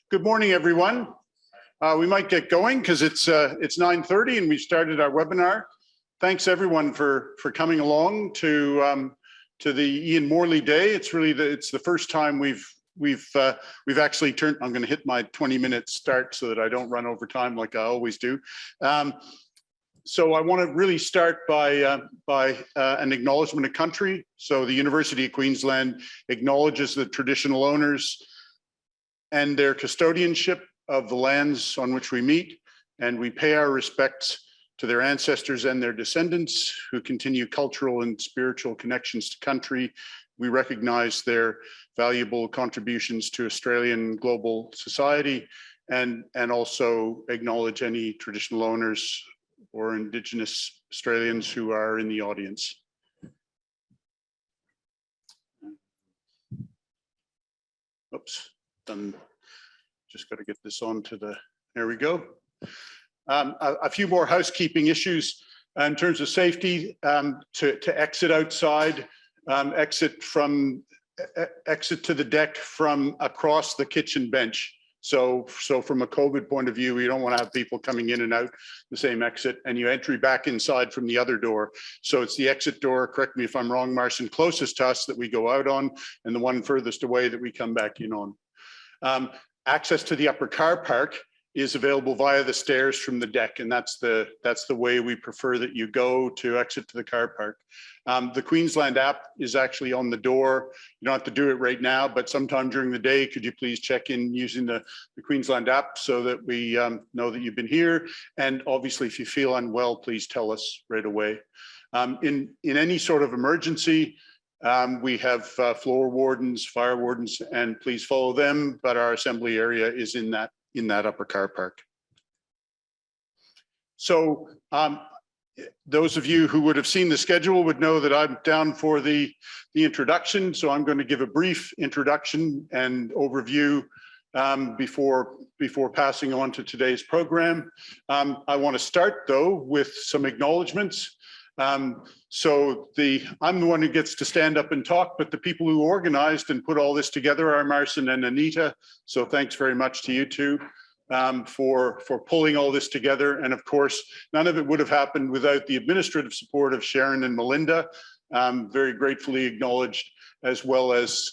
Good morning, everyone. We might get going because it's 9:30 and we started our webinar. Thanks everyone for coming along to the Ian Morley Day. It's really the first time we've actually turned. I'm going to hit my 20-minute start so that I don't run over time like I always do. So I want to really start by an acknowledgement of country. So the University of Queensland acknowledges the traditional owners and their custodianship of the lands on which we meet, and we pay our respects to their ancestors and their descendants who continue cultural and spiritual connections to country. We recognize their valuable contributions to Australian global society and also acknowledge any traditional owners or Indigenous Australians who are in the audience. Oops. Just got to get this on to there we go. A few more housekeeping issues in terms of safety. To exit outside, exit to the deck from across the kitchen bench. So from a COVID point of view, we don't want to have people coming in and out the same exit, and you entry back inside from the other door. So it's the exit door, correct me if I'm wrong, Marcin, closest to us that we go out on, and the one furthest away that we come back in on. Access to the upper car park is available via the stairs from the deck, and that's the way we prefer that you go to exit to the car park. The Queensland app is actually on the door. You don't have to do it right now, but sometime during the day, could you please check in using the Queensland app so that we know that you've been here? And obviously, if you feel unwell, please tell us right away. In any sort of emergency, we have floor wardens, fire wardens, and please follow them, but our assembly area is in that upper car park. So those of you who would have seen the schedule would know that I'm down for the introduction. So I'm going to give a brief introduction and overview before passing on to today's program. I want to start though with some acknowledgements. So I'm the one who gets to stand up and talk, but the people who organized and put all this together are Marcin and Anita. So thanks very much to you two for pulling all this together. And of course, none of it would have happened without the administrative support of Sharon and Melinda, very gratefully acknowledged, as well as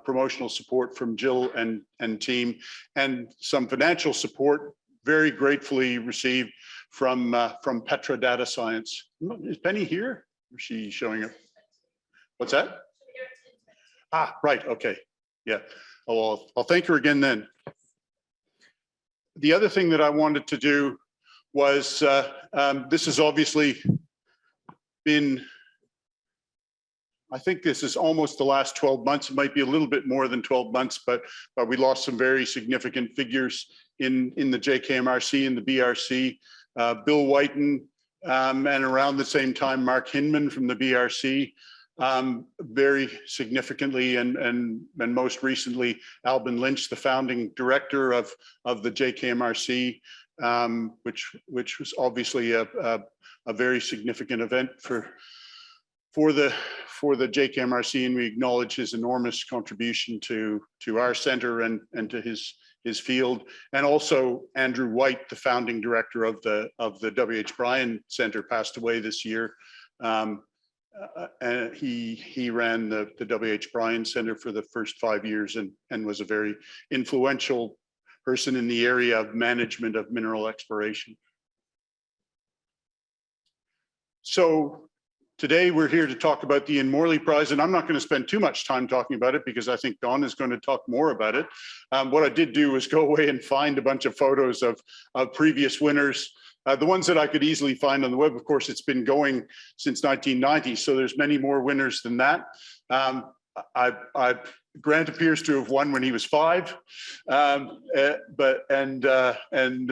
promotional support from Jill and team, and some financial support very gratefully received from Petra Data Science. Is Penny here? Or is she showing up? What's that? Ah, right, okay, yeah. Oh, I'll thank her again then. The other thing that I wanted to do was, this has obviously been, I think this is almost the last 12 months. It might be a little bit more than 12 months, but we lost some very significant figures in the JKMRC and the BRC. Bill Whiten, and around the same time, Mark Hinman from the BRC, very significantly, and most recently, Albin Lynch, the founding director of the JKMRC, which was obviously a very significant event for the JKMRC, and we acknowledge his enormous contribution to our center and to his field. And also Andrew White, the founding director of the W.H. Bryan Center, passed away this year. And he ran the W.H. Bryan Center for the first 5 years and was a very influential person in the area of management of mineral exploration. So today we're here to talk about the Ian Morley Prize, and I'm not going to spend too much time talking about it because I think Don is going to talk more about it. What I did do was go away and find a bunch of photos of previous winners. The ones that I could easily find on the web, of course, it's been going since 1990, so there's many more winners than that. Grant appears to have won when he was 5, and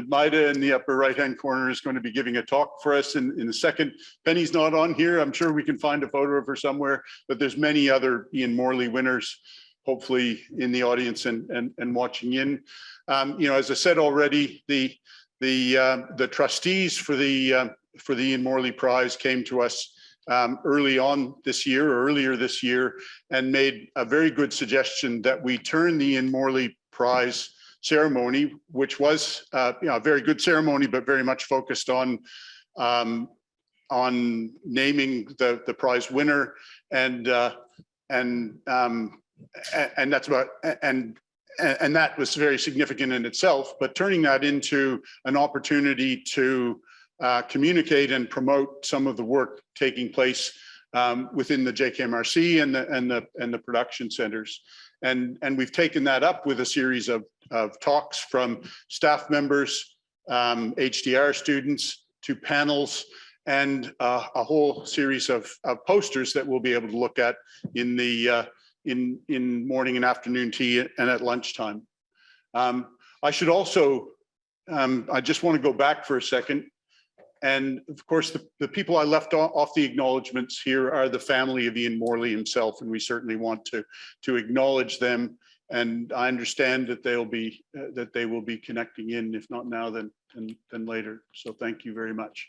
Maida in the upper right-hand corner is going to be giving a talk for us in a second. Penny's not on here. I'm sure we can find a photo of her somewhere, but there's many other Ian Morley winners, hopefully in the audience and watching in. You know, as I said already, the trustees for the Ian Morley Prize came to us earlier this year, and made a very good suggestion that we turn the Ian Morley Prize ceremony, which was a very good ceremony, but very much focused on naming the prize winner, and that's about and that was very significant in itself. But turning that into an opportunity to communicate and promote some of the work taking place within the JKMRC and the production centers. And we've taken that up with a series of talks from staff members, HDR students, to panels, and a whole series of posters that we'll be able to look at in the in morning and afternoon tea and at lunchtime. I should also, I just want to go back for a second. And of course, the people I left off the acknowledgements here are the family of Ian Morley himself, and we certainly want to acknowledge them. And I understand that they will be connecting in, if not now, then later. So thank you very much.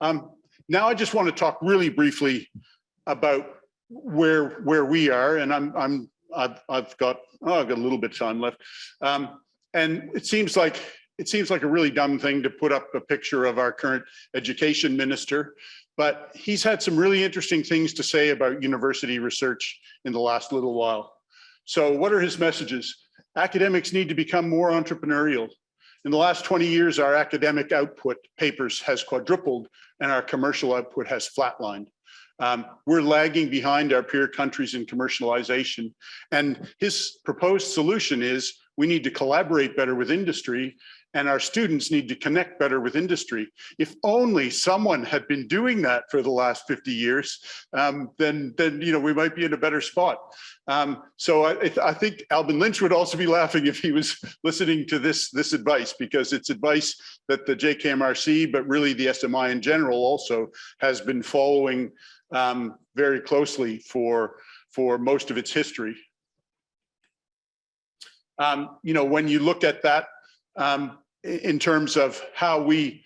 Now I just want to talk really briefly about where we are, and I've got a little bit of time left, and it seems like a really dumb thing to put up a picture of our current education minister, but he's had some really interesting things to say about university research in the last little while. So what are his messages? Academics need to become more entrepreneurial. In the last 20 years, our academic output papers has quadrupled and our commercial output has flatlined. We're lagging behind our peer countries in commercialization. And his proposed solution is we need to collaborate better with industry, and our students need to connect better with industry. If only someone had been doing that for the last 50 years, then we might be in a better spot. So I think Albin Lynch would also be laughing if he was listening to this advice, because it's advice that the JKMRC, but really the SMI in general also has been following very closely for most of its history. When you look at that in terms of how we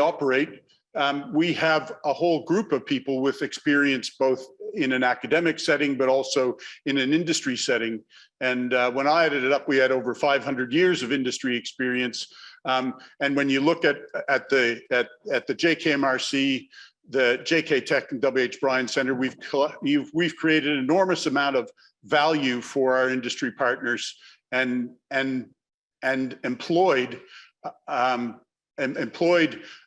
operate, we have a whole group of people with experience both in an academic setting, but also in an industry setting. And when I added it up, we had over 500 years of industry experience. And when you look at the JKMRC, the JK Tech and WH Bryan Center, we've created an enormous amount of value for our industry partners, and employed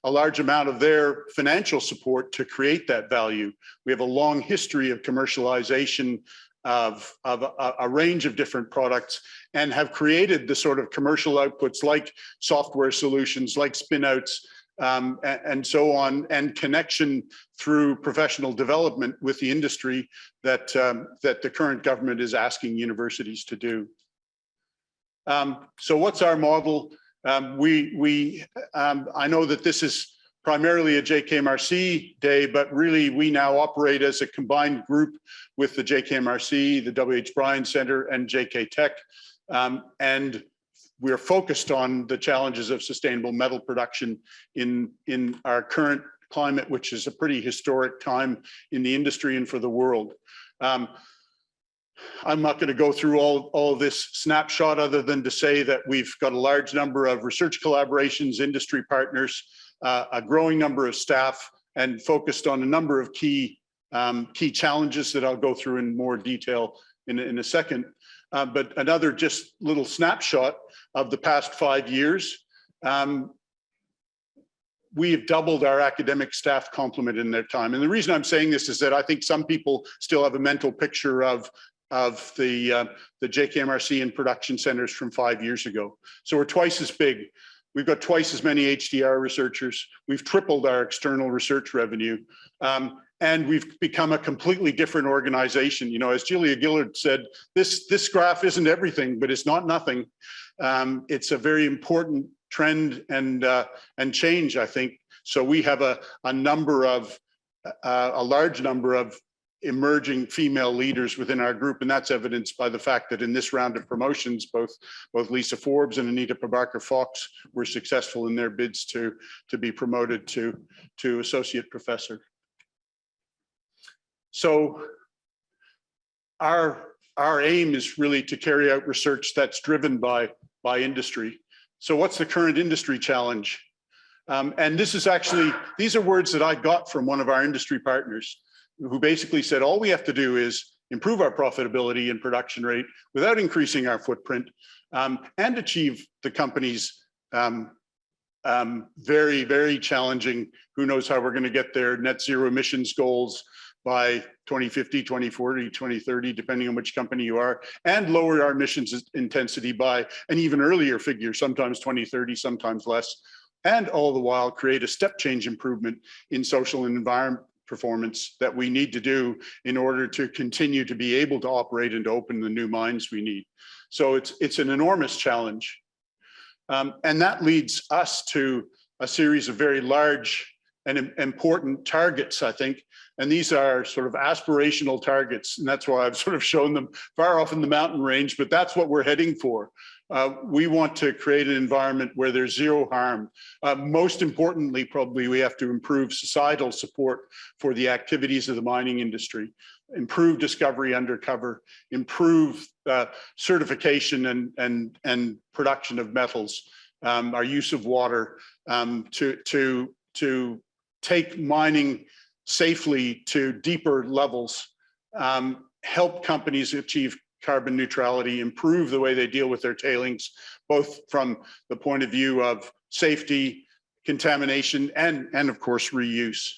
a large amount of their financial support to create that value. We have a long history of commercialization of a range of different products, and have created the sort of commercial outputs like software solutions, like spin-outs, and so on, and connection through professional development with the industry that the current government is asking universities to do. So what's our model? I know that this is primarily a JKMRC day, but really we now operate as a combined group with the JKMRC, the WH Bryan Center, and JK Tech. And we're focused on the challenges of sustainable metal production in our current climate, which is a pretty historic time in the industry and for the world. I'm not going to go through all this snapshot, other than to say that we've got a large number of research collaborations, industry partners, a growing number of staff, and focused on a number of key challenges that I'll go through in more detail in a second. But another just little snapshot of the past 5 years. We have doubled our academic staff complement in their time. And the reason I'm saying this is that I think some people still have a mental picture of the JKMRC and production centers from 5 years ago. So we're twice as big. We've got twice as many HDR researchers. We've tripled our external research revenue. And we've become a completely different organization. As Julia Gillard said, this graph isn't everything, but it's not nothing. It's a very important trend and change, I think. So we have a large number of emerging female leaders within our group, and that's evidenced by the fact that in this round of promotions, both Lisa Forbes and Anita Prabarker-Fox were successful in their bids to be promoted to associate professor. So our aim is really to carry out research that's driven by industry. So what's the current industry challenge? And this is actually, these are words that I got from one of our industry partners who basically said, all we have to do is improve our profitability and production rate without increasing our footprint, and achieve the company's very, very challenging, who knows how we're going to get there, net zero emissions goals by 2050, 2040, 2030, depending on which company you are, and lower our emissions intensity by an even earlier figure, sometimes 2030, sometimes less, and all the while create a step change improvement in social and environment performance that we need to do in order to continue to be able to operate and to open the new mines we need. So it's an enormous challenge. And that leads us to a series of very large and important targets, I think. And these are sort of aspirational targets. And that's why I've sort of shown them far off in the mountain range, but that's what we're heading for. We want to create an environment where there's zero harm. Most importantly, probably we have to improve societal support for the activities of the mining industry, improve discovery undercover, improve certification and production of metals, our use of water, to take mining safely to deeper levels, help companies achieve carbon neutrality, improve the way they deal with their tailings, both from the point of view of safety, contamination, and of course, reuse.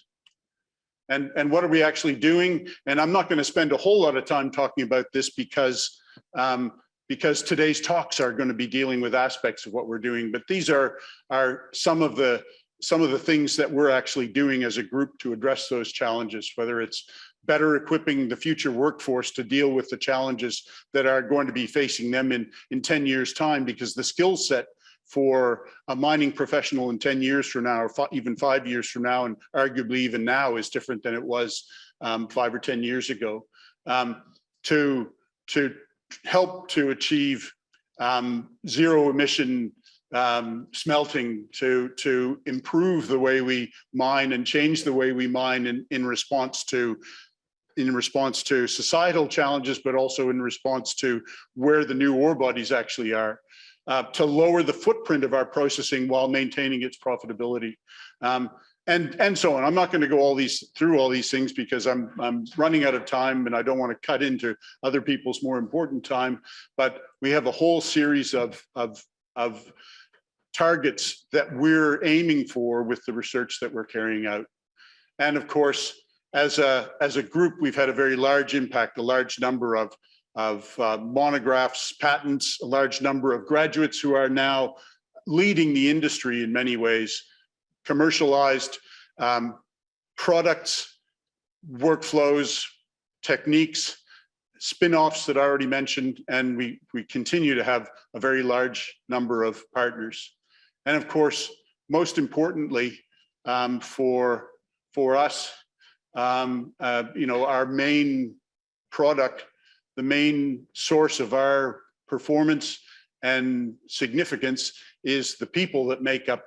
And what are we actually doing? And I'm not going to spend a whole lot of time talking about this because today's talks are going to be dealing with aspects of what we're doing, but these are some of the things that we're actually doing as a group to address those challenges, whether it's better equipping the future workforce to deal with the challenges that are going to be facing them in 10 years' time, because the skill set for a mining professional in 10 years from now, or even 5 years from now, and arguably even now, is different than it was 5 or 10 years ago. To help to achieve zero emission smelting, to improve the way we mine and change the way we mine in response to societal challenges, but also in response to where the new ore bodies actually are, to lower the footprint of our processing while maintaining its profitability, and so on. I'm not going to go through all these things because I'm running out of time and I don't want to cut into other people's more important time, but we have a whole series of targets that we're aiming for with the research that we're carrying out. And of course, as a group, we've had a very large impact, a large number of monographs, patents, a large number of graduates who are now leading the industry in many ways, commercialized products, workflows, techniques, spin-offs that I already mentioned, and we continue to have a very large number of partners. And of course, most importantly, for us, our main product, the main source of our performance and significance is the people that make up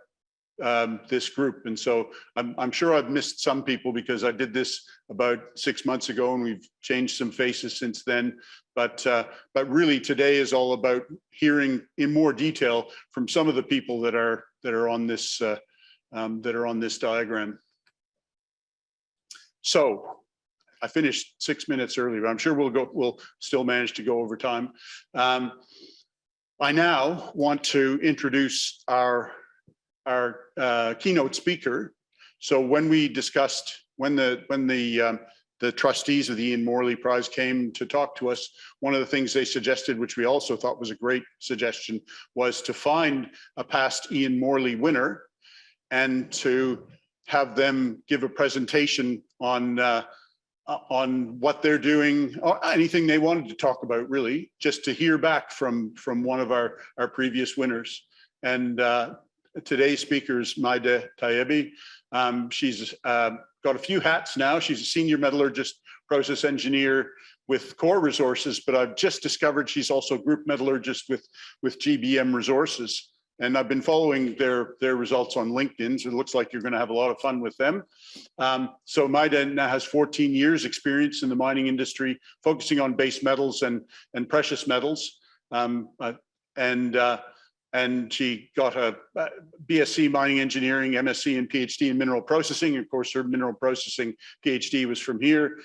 this group. And so I'm sure I've missed some people because I did this about 6 months ago and we've changed some faces since then. But really today is all about hearing in more detail from some of the people that are on this diagram. So I finished 6 minutes early, but I'm sure we'll still manage to go over time. I now want to introduce our keynote speaker. So when we discussed, when the trustees of the Ian Morley Prize came to talk to us, one of the things they suggested, which we also thought was a great suggestion, was to find a past Ian Morley winner and to have them give a presentation on what they're doing, or anything they wanted to talk about, really, just to hear back from one of our previous winners. And today's speaker is Mehdi Azadi. She's got a few hats now. She's a senior metallurgist, process engineer with Core Resources, but I've just discovered she's also group metallurgist with GBM Resources. and I've been following their results on LinkedIn, so it looks like you're going to have a lot of fun with them. So Maida now has 14 years experience in the mining industry, focusing on base metals and precious metals. And she got a BSc mining engineering, MSc and PhD in mineral processing. Of course, her mineral processing PhD was from here,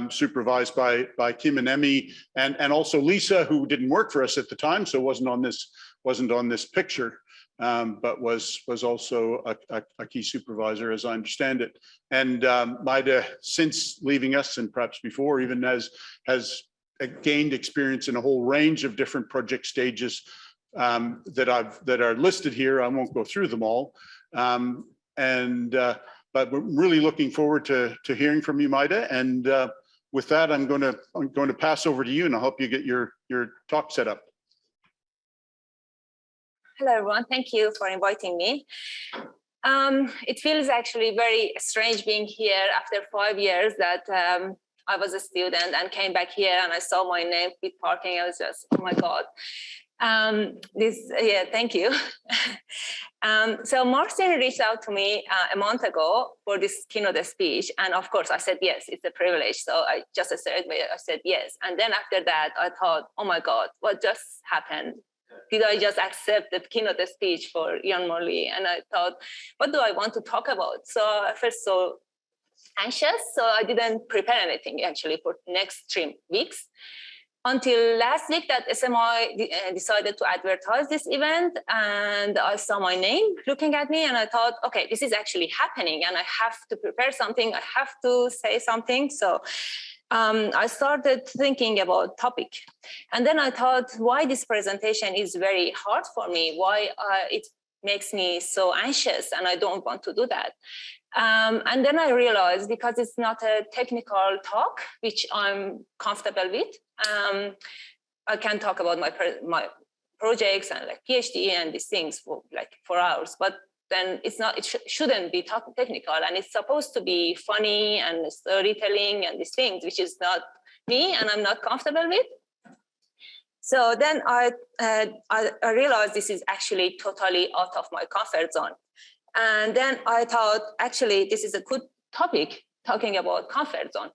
supervised by Kim and Emmy, and also Lisa, who didn't work for us at the time, so wasn't on this picture, but was also a key supervisor, as I understand it. And Maida, since leaving us, and perhaps before even, has gained experience in a whole range of different project stages that are listed here. I won't go through them all, but we're really looking forward to hearing from you, Maida. And with that, I'm going to pass over to you, and I'll help you get your talk set up. Hello, everyone. Thank you for inviting me. It feels actually very strange being here after 5 years that I was a student and came back here and I saw my name with parking. I was just, oh my God. Thank you. So Martin reached out to me a month ago for this keynote speech. And of course I said, yes, it's a privilege. So I just said yes. And then after that, I thought, oh my God, what just happened? Did I just accept the keynote speech for Ian Morley? And I thought, what do I want to talk about? So I felt so anxious. So I didn't prepare anything actually for the next 3 weeks. Until last week that SMI decided to advertise this event, and I saw my name looking at me and I thought, okay, this is actually happening and I have to prepare something, I have to say something. So I started thinking about topic. And then I thought why this presentation is very hard for me, why it makes me so anxious and I don't want to do that. And then I realized because it's not a technical talk, which I'm comfortable with. I can talk about my projects and like PhD and these things for 4 hours, but then it's not, it shouldn't be technical, and it's supposed to be funny and storytelling and these things, which is not me and I'm not comfortable with. So then I realized this is actually totally out of my comfort zone. And then I thought, actually, this is a good topic, talking about comfort zone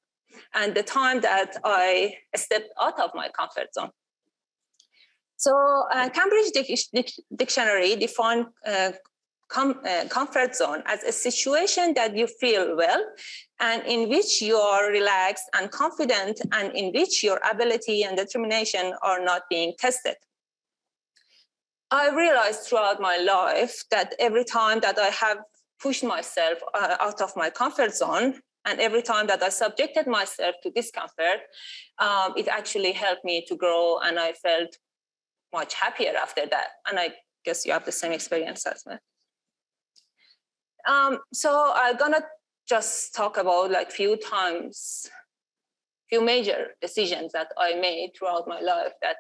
and the time that I stepped out of my comfort zone. So Cambridge Dictionary defines comfort zone as a situation that you feel well and in which you are relaxed and confident and in which your ability and determination are not being tested. I realized throughout my life that every time that I have pushed myself out of my comfort zone and every time that I subjected myself to discomfort, it actually helped me to grow, and I felt much happier after that. And I guess you have the same experience as well. So I'm gonna just talk about few major decisions that I made throughout my life that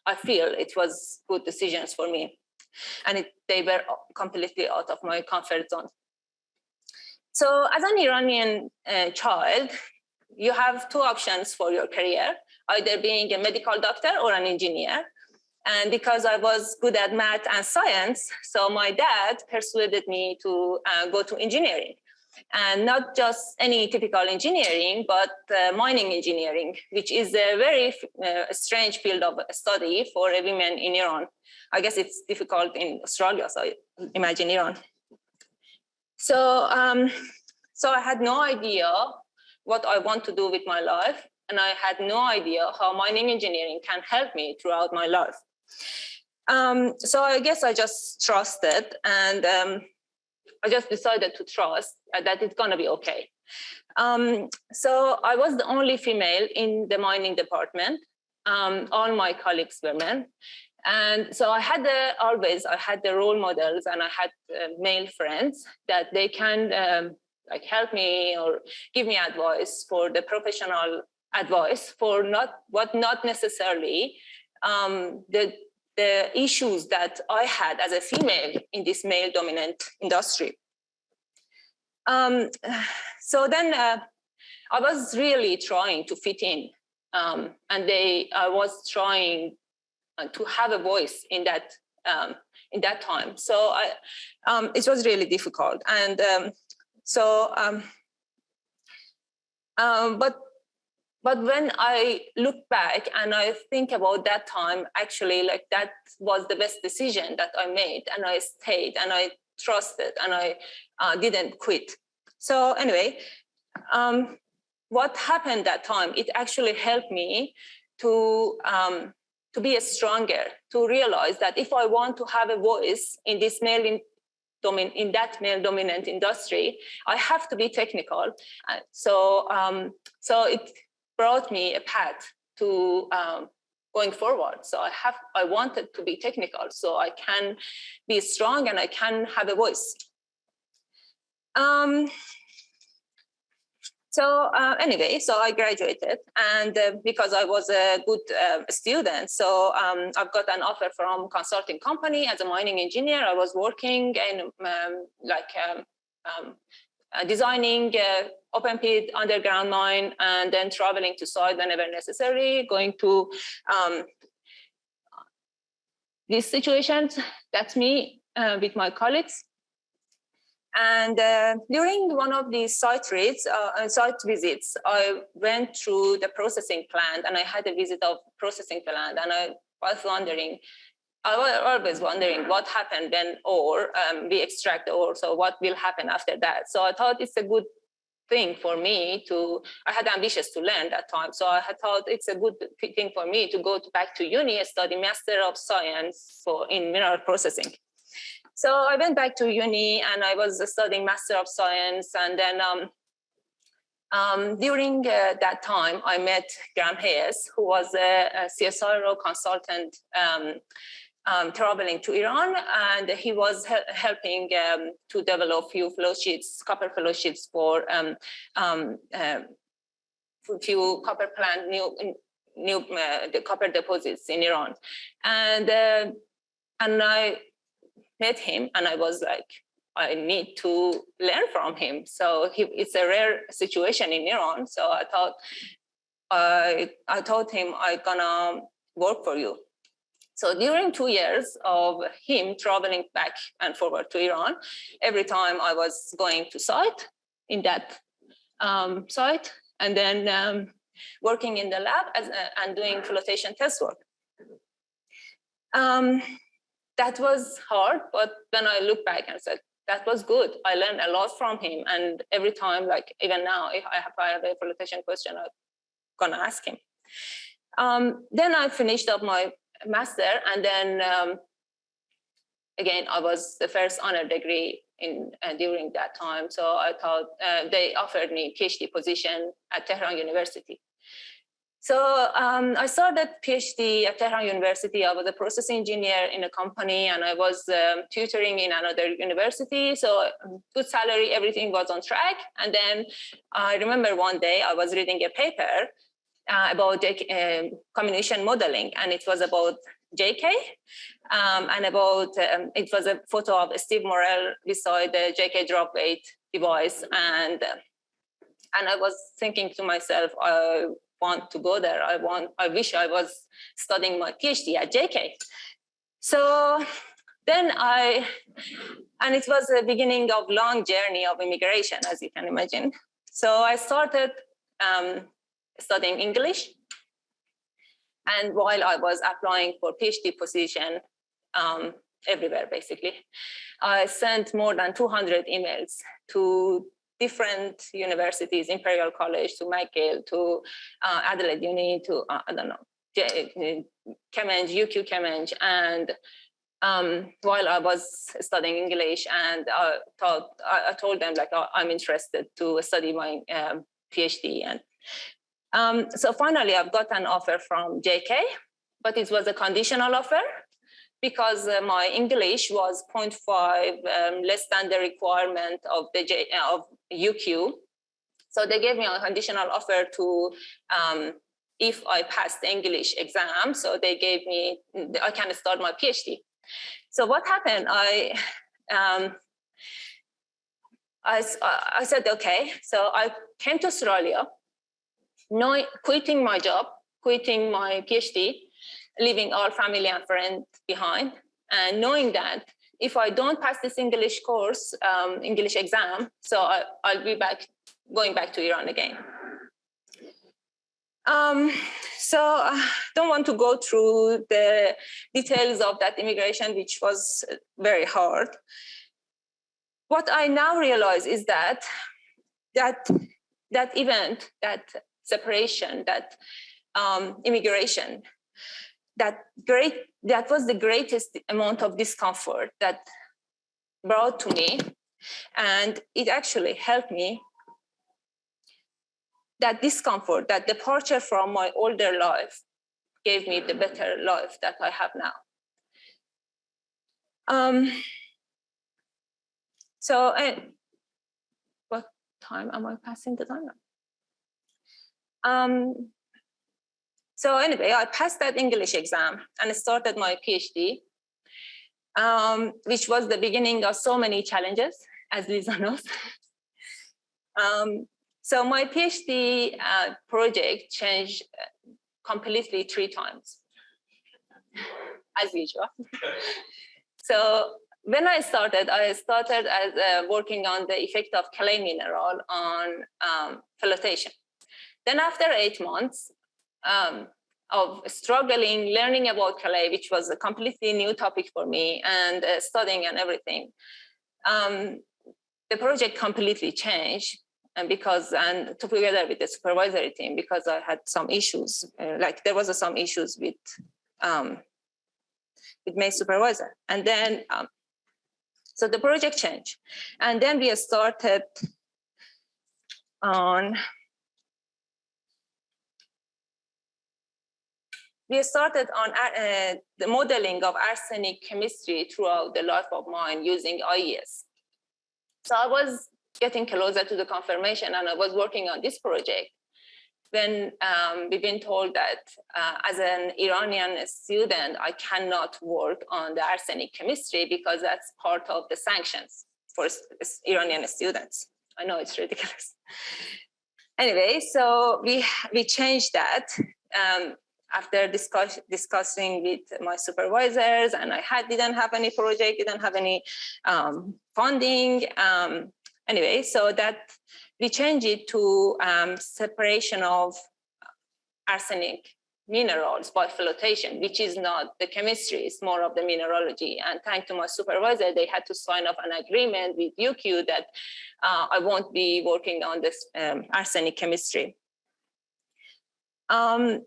I feel it was good decisions for me. And they were completely out of my comfort zone. So as an Iranian child, you have 2 options for your career, either being a medical doctor or an engineer. And because I was good at math and science, so my dad persuaded me to go to engineering. And not just any typical engineering, but mining engineering, which is a very strange field of study for a woman in Iran. I guess it's difficult in Australia, so imagine Iran. So, so I had no idea what I want to do with my life, and I had no idea how mining engineering can help me throughout my life. So I guess I just trusted, and I just decided to trust that it's going to be okay. So I was the only female in the mining department. All my colleagues were men. And so I had the role models, and I had male friends that they can help me or give me advice for the professional advice for not necessarily the issues that I had as a female in this male-dominant industry. So then I was really trying to fit in, and I was trying to have a voice in that in that time. So it was really difficult. And but when I look back and I think about that time, actually, like that was the best decision that I made, and I stayed and I trusted and I didn't quit. So anyway, what happened that time, it actually helped me to be stronger, to realize that if I want to have a voice in this in that male-dominant industry, I have to be technical. So it brought me a path to going forward. So I wanted to be technical, so I can be strong and I can have a voice. Anyway, so I graduated, and because I was a good student, so I've got an offer from consulting company as a mining engineer. I was working in designing open pit underground mine, and then traveling to site whenever necessary, going to these situations. That's me with my colleagues. And during one of these site visits, I went through the processing plant, and I had a visit of processing plant, and I was always wondering what happened when we extract the ore, so what will happen after that. So I thought it's a good thing for me I had ambitious to learn that time, so I had thought it's a good thing for me to go back to uni and study Master of Science in mineral processing. So I went back to uni and I was studying Master of Science. And then during that time, I met Graham Hayes, who was a CSIRO consultant traveling to Iran. And he was helping to develop few flow sheets, copper flow sheets for few copper plant, the copper deposits in Iran. And I met him, and I was like, I need to learn from him. So it's a rare situation in Iran. So I told him, I'm gonna work for you. So during 2 years of him traveling back and forward to Iran, every time I was going to site in that site, and then working in the lab and doing flotation test work. That was hard, but then I look back and said, that was good. I learned a lot from him. And every time, like even now, if I have a flotation question, I'm gonna ask him. Then I finished up my master, and then again, I was the first honor degree during that time. So I thought they offered me PhD position at Tehran University. So I started PhD at Tehran University. I was a process engineer in a company, and I was tutoring in another university. So good salary, everything was on track. And then I remember one day I was reading a paper about comminution modeling, and it was about JK, and about it was a photo of Steve Morrell beside the JK drop weight device, and I was thinking to myself, I want to go there. I wish I was studying my PhD at JK. So then and it was the beginning of long journey of immigration, as you can imagine. So I started studying English. And while I was applying for PhD position everywhere, basically, I sent more than 200 emails to different universities, Imperial College, to McGill, to Adelaide Uni, to, I don't know, Cambridge, UQ Cambridge. And while I was studying English, and I told them, like, I'm interested to study my PhD. And so finally, I've got an offer from JK, but it was a conditional offer, because my English was 0.5 less than the requirement of UQ. So they gave me a conditional offer to, if I passed the English exam, so they gave me, I can start my PhD. So what happened, I said, okay. So I came to Australia, quitting my job, quitting my PhD, leaving all family and friends behind. and knowing that if I don't pass this English course, English exam, so I'll be going back to Iran again. So I don't want to go through the details of that immigration, which was very hard. What I now realize is that event, that separation, that immigration, that was the greatest amount of discomfort that brought to me, and it actually helped me. That discomfort, that departure from my older life gave me the better life that I have now. What time am I passing the time now? So anyway, I passed that English exam and started my PhD, which was the beginning of so many challenges, as Lisa knows. So my PhD project changed completely 3 times, as usual. So when I started as working on the effect of clay mineral on flotation. Then after 8 months of struggling, learning about clay, which was a completely new topic for me, and studying and everything, the project completely changed. And together with the supervisory team, because I had some issues, there was some issues with my supervisor. And then, so the project changed. And then we started on, the modeling of arsenic chemistry throughout the life of mine using IES. So I was getting closer to the confirmation, and I was working on this project when we've been told that as an Iranian student, I cannot work on the arsenic chemistry because that's part of the sanctions for Iranian students. I know it's ridiculous. Anyway, so we changed that after discussing with my supervisors, and I didn't have any project, didn't have any funding. Anyway, so that we changed it to separation of arsenic minerals by flotation, which is not the chemistry, it's more of the mineralogy. And thanks to my supervisor, they had to sign off an agreement with UQ that I won't be working on this arsenic chemistry. So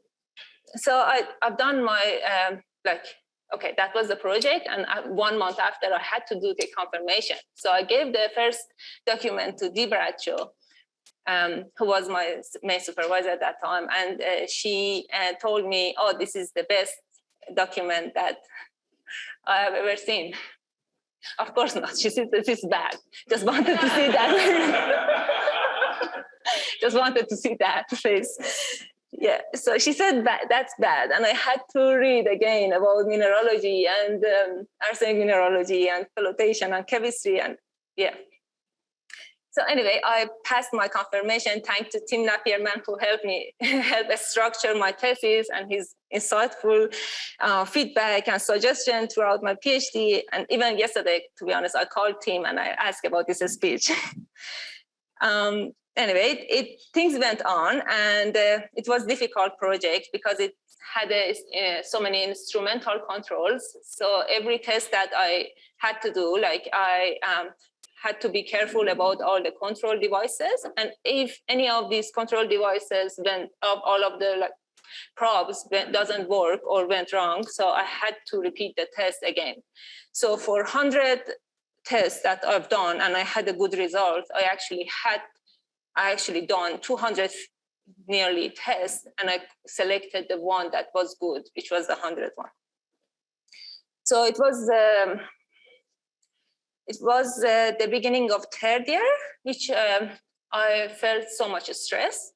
I've done my, okay, that was the project, and 1 month after, I had to do the confirmation. So I gave the first document to Dee Bradshaw, who was my main supervisor at that time, and she told me, "Oh, this is the best document that I have ever seen." Of course not. She said, "This is bad." Just wanted to see that. Just wanted to see that face. Yeah, so she said that's bad, and I had to read again about mineralogy and arsenic mineralogy and flotation and chemistry, and yeah. So anyway, I passed my confirmation thanks to Tim Napierman, who helped me structure my thesis, and his insightful feedback and suggestion throughout my PhD. And even yesterday, to be honest, I called Tim and I asked about this speech. Anyway, things went on, and it was a difficult project because it had so many instrumental controls. So every test that I had to do, I had to be careful about all the control devices. And if any of these control devices all of the probes doesn't work or went wrong, so I had to repeat the test again. So for 100 tests that I've done, and I had a good result, I actually done 200 nearly tests, and I selected the one that was good, which was the 100th one. So it was the beginning of third year, which I felt so much stress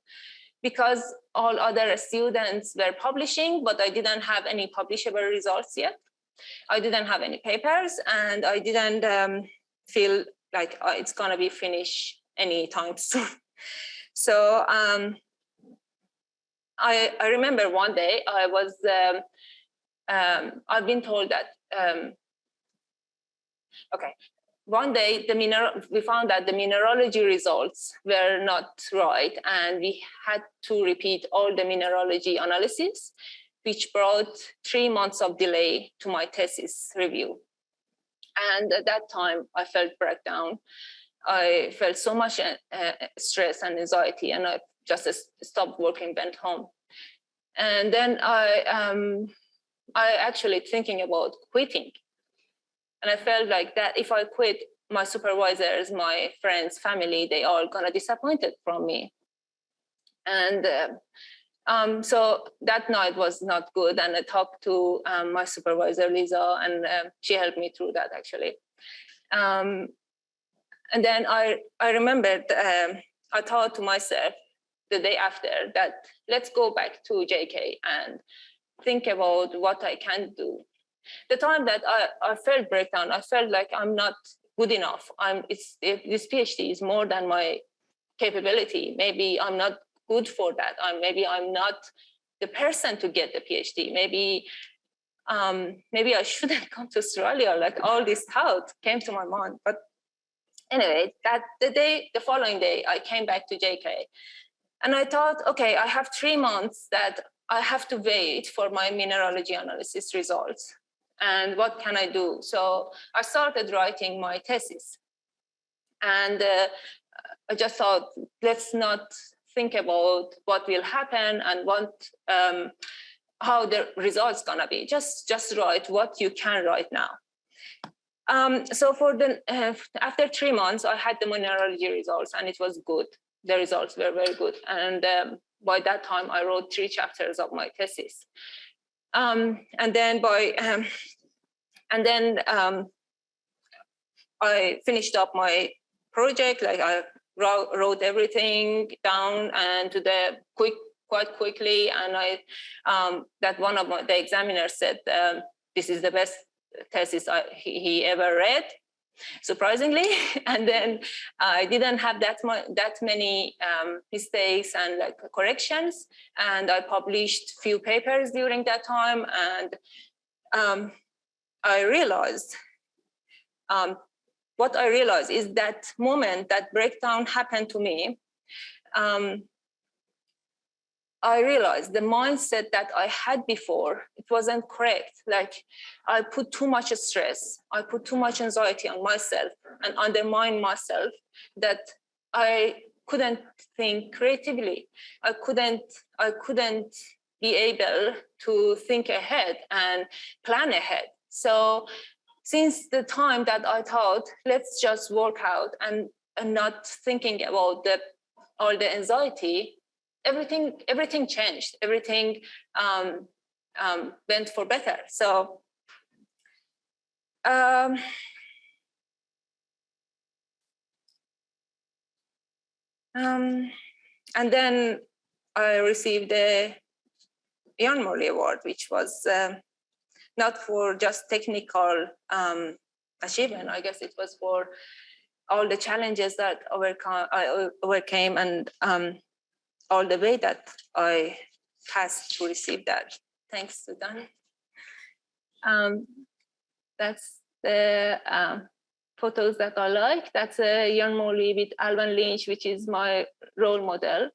because all other students were publishing, but I didn't have any publishable results yet. I didn't have any papers, and I didn't feel like it's gonna be finished anytime soon. So I remember one day I've been told that Okay. One day, we found that the mineralogy results were not right, and we had to repeat all the mineralogy analysis, which brought 3 months of delay to my thesis review. And at that time, I felt breakdown. I felt so much stress and anxiety, and I just stopped working, went home. And then I actually thinking about quitting. And I felt like that if I quit, my supervisors, my friends, family, they all gonna disappointed from me. And so that night was not good. And I talked to my supervisor, Lisa, and she helped me through that actually. And then I remembered, I thought to myself the day after that, let's go back to JK and think about what I can do. The time that I felt breakdown, I felt like I'm not good enough. This PhD is more than my capability. Maybe I'm not good for that. Maybe I'm not the person to get the PhD. Maybe I shouldn't come to Australia. Like all this thought came to my mind. But anyway, the following day, I came back to JK, and I thought, okay, I have 3 months that I have to wait for my mineralogy analysis results. And what can I do? So I started writing my thesis. And I just thought, let's not think about what will happen and how the results gonna be. Just write what you can write now. So after 3 months, I had the mineralogy results, and it was good. The results were very good. And by that time, I wrote 3 chapters of my thesis. And then I finished up my project. Like I wrote everything down and quite quickly. And that one of the examiners said, this is the best thesis he ever read, surprisingly. And then I didn't have that many mistakes and like corrections. And I published few papers during that time. And I realized, what I realized is that moment that breakdown happened to me, I realized the mindset that I had before, it wasn't correct. Like I put too much stress, I put too much anxiety on myself and undermined myself, that I couldn't think creatively. I couldn't be able to think ahead and plan ahead. So since the time that I thought, let's just work out and not thinking about all the anxiety, everything changed. Everything went for better. So and then I received the Ian Morley Award, which was not for just technical achievement. I guess it was for all the challenges that I overcame and all the way that I passed to receive that. Thanks, Sudan. That's the photos that I like. That's Ian Morley with Alban Lynch, which is my role model,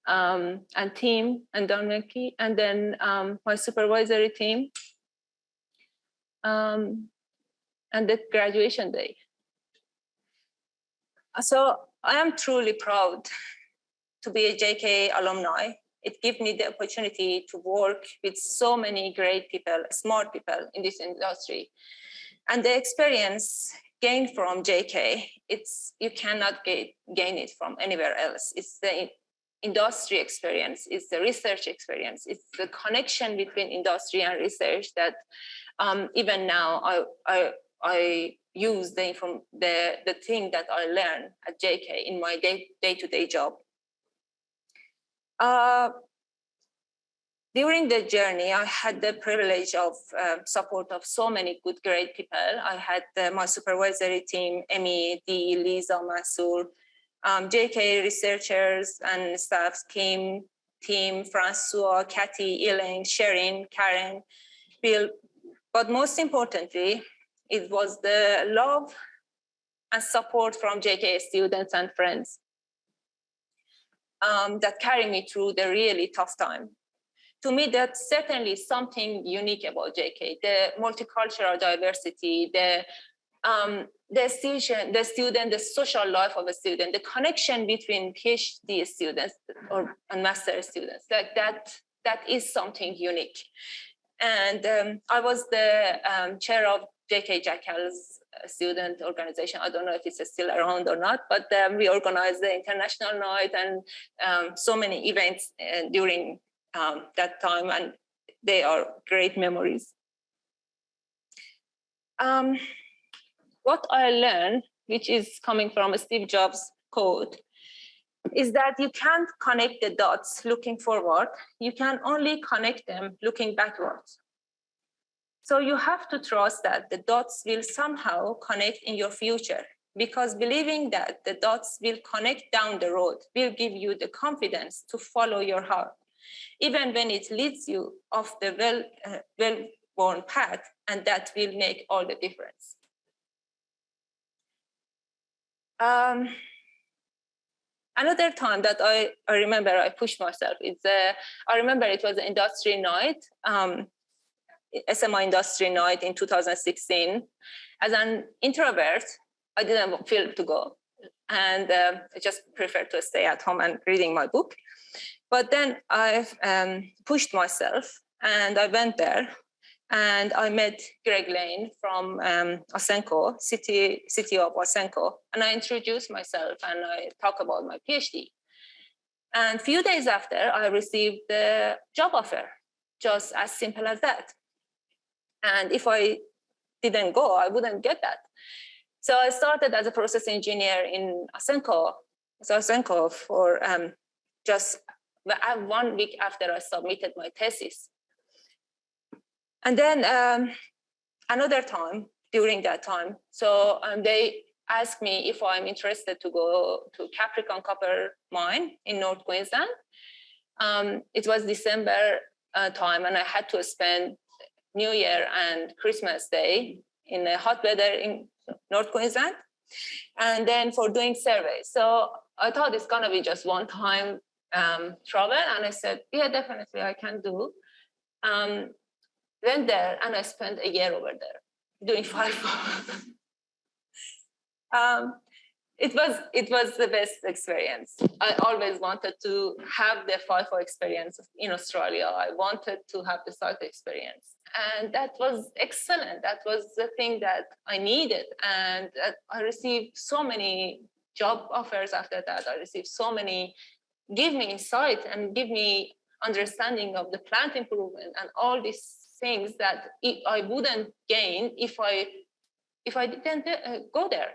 and team, and Don Menke, and then my supervisory team, and the graduation day. So I am truly proud to be a JK alumni. It gives me the opportunity to work with so many great people, smart people in this industry. And the experience gained from JK, you cannot gain it from anywhere else. It's the industry experience, it's the research experience, it's the connection between industry and research that even now I use the thing that I learned at JK in my day-to-day job. During the journey, I had the privilege of support of so many good, great people. I had my supervisory team, Emi, Dee, Lisa, Mansour, JK researchers and staff, Kim, Tim, Francois, Kathy, Elaine, Sherin, Karen, Bill. But most importantly, it was the love and support from JK students and friends that carried me through the really tough time. To me, that's certainly something unique about JK, the multicultural diversity, the student, the social life of a student, the connection between PhD students and master students, that is something unique. And I was the chair of JK Jackal's student organization. I don't know if it's still around or not, but we organized the international night and so many events during that time, and they are great memories. What I learned, which is coming from a Steve Jobs quote, is that you can't connect the dots looking forward. You can only connect them looking backwards. So you have to trust that the dots will somehow connect in your future, because believing that the dots will connect down the road will give you the confidence to follow your heart, even when it leads you off the well-worn path, and that will make all the difference. Another time that I remember I pushed myself is, I remember it was an industry night, SMI industry night in 2016. As an introvert, I didn't feel to go. And I just preferred to stay at home and reading my book. But then I pushed myself and I went there. And I met Greg Lane from Ausenco, city of Ausenco, and I introduced myself and I talked about my PhD. And a few days after, I received the job offer, just as simple as that. And if I didn't go, I wouldn't get that. So I started as a process engineer in Ausenco for just 1 week after I submitted my thesis. And then another time, during that time, so they asked me if I'm interested to go to Capricorn Copper Mine in North Queensland. It was December time, and I had to spend New Year and Christmas Day in the hot weather in North Queensland, and then for doing surveys. So I thought it's gonna be just one-time travel, and I said, yeah, definitely I can do. Went there and I spent a year over there doing FIFO. It was the best experience. I always wanted to have the FIFO experience in Australia. I wanted to have the site experience. And that was excellent. That was the thing that I needed. And I received so many job offers after that. I received so many, give me insight and give me understanding of the plant improvement and all these things that I wouldn't gain if I didn't go there.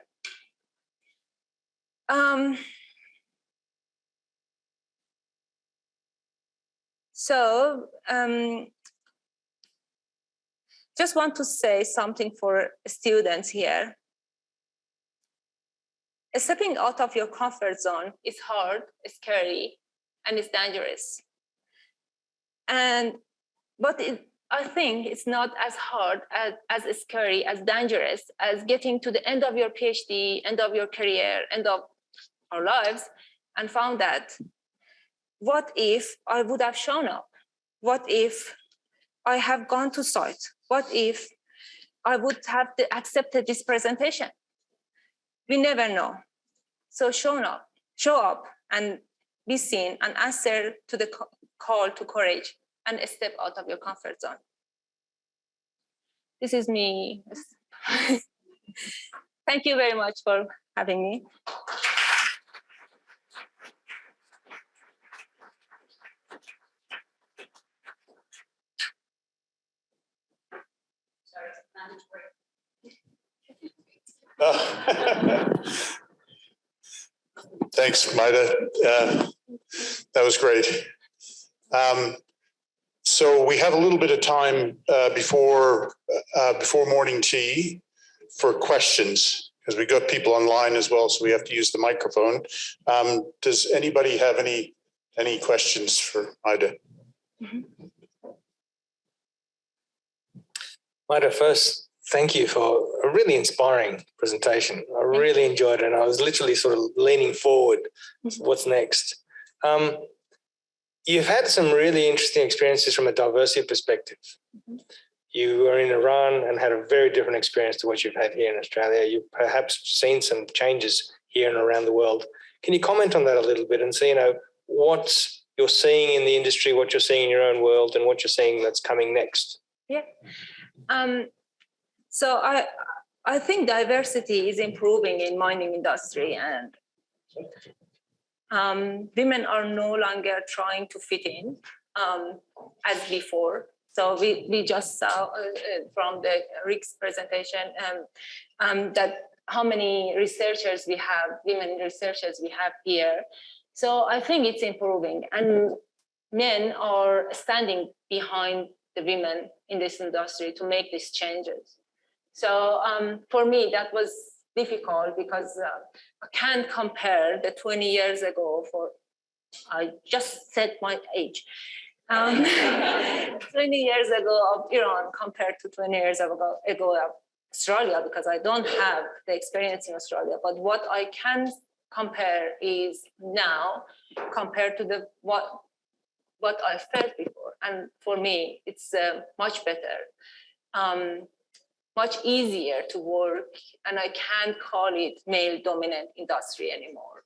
Just want to say something for students here. Stepping out of your comfort zone is hard, it's scary, and it's dangerous. But I think it's not as hard, as scary, as dangerous as getting to the end of your PhD, end of your career, end of our lives, and found that, what if I would have shown up? What if I have gone to site? What if I would have accepted this presentation? We never know. So show up and be seen and answer to the call to courage and step out of your comfort zone. This is me. Thank you very much for having me. Thanks, Maida. That was great. So we have a little bit of time before morning tea for questions, because we got people online as well, so we have to use the microphone. Does anybody have any questions for Maida? Maida, first, thank you for a a really inspiring presentation. I really enjoyed it, and I was literally sort of leaning forward. What's next? You've had some really interesting experiences from a diversity perspective. You were in Iran and had a very different experience to what you've had here in Australia. You've perhaps seen some changes here and around the world. Can you comment on that a little bit and say, what you're seeing in the industry, what you're seeing in your own world, and what you're seeing that's coming next? Yeah. So I think diversity is improving in mining industry, and women are no longer trying to fit in as before. So we just saw from the Rick's presentation that how many researchers we have, women researchers we have here. So I think it's improving, and men are standing behind the women in this industry to make these changes. So for me, that was difficult because I can't compare the 20 years ago I just said my age. 20 years ago of Iran compared to 20 years ago of Australia, because I don't have the experience in Australia. But what I can compare is now compared to what I felt before. And for me, it's much better, much easier to work. And I can't call it male-dominant industry anymore.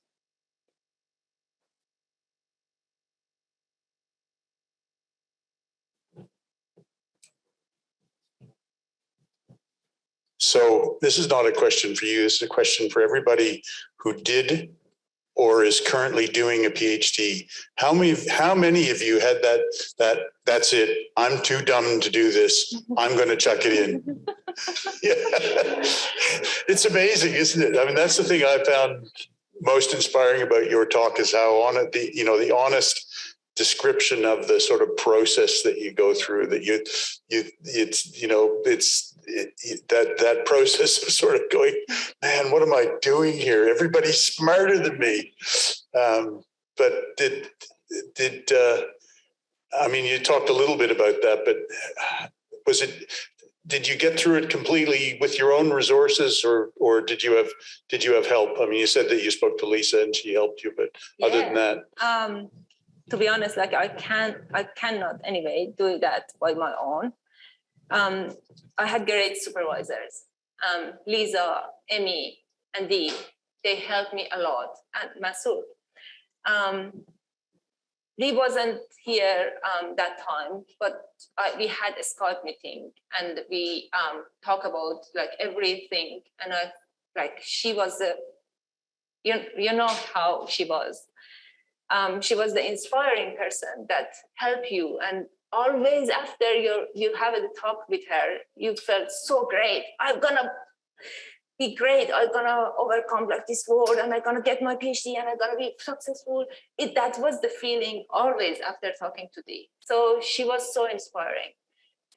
So this is not a question for you. This is a question for everybody who did or is currently doing a PhD. How many of you had that's it, I'm too dumb to do this, I'm going to chuck it in? Yeah. It's amazing, isn't it? I mean, that's the thing I found most inspiring about your talk, is how the honest description of the sort of process that you go through, that that process of sort of going, man, what am I doing here? Everybody's smarter than me. But I mean, you talked a little bit about that, but did you get through it completely with your own resources, or did you have help? I mean, you said that you spoke to Lisa and she helped you, but other than that, to be honest, like I cannot anyway do that by my own. I had great supervisors, Lisa, Emmy, and Dee. They helped me a lot, and Masood. Lee wasn't here that time, but we had a Skype meeting, and we talk about like everything. And she was you know how she was. She was the inspiring person that helped you, and always after you have a talk with her, you felt so great. I'm gonna be great. I'm gonna overcome like this world, and I'm gonna get my PhD, and I'm gonna be successful. That was the feeling always after talking to Dee. So she was so inspiring,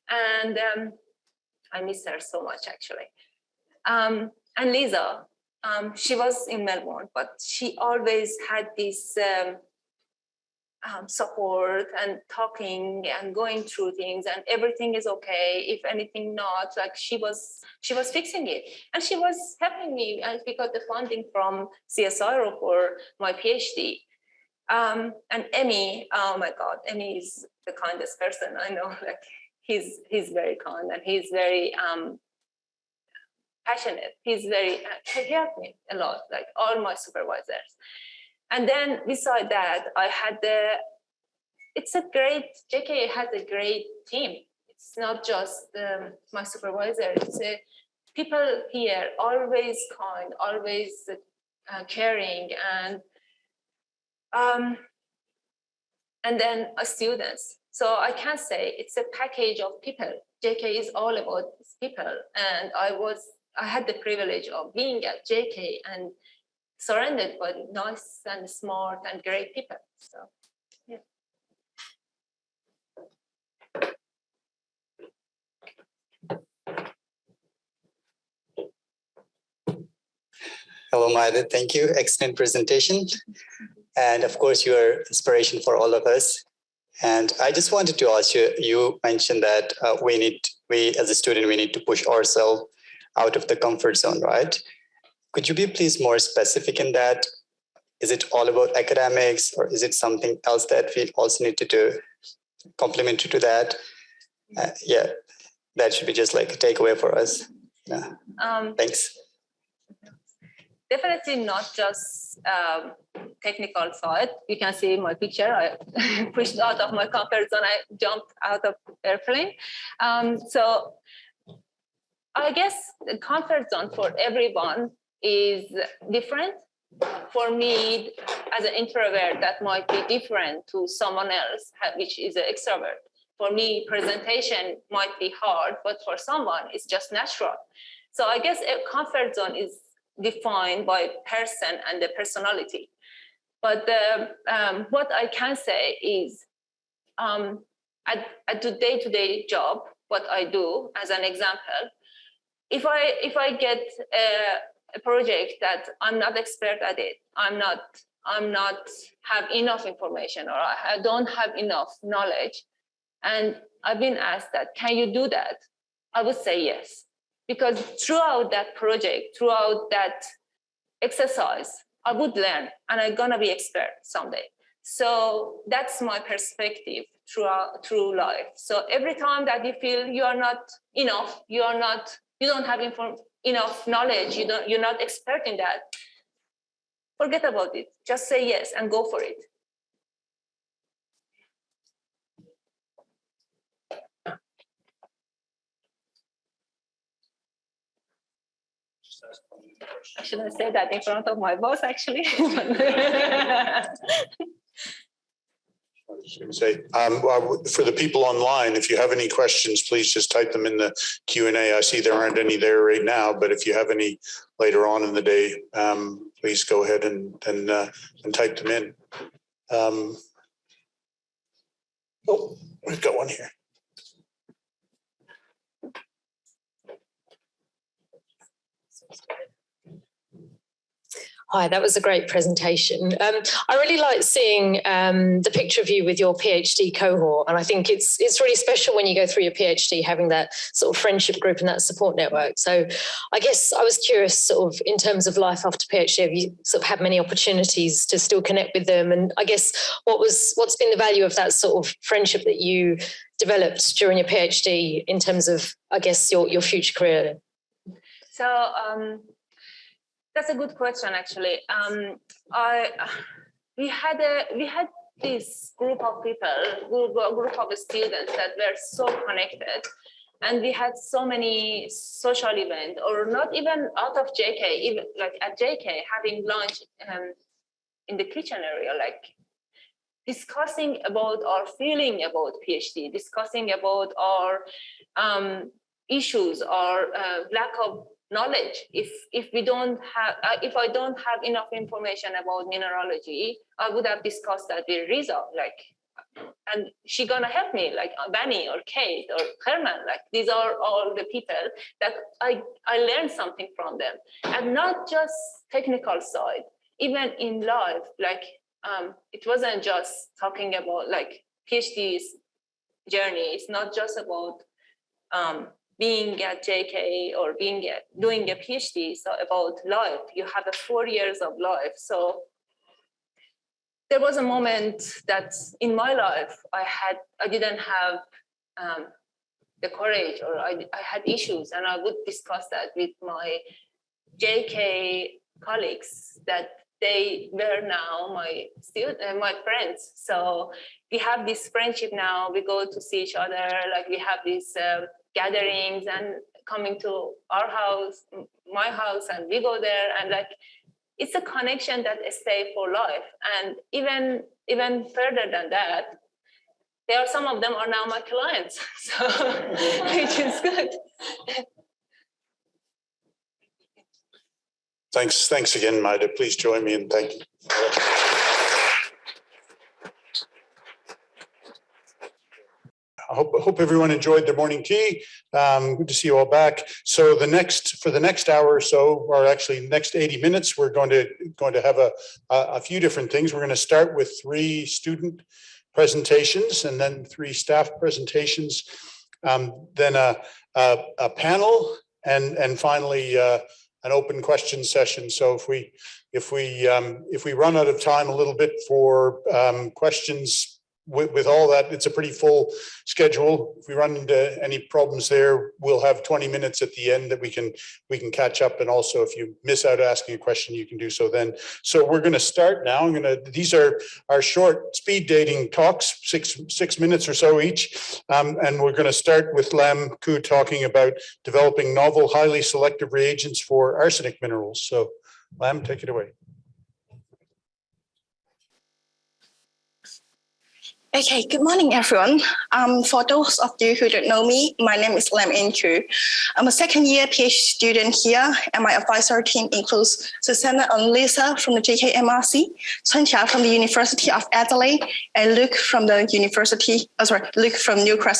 and I miss her so much actually. And Lisa, she was in Melbourne, but she always had this support and talking and going through things, and everything is okay. If anything not, like she was fixing it, and she was helping me, and we got the funding from CSIRO for my PhD. And Emmy, oh my God, Emmy is the kindest person I know. Like he's very kind, and he's very passionate. He helped me a lot, like all my supervisors. And then beside that, I had JK has a great team. It's not just my supervisor. It's people here, always kind, always caring, and then students. So I can say it's a package of people. JK is all about people, and I had the privilege of being at JK and surrounded by nice and smart and great people. So, yeah. Hello, Mehdi. Thank you. Excellent presentation. And of course, you are inspiration for all of us. And I just wanted to ask you, you mentioned that we as a student, we need to push ourselves out of the comfort zone, right? Could you be please more specific in that? Is it all about academics, or is it something else that we also need to do complementary to that? Yeah, that should be just like a takeaway for us. Yeah. Thanks. Definitely not just technical side. You can see my picture. I pushed out of my comfort zone. I jumped out of airplane. So I guess the comfort zone for everyone is different. For me, as an introvert, that might be different to someone else, which is an extrovert. For me, presentation might be hard, but for someone, it's just natural. So I guess a comfort zone is defined by person and the personality. But what I can say is, at the day-to-day job, what I do, as an example, if I get a project that I'm not expert at it, I'm not have enough information, or I don't have enough knowledge, and I've been asked that, can you do that? I would say yes, because throughout that project, throughout that exercise, I would learn, and I'm gonna be expert someday. So that's my perspective through life. So every time that you feel you are not enough, you don't have enough knowledge, you're not expert in that, forget about it. Just say yes and go for it. I shouldn't say that in front of my boss, actually. I was going to say, for the people online, if you have any questions, please just type them in the Q&A. I see there aren't any there right now, but if you have any later on in the day, please go ahead and type them in. Oh, we've got one here. Hi, that was a great presentation. I really like seeing the picture of you with your PhD cohort, and I think it's really special when you go through your PhD having that sort of friendship group and that support network. So I guess I was curious, sort of in terms of life after PhD, have you sort of had many opportunities to still connect with them? And I guess what's been the value of that sort of friendship that you developed during your PhD in terms of, I guess, your future career? So that's a good question, actually. We had this group of people, group of students that were so connected, and we had so many social events, or not even out of JK, even like at JK, having lunch in the kitchen area, like discussing about our feeling about PhD, discussing about our issues, our lack of knowledge. If I don't have enough information about mineralogy, I would have discussed that with Riza, and she gonna help me, like Benny or Kate or Herman. Like, these are all the people that I learned something from them, and not just technical side, even in life. Like, it wasn't just talking about like PhD's journey. It's not just about being at JK or doing a PhD. So about life, you have 4 years of life. So there was a moment that in my life I didn't have the courage, or I had issues, and I would discuss that with my JK colleagues that they were now my friends. So we have this friendship now. We go to see each other. Like, we have these gatherings and coming to our house, my house, and we go there. And like, it's a connection that stays for life. And even further than that, some of them are now my clients, so which is good. Thanks again, Maida. Please join me in thanking. I hope everyone enjoyed their morning tea. Good to see you all back. So for the next hour or so, or actually next 80 minutes, we're going to have a few different things. We're going to start with 3 student presentations, and then 3 staff presentations, then a panel, and finally an open question session. So if we run out of time a little bit for questions with all that, it's a pretty full schedule. If we run into any problems there, we'll have 20 minutes at the end that we can catch up. And also, if you miss out asking a question, you can do so then. So we're going to start now. These are our short speed dating talks, six minutes or so each. And we're going to start with Lam Ku talking about developing novel, highly selective reagents for arsenic minerals. So Lam, take it away. Okay, good morning, everyone. For those of you who don't know me, my name is Lam Ku. I'm a second-year PhD student here, and my advisor team includes Susanna and Lisa from the JKMRC, Chentia from the University of Adelaide, and Luke from Newcrest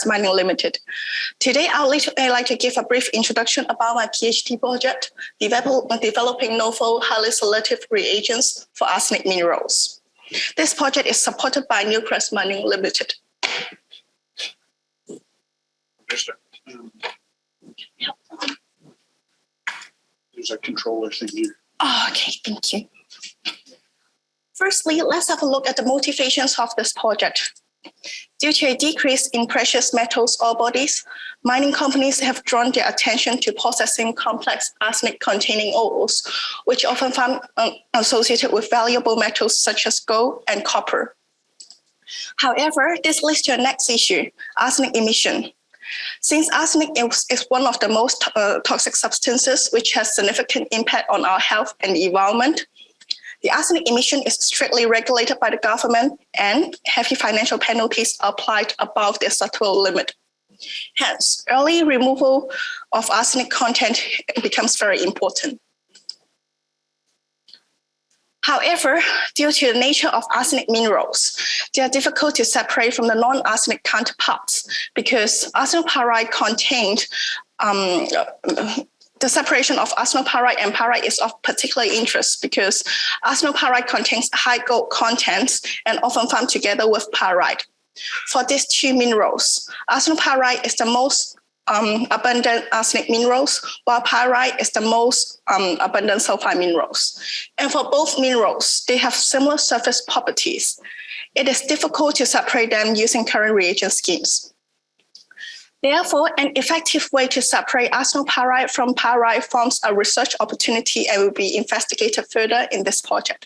Mining Limited. Today, I'd like to give a brief introduction about my PhD project, developing novel, highly selective reagents for arsenic minerals. This project is supported by Newcrest Mining Limited. There's a controller thing here. Oh, okay, thank you. Firstly, let's have a look at the motivations of this project. Due to a decrease in precious metals ore bodies, mining companies have drawn their attention to processing complex arsenic-containing ores, which often found associated with valuable metals such as gold and copper. However, this leads to a next issue, arsenic emission. Since arsenic is one of the most toxic substances which has significant impact on our health and the environment, the arsenic emission is strictly regulated by the government and heavy financial penalties are applied above the acceptable limit. Hence, early removal of arsenic content becomes very important. However, due to the nature of arsenic minerals, they are difficult to separate from the non-arsenic counterparts because arsenopyrite contained the separation of arsenopyrite and pyrite is of particular interest because arsenopyrite contains high gold contents and often found together with pyrite. For these two minerals, arsenopyrite is the most abundant arsenic minerals, while pyrite is the most abundant sulfide minerals. And for both minerals, they have similar surface properties. It is difficult to separate them using current reagent schemes. Therefore, an effective way to separate arsenopyrite from pyrite forms a research opportunity and will be investigated further in this project.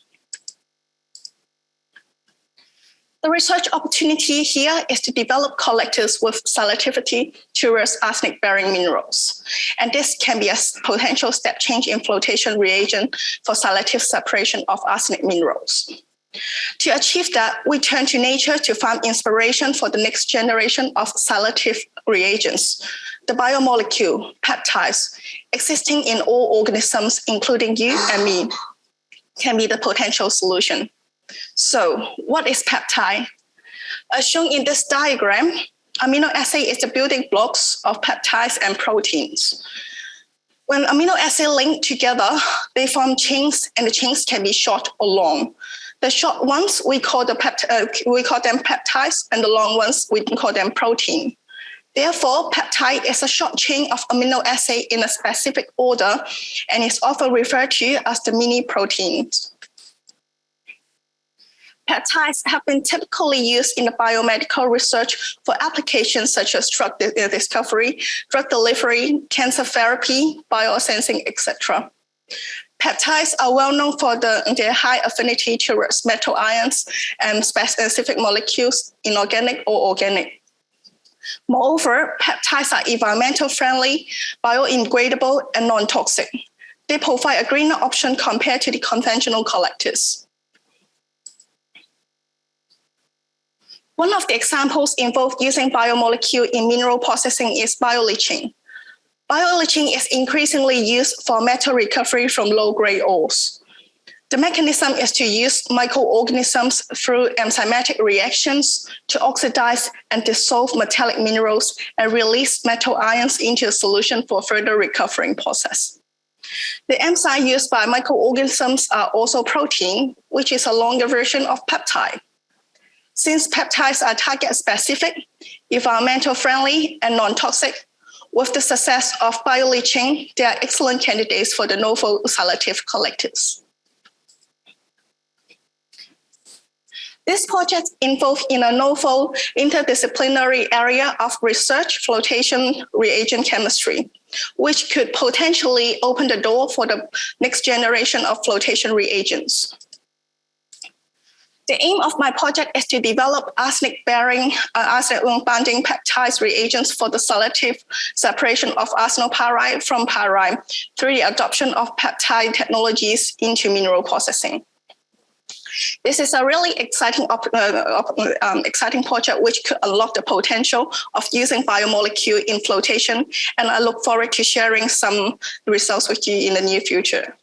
The research opportunity here is to develop collectors with selectivity towards arsenic-bearing minerals. And this can be a potential step change in flotation reagent for selective separation of arsenic minerals. To achieve that, we turn to nature to find inspiration for the next generation of selective reagents. The biomolecule peptides existing in all organisms, including you and me, can be the potential solution. So what is peptide? As shown in this diagram, amino acid is the building blocks of peptides and proteins. When amino acid link together, they form chains, and the chains can be short or long. The short ones, we call them peptides, and the long ones, we call them protein. Therefore, peptide is a short chain of amino acid in a specific order and is often referred to as the mini proteins. Peptides have been typically used in the biomedical research for applications such as drug discovery, drug delivery, cancer therapy, biosensing, etc. Peptides are well known for their high affinity towards metal ions and specific molecules, inorganic or organic. Moreover, peptides are environmental friendly, biodegradable, and non-toxic. They provide a greener option compared to the conventional collectors. One of the examples involved using biomolecule in mineral processing is bioleaching. Bioleaching is increasingly used for metal recovery from low-grade ores. The mechanism is to use microorganisms through enzymatic reactions to oxidize and dissolve metallic minerals and release metal ions into a solution for further recovering process. The enzymes used by microorganisms are also protein, which is a longer version of peptide. Since peptides are target-specific, environmental friendly, and non-toxic, With the success of bioleaching, they are excellent candidates for the novel selective collectors. This project involved in a novel interdisciplinary area of research, flotation, reagent chemistry, which could potentially open the door for the next generation of flotation reagents. The aim of my project is to develop arsenic-binding peptides reagents for the selective separation of arsenopyrite from pyrite through the adoption of peptide technologies into mineral processing. This is a really exciting project which could unlock the potential of using biomolecule in flotation, and I look forward to sharing some results with you in the near future.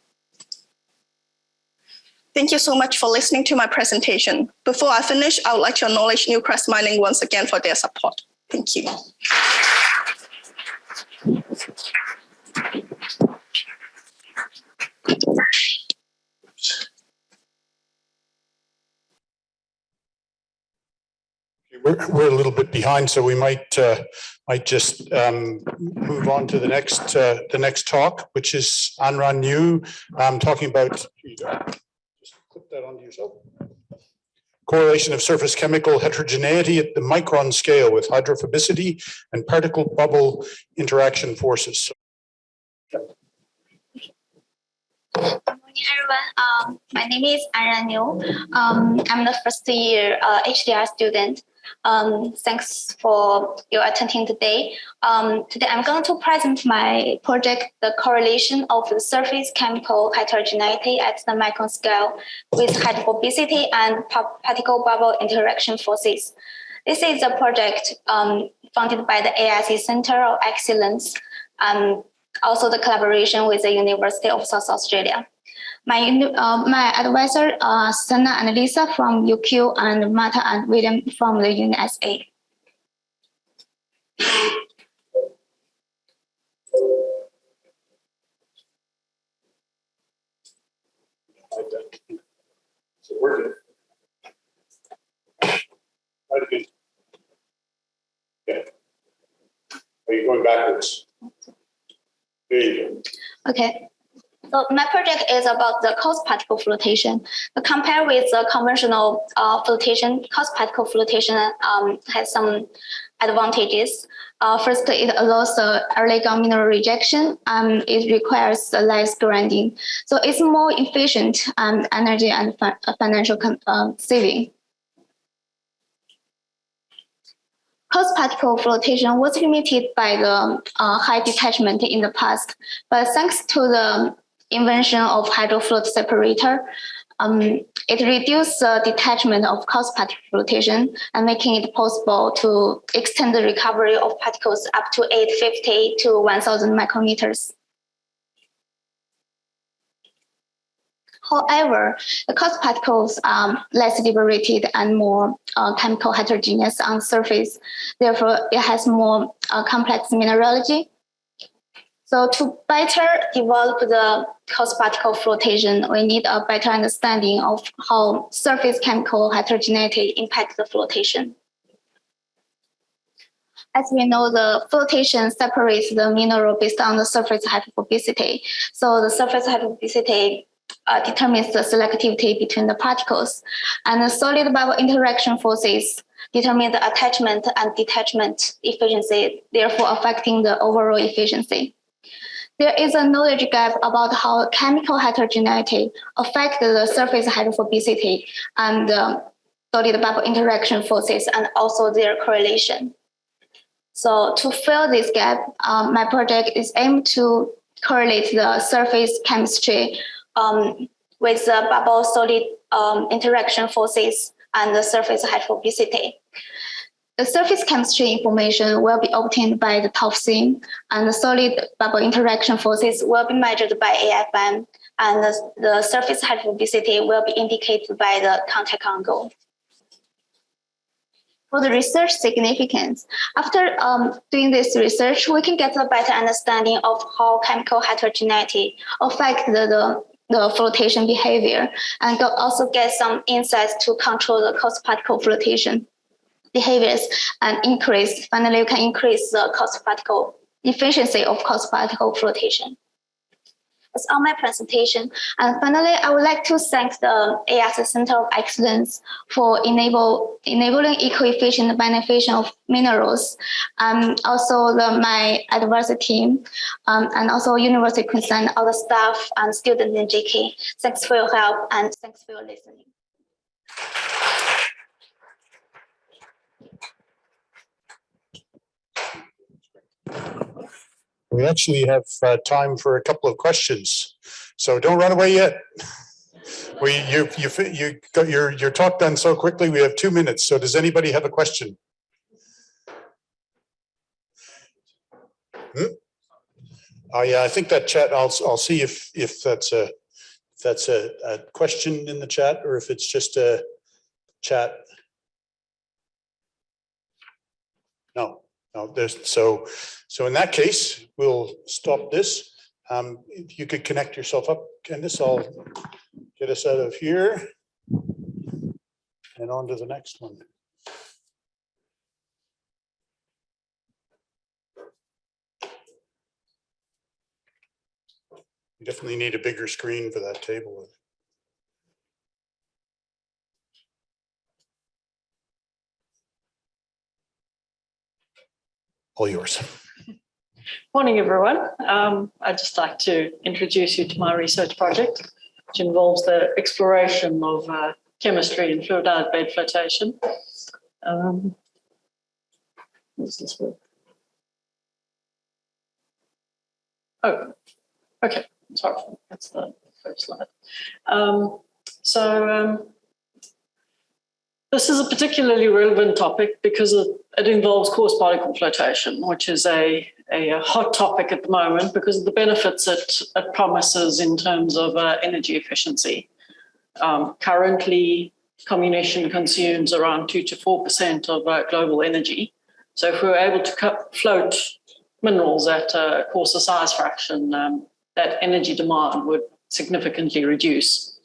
Thank you so much for listening to my presentation. Before I finish, I would like to acknowledge Newcrest Mining once again for their support. Thank you. We're a little bit behind, so we might just move on to the next talk, which is Anran New, talking about. Just clip that onto yourself. Correlation of surface chemical heterogeneity at the micron scale with hydrophobicity and particle bubble interaction forces. Good morning, everyone. My name is Anran Niu. I'm the first year HDR student. Thanks for your attending today. Today I'm going to present my project, the correlation of the surface chemical heterogeneity at the micron scale with hydrophobicity and particle bubble interaction forces. This is a project funded by the AIC Center of Excellence, also the collaboration with the University of South Australia. My advisor are Sana and Lisa from UQ and Martha and William from the USA. Working. Okay. Are you going backwards? There you go. Okay. So my project is about the coarse particle flotation. Compared with the conventional flotation, coarse particle flotation has some advantages. First, it allows the early gun mineral rejection. It requires less grinding. So it's more efficient and energy and financial saving. Coarse particle flotation was limited by the high detachment in the past, but thanks to the invention of hydrofloat separator, it reduced the detachment of coarse particle flotation and making it possible to extend the recovery of particles up to 850 to 1000 micrometers. However, the coarse particles are less liberated and more chemical heterogeneous on the surface. Therefore, it has more complex mineralogy. So to better develop the coarse particle flotation, we need a better understanding of how surface chemical heterogeneity impacts the flotation. As we know, the flotation separates the mineral based on the surface hydrophobicity. So the surface hydrophobicity determines the selectivity between the particles, and the solid bubble interaction forces determine the attachment and detachment efficiency, therefore affecting the overall efficiency. There is a knowledge gap about how chemical heterogeneity affects the surface hydrophobicity and solid bubble interaction forces, and also their correlation. So to fill this gap, my project is aimed to correlate the surface chemistry with the bubble solid interaction forces and the surface hydrophobicity. The surface chemistry information will be obtained by the top seam, and the solid bubble interaction forces will be measured by AFM, and the surface hydrophobicity will be indicated by the contact angle. For the research significance, after doing this research, we can get a better understanding of how chemical heterogeneity affects the flotation behavior, and also get some insights to control the coarse particle flotation behaviors and finally you can increase the coarse particle efficiency of coarse particle flotation. That's all my presentation. And finally, I would like to thank the AS Center of Excellence for enabling eco-efficient beneficiation of minerals, also my advisory team, and also University of Queensland, all the staff and students in JK. Thanks for your help and thanks for your listening. We actually have time for a couple of questions, so don't run away yet. You got your talk done so quickly. We have 2 minutes. So does anybody have a question? Oh yeah, I think that chat. I'll see if that's a question in the chat or if it's just a chat. No. There's so in that case, we'll stop this. If you could connect yourself up, Candice, I'll get us out of here and on to the next one. You definitely need a bigger screen for that table. All yours. Morning, everyone. I'd just like to introduce you to my research project, which involves the exploration of chemistry in fluidized bed flotation. Does this work? Oh, okay. Sorry, that's the first slide. This is a particularly relevant topic because it involves coarse particle flotation, which is a hot topic at the moment because of the benefits it promises in terms of energy efficiency. Currently, comminution consumes around 2 to 4% of global energy. So if we were able to float minerals at a coarser size fraction, that energy demand would significantly reduce.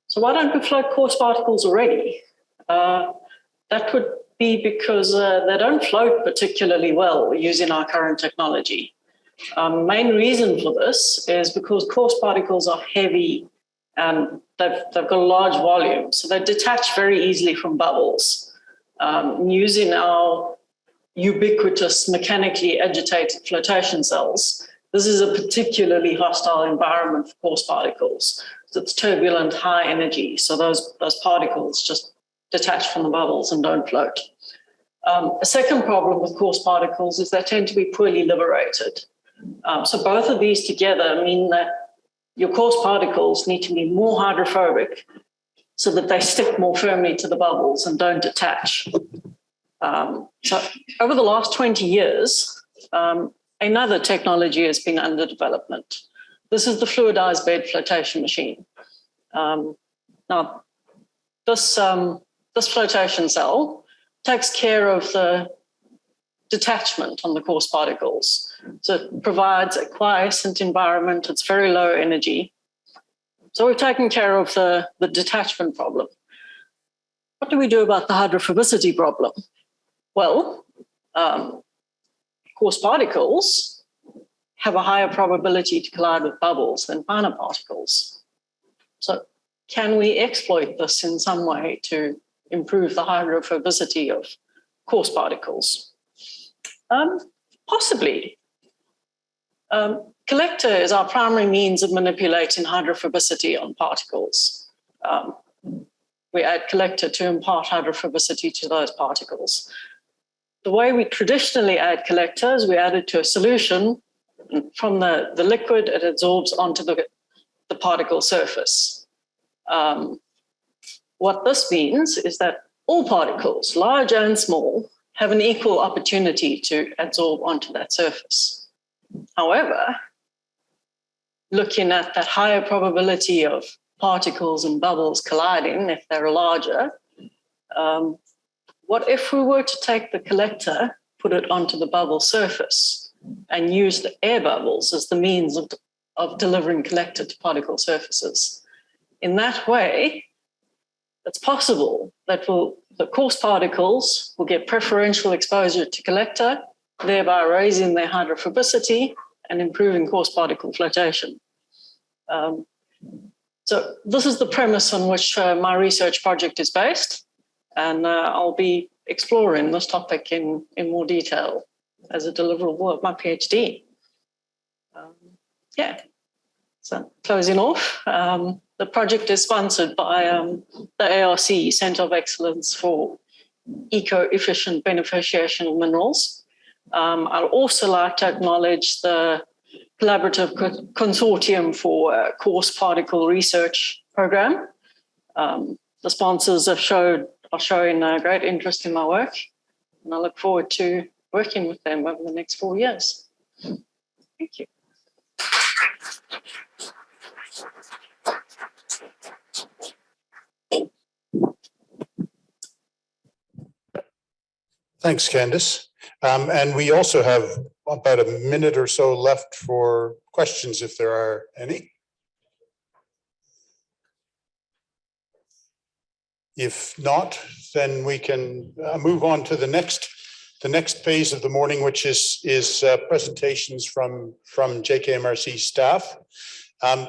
So why don't we float coarse particles already? That would be because they don't float particularly well using our current technology. Main reason for this is because coarse particles are heavy and they've got a large volume, so they detach very easily from bubbles. Using our ubiquitous mechanically agitated flotation cells, this is a particularly hostile environment for coarse particles. So it's turbulent, high energy. So those particles just detach from the bubbles and don't float. A second problem with coarse particles is they tend to be poorly liberated. So both of these together mean that your coarse particles need to be more hydrophobic so that they stick more firmly to the bubbles and don't detach. So over the last 20 years, another technology has been under development. This is the fluidized bed flotation machine. Now, this flotation cell takes care of the detachment on the coarse particles. So it provides a quiescent environment. It's very low energy. So we've taken care of the detachment problem. What do we do about the hydrophobicity problem? Well, coarse particles have a higher probability to collide with bubbles than finer particles. So can we exploit this in some way to improve the hydrophobicity of coarse particles? Possibly. Collector is our primary means of manipulating hydrophobicity on particles. We add collector to impart hydrophobicity to those particles. The way we traditionally add collectors, we add it to a solution. From the liquid, it absorbs onto the particle surface. What this means is that all particles, large and small, have an equal opportunity to absorb onto that surface. However, looking at that higher probability of particles and bubbles colliding if they're larger, what if we were to take the collector, put it onto the bubble surface, and use the air bubbles as the means of delivering collector to particle surfaces? In that way, it's possible that the coarse particles will get preferential exposure to collector thereby raising their hydrophobicity and improving coarse particle flotation. So this is the premise on which my research project is based, and I'll be exploring this topic in more detail as a deliverable of my PhD. So closing off, the project is sponsored by the ARC, Centre of Excellence for Eco-Efficient Beneficiation of Minerals. I'd also like to acknowledge the Collaborative Consortium for Coarse Particle Research Program. The sponsors are showing great interest in my work, and I look forward to working with them over the next 4 years. Thank you. Thanks, Candice. And we also have about a minute or so left for questions, if there are any. If not, then we can move on to the next phase of the morning, which is presentations from JKMRC staff. And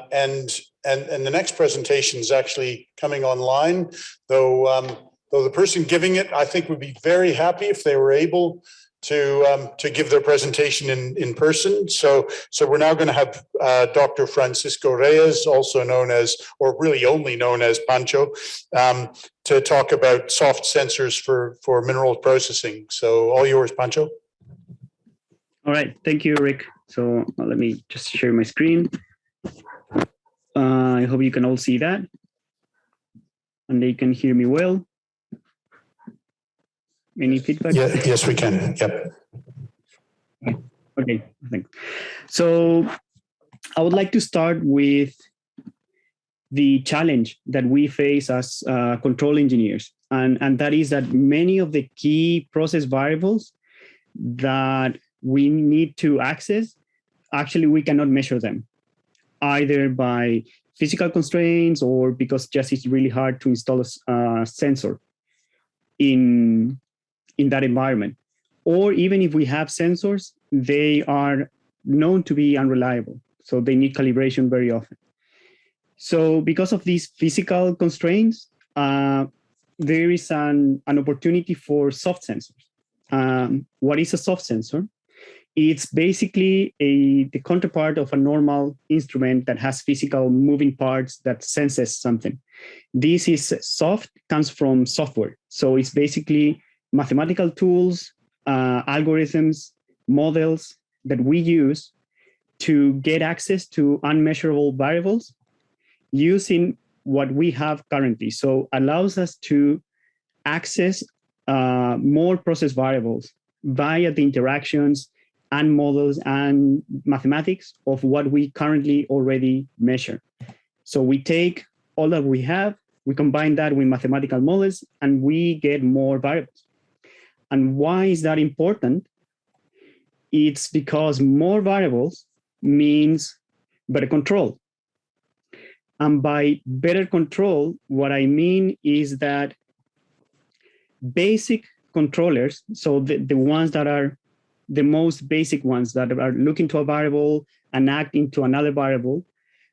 the next presentation is actually coming online, though the person giving it, I think, would be very happy if they were able to give their presentation in person. So we're now going to have Dr. Francisco Reyes, also known as, or really only known as Pancho, to talk about soft sensors for mineral processing. So all yours, Pancho. All right, thank you, Rick. So let me just share my screen. I hope you can all see that, and they can hear me well. Any feedback? Yeah, yes, we can. Yep. Okay, thanks. So I would like to start with the challenge that we face as control engineers, and that is that many of the key process variables that we need to access, actually we cannot measure them, either by physical constraints or because just it's really hard to install a sensor in that environment. Or even if we have sensors, they are known to be unreliable. So they need calibration very often. So because of these physical constraints, there is an opportunity for soft sensors. What is a soft sensor? It's basically the counterpart of a normal instrument that has physical moving parts that senses something. This is soft, comes from software. So it's basically mathematical tools, algorithms, models that we use to get access to unmeasurable variables using what we have currently. So allows us to access more process variables via the interactions and models and mathematics of what we currently already measure. So we take all that we have, we combine that with mathematical models, and we get more variables. And why is that important? It's because more variables means better control. And by better control, what I mean is that basic controllers, so the ones that are the most basic ones that are looking to a variable and act into another variable,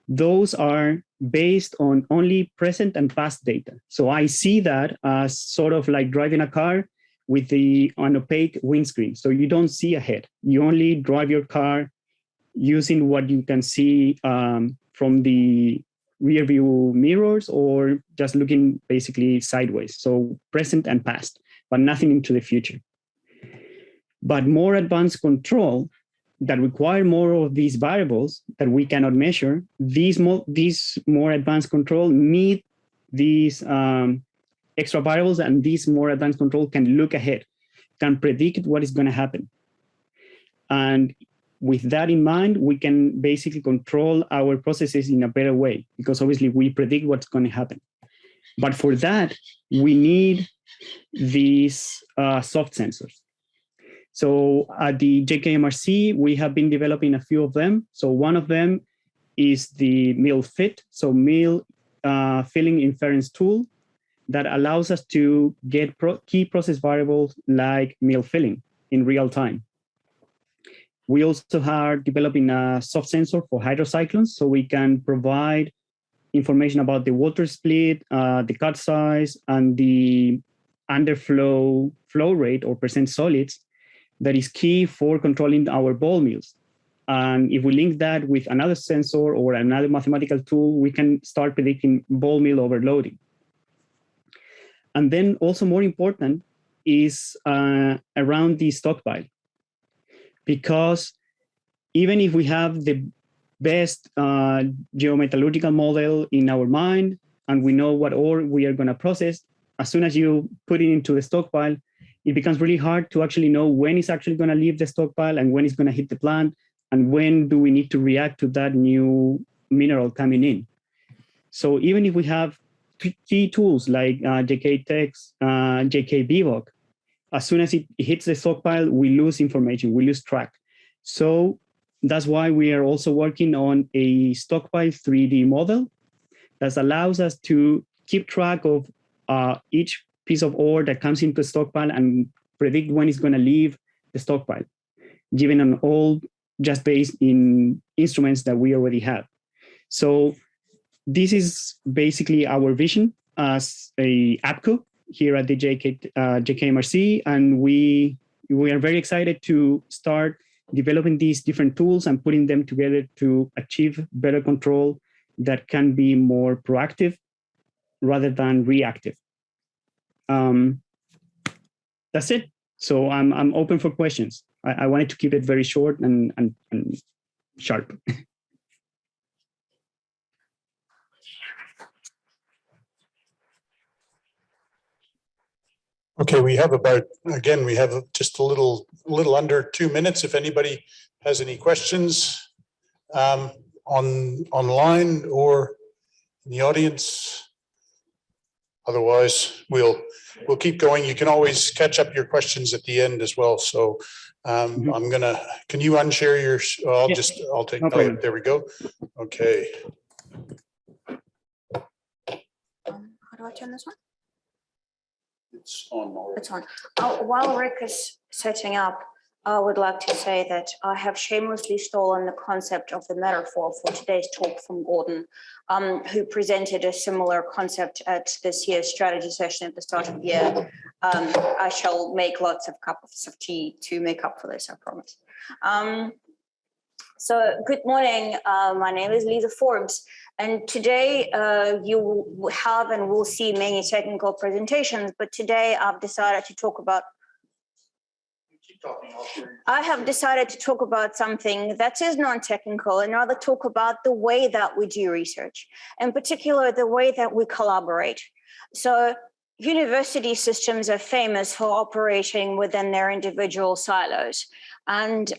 those are based on only present and past data. So I see that as sort of like driving a car with an opaque windscreen. So you don't see ahead. You only drive your car using what you can see from the rear view mirrors or just looking basically sideways. So present and past, but nothing into the future. But more advanced control that require more of these variables that we cannot measure, these more advanced control need these extra variables, and these more advanced control can look ahead, can predict what is going to happen. And with that in mind, we can basically control our processes in a better way, because obviously we predict what's going to happen. But for that, we need these soft sensors. So at the JKMRC, we have been developing a few of them. So one of them is the mill fit, so mill filling inference tool that allows us to get key process variables like mill filling in real time. We also are developing a soft sensor for hydrocyclones, so we can provide information about the water split, the cut size, and the underflow flow rate or percent solids that is key for controlling our ball mills. And if we link that with another sensor or another mathematical tool, we can start predicting ball mill overloading. And then also more important is around the stockpile. Because even if we have the best geometallurgical model in our mind, and we know what ore we are going to process, as soon as you put it into the stockpile, it becomes really hard to actually know when it's actually going to leave the stockpile and when it's going to hit the plant, and when do we need to react to that new mineral coming in. So even if we have key tools like JK-Tex, JK-Bivouac, as soon as it hits the stockpile, we lose information, we lose track. So that's why we are also working on a stockpile 3D model that allows us to keep track of each piece of ore that comes into the stockpile and predict when it's going to leave the stockpile, given an all just based in instruments that we already have. So this is basically our vision as a APCO here at the JKMRC, and we are very excited to start developing these different tools and putting them together to achieve better control that can be more proactive rather than reactive. That's it. So I'm open for questions. I wanted to keep it very short and sharp. Okay, we have about, again, we have just a little under 2 minutes. If anybody has any questions online or in the audience, otherwise we'll keep going. You can always catch up your questions at the end as well. So I'm gonna, can you unshare your, I'll take, no problem. There we go. Okay. How do I turn this on? It's on already. It's on. While Rick is setting up, I would like to say that I have shamelessly stolen the concept of the metaphor for today's talk from Gordon, who presented a similar concept at this year's strategy session at the start of the year. I shall make lots of cups of tea to make up for this, I promise. So good morning, my name is Lisa Forbes, and today you will have and will see many technical presentations, but today I've decided to talk about I have decided to talk about something that is non-technical and rather talk about the way that we do research, in particular, the way that we collaborate. So university systems are famous for operating within their individual silos. And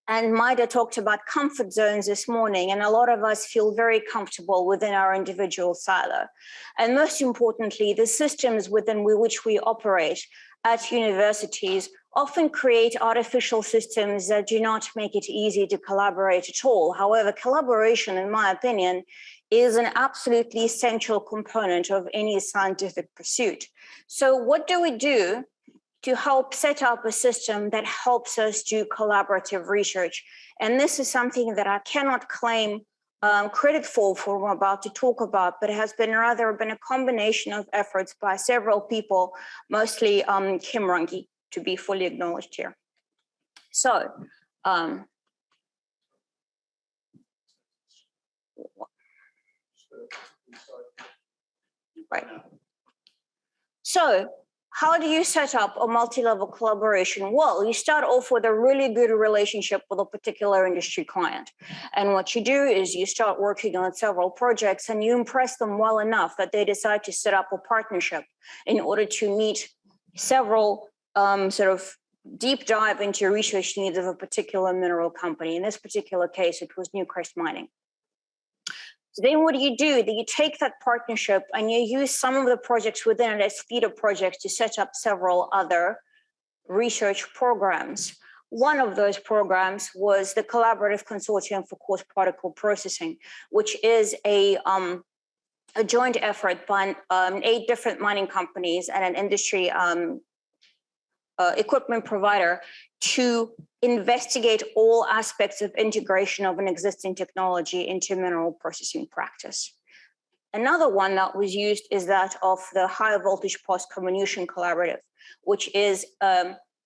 Maida talked about comfort zones this morning, and a lot of us feel very comfortable within our individual silo. And most importantly, the systems within which we operate at universities often create artificial systems that do not make it easy to collaborate at all. However, collaboration, in my opinion, is an absolutely essential component of any scientific pursuit. So what do we do to help set up a system that helps us do collaborative research? And this is something that I cannot claim credit for what I'm about to talk about, but it has been rather been a combination of efforts by several people, mostly Kim Runge, to be fully acknowledged here. So, right. So, how do you set up a multi-level collaboration? Well, you start off with a really good relationship with a particular industry client. And what you do is you start working on several projects and you impress them well enough that they decide to set up a partnership in order to meet several sort of deep dive into research needs of a particular mineral company. In this particular case, it was Newcrest Mining. So then what do? You take that partnership and you use some of the projects within it as feeder projects to set up several other research programs. One of those programs was the Collaborative Consortium for Coarse Particle Processing, which is a joint effort by 8 different mining companies and an industry equipment provider to investigate all aspects of integration of an existing technology into mineral processing practice. Another one that was used is that of the High Voltage Post-Comminution Collaborative, which is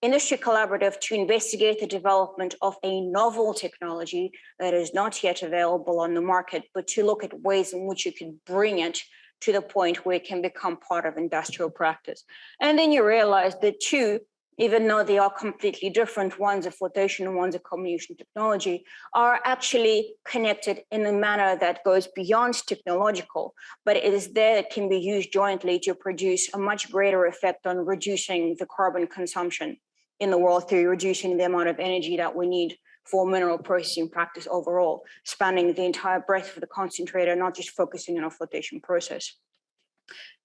industry collaborative to investigate the development of a novel technology that is not yet available on the market, but to look at ways in which you can bring it to the point where it can become part of industrial practice. And then you realize that two, even though they are completely different, one's a flotation and one's a comminution technology, are actually connected in a manner that goes beyond technological, but it is there that can be used jointly to produce a much greater effect on reducing the carbon consumption in the world through reducing the amount of energy that we need for mineral processing practice overall, spanning the entire breadth of the concentrator, not just focusing on a flotation process.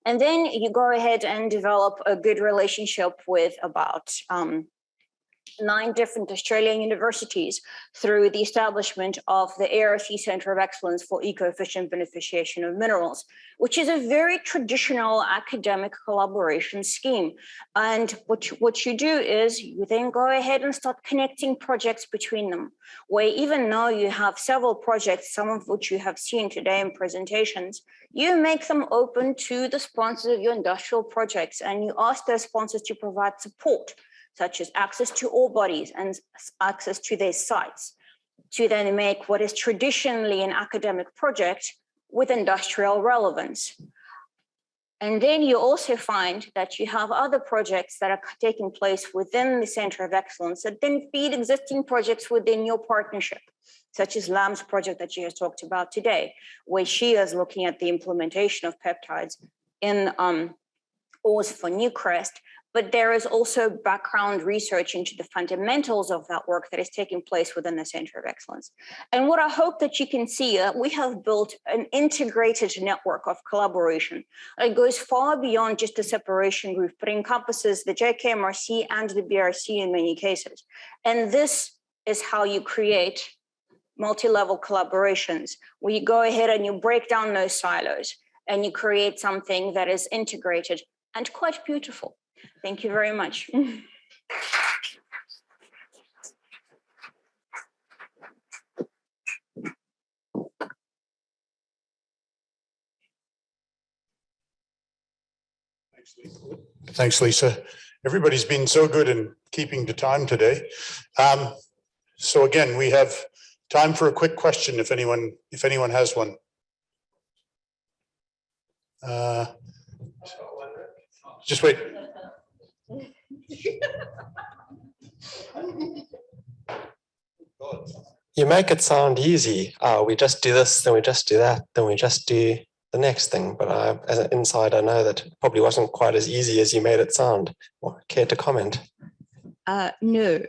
And then you go ahead and develop a good relationship with about 9 different Australian universities through the establishment of the ARC Centre of Excellence for Eco-Efficient Beneficiation of Minerals, which is a very traditional academic collaboration scheme. And what you do is you then go ahead and start connecting projects between them, where even though you have several projects, some of which you have seen today in presentations, you make them open to the sponsors of your industrial projects, and you ask those sponsors to provide support, such as access to ore bodies and access to their sites, to then make what is traditionally an academic project with industrial relevance. And then you also find that you have other projects that are taking place within the Centre of Excellence that then feed existing projects within your partnership, such as Lam's project that she has talked about today, where she is looking at the implementation of peptides in ores for Newcrest. But there is also background research into the fundamentals of that work that is taking place within the Centre of Excellence. And what I hope that you can see, we have built an integrated network of collaboration. It goes far beyond just the separation group, but encompasses the JKMRC and the BRC in many cases. And this is how you create multi-level collaborations, where you go ahead and you break down those silos and you create something that is integrated and quite beautiful. Thank you very much. Thanks, Lisa. Everybody's been so good in keeping to time today. So again, we have time for a quick question if anyone has one. Just wait. You make it sound easy. We just do this, then we just do that, then we just do the next thing. But as an insider, I know that it probably wasn't quite as easy as you made it sound. Care to comment? No.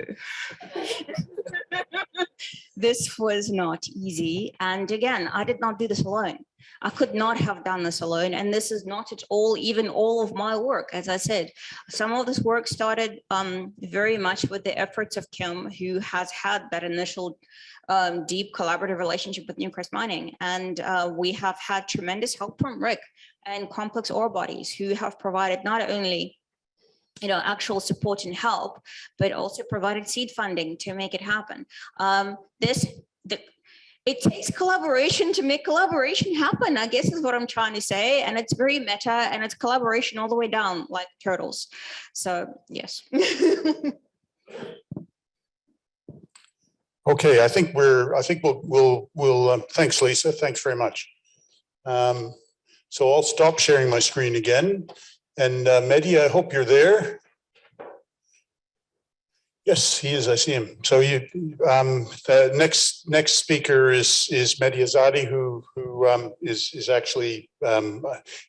This was not easy. And again, I did not do this alone. I could not have done this alone. And this is not at all, even all of my work. As I said, some of this work started very much with the efforts of Kim, who has had that initial deep collaborative relationship with Newcrest Mining. And we have had tremendous help from Rick and Complex Ore Bodies, who have provided not only actual support and help, but also provided seed funding to make it happen. It takes collaboration to make collaboration happen, I guess is what I'm trying to say. And it's very meta, and it's collaboration all the way down like turtles. So yes. Okay, I think we'll thanks, Lisa. Thanks very much. So I'll stop sharing my screen again. And Mehdi, I hope you're there. Yes, he is. I see him. So the next speaker is Mehdi Azadi, who is actually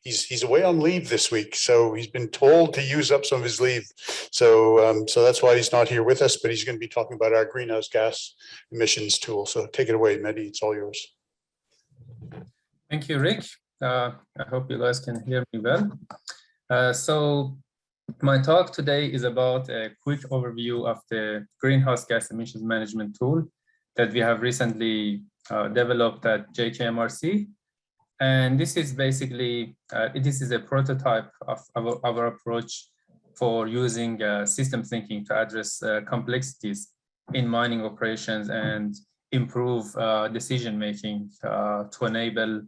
he's away on leave this week. So he's been told to use up some of his leave. So that's why he's not here with us. But he's going to be talking about our greenhouse gas emissions tool. So take it away, Mehdi. It's all yours. Thank you, Rick. I hope you guys can hear me well. So my talk today is about a quick overview of the greenhouse gas emissions management tool that we have recently developed at JKMRC. And this is basically, this is a prototype of our approach for using system thinking to address complexities in mining operations and improve decision-making to enable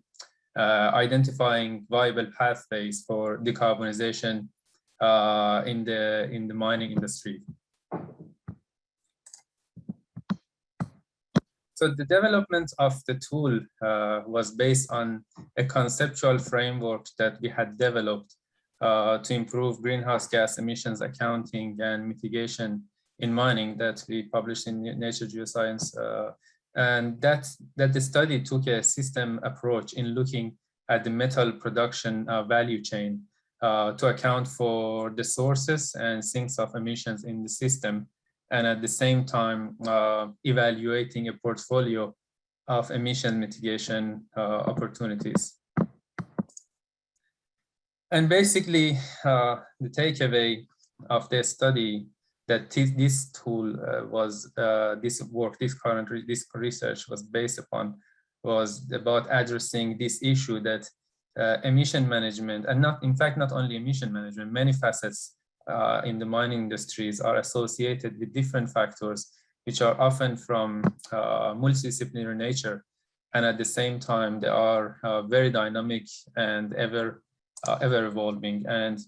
identifying viable pathways for decarbonization in the mining industry. So the development of the tool was based on a conceptual framework that we had developed to improve greenhouse gas emissions accounting and mitigation in mining that we published in Nature Geoscience. And that the study took a system approach in looking at the metal production value chain to account for the sources and sinks of emissions in the system, and at the same time evaluating a portfolio of emission mitigation opportunities. And basically, the takeaway of the study that this tool this research was based upon was about addressing this issue that emission management, and not only emission management, many facets in the mining industries are associated with different factors, which are often from multidisciplinary nature, and at the same time they are very dynamic and ever evolving. And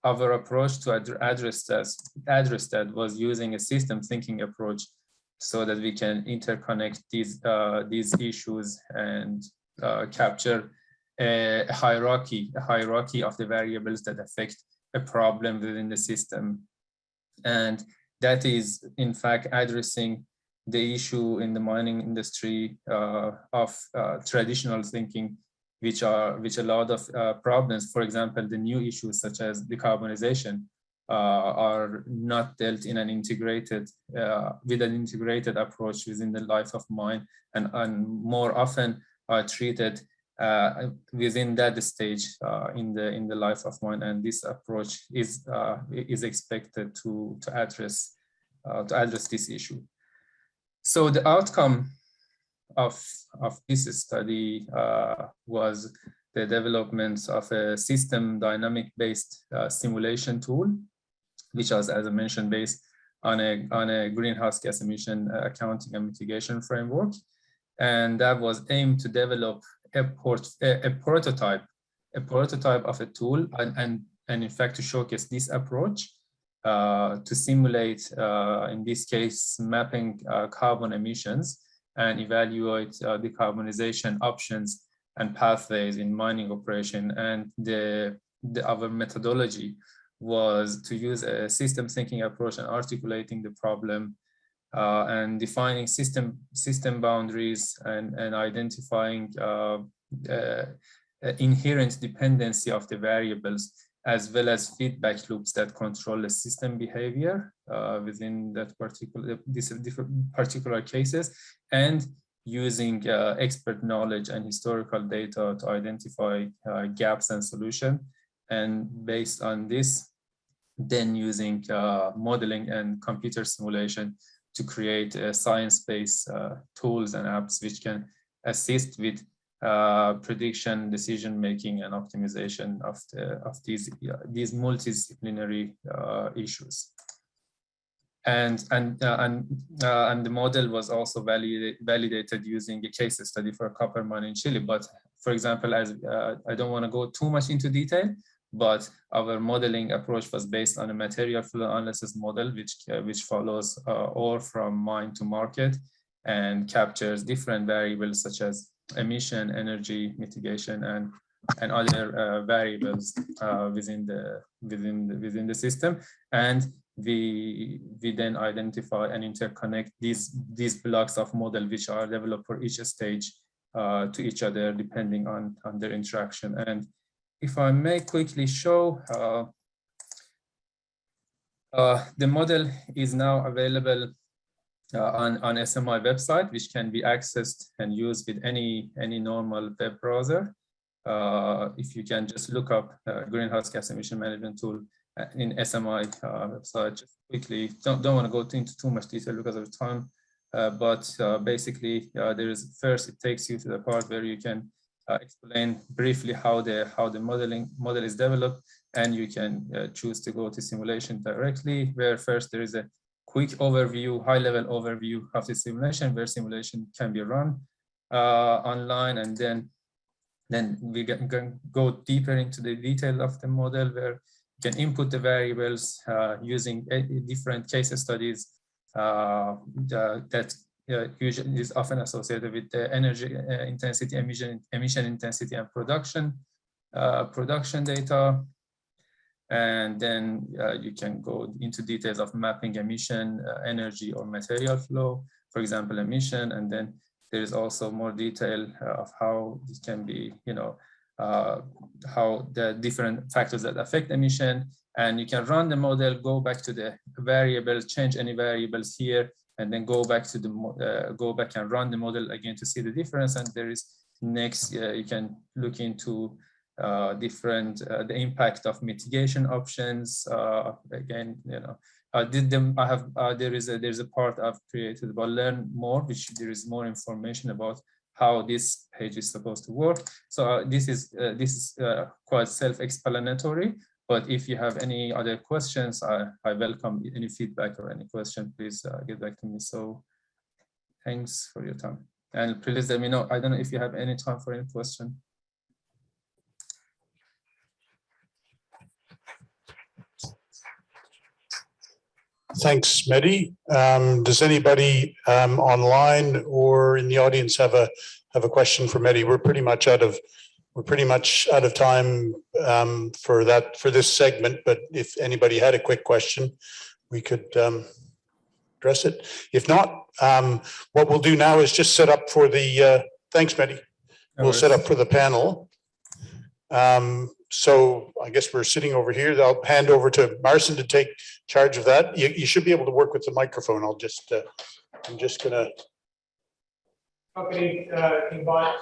our approach to address that was using a system thinking approach, so that we can interconnect these issues and capture a hierarchy of the variables that affect a problem within the system. And that is in fact addressing the issue in the mining industry of traditional thinking, which a lot of problems, for example, the new issues such as decarbonization are not dealt in an integrated with an integrated approach within the life of mine, and more often are treated within that stage in the life of mine. And this approach is expected to address this issue. So the outcome of this study was the development of a system dynamic based simulation tool, which was, as I mentioned, based on a greenhouse gas emission accounting and mitigation framework. And that was aimed to develop a prototype of a tool, and in fact to showcase this approach to simulate, in this case, mapping carbon emissions and evaluate decarbonization options and pathways in mining operation. And our methodology was to use a system thinking approach and articulating the problem and defining system boundaries and identifying inherent dependency of the variables, as well as feedback loops that control the system behavior within that particular cases, and using expert knowledge and historical data to identify gaps and solution. And based on this, then using modeling and computer simulation to create science-based tools and apps which can assist with prediction, decision-making, and optimization of these multidisciplinary issues. And the model was also validated using a case study for a copper mine in Chile. But for example, as I don't want to go too much into detail, but our modeling approach was based on a material flow analysis model, which follows ore from mine to market and captures different variables such as emission, energy, mitigation, and other variables within the system. And we then identify and interconnect these blocks of model which are developed for each stage to each other depending on their interaction. And if I may quickly show, the model is now available on SMI website, which can be accessed and used with any normal web browser. If you can just look up greenhouse gas emission management tool in SMI website, just quickly. Don't want to go into too much detail because of time, but basically there is, first it takes you to the part where you can explain briefly how the model is developed, and you can choose to go to simulation directly, where first there is a quick overview, high-level overview of the simulation, where simulation can be run online, and then we can go deeper into the detail of the model, where you can input the variables using different case studies that usually is often associated with the energy intensity, emission intensity, and production data. And then you can go into details of mapping emission, energy, or material flow, for example, emission. And then there is also more detail of how it can be, how the different factors that affect emission. And you can run the model, go back to the variables, change any variables here, and then go back to the go back and run the model again to see the difference. And there is next, you can look into the impact of mitigation options. Again, there's a part I've created about learn more, which there is more information about how this page is supposed to work. So this is quite self-explanatory. But if you have any other questions, I welcome any feedback or any question. Please get back to me. So thanks for your time. And please let me know. I don't know if you have any time for any question. Thanks, Mehdi. Does anybody online or in the audience have a question for Mehdi? We're pretty much out of time for this segment. But if anybody had a quick question, we could address it. If not, what we'll do now is just set up for the. Thanks, Mehdi. We'll set up for the panel. So I guess we're sitting over here. I'll hand over to Marcin to take charge of that. You should be able to work with the microphone. I'm just gonna. Okay, invite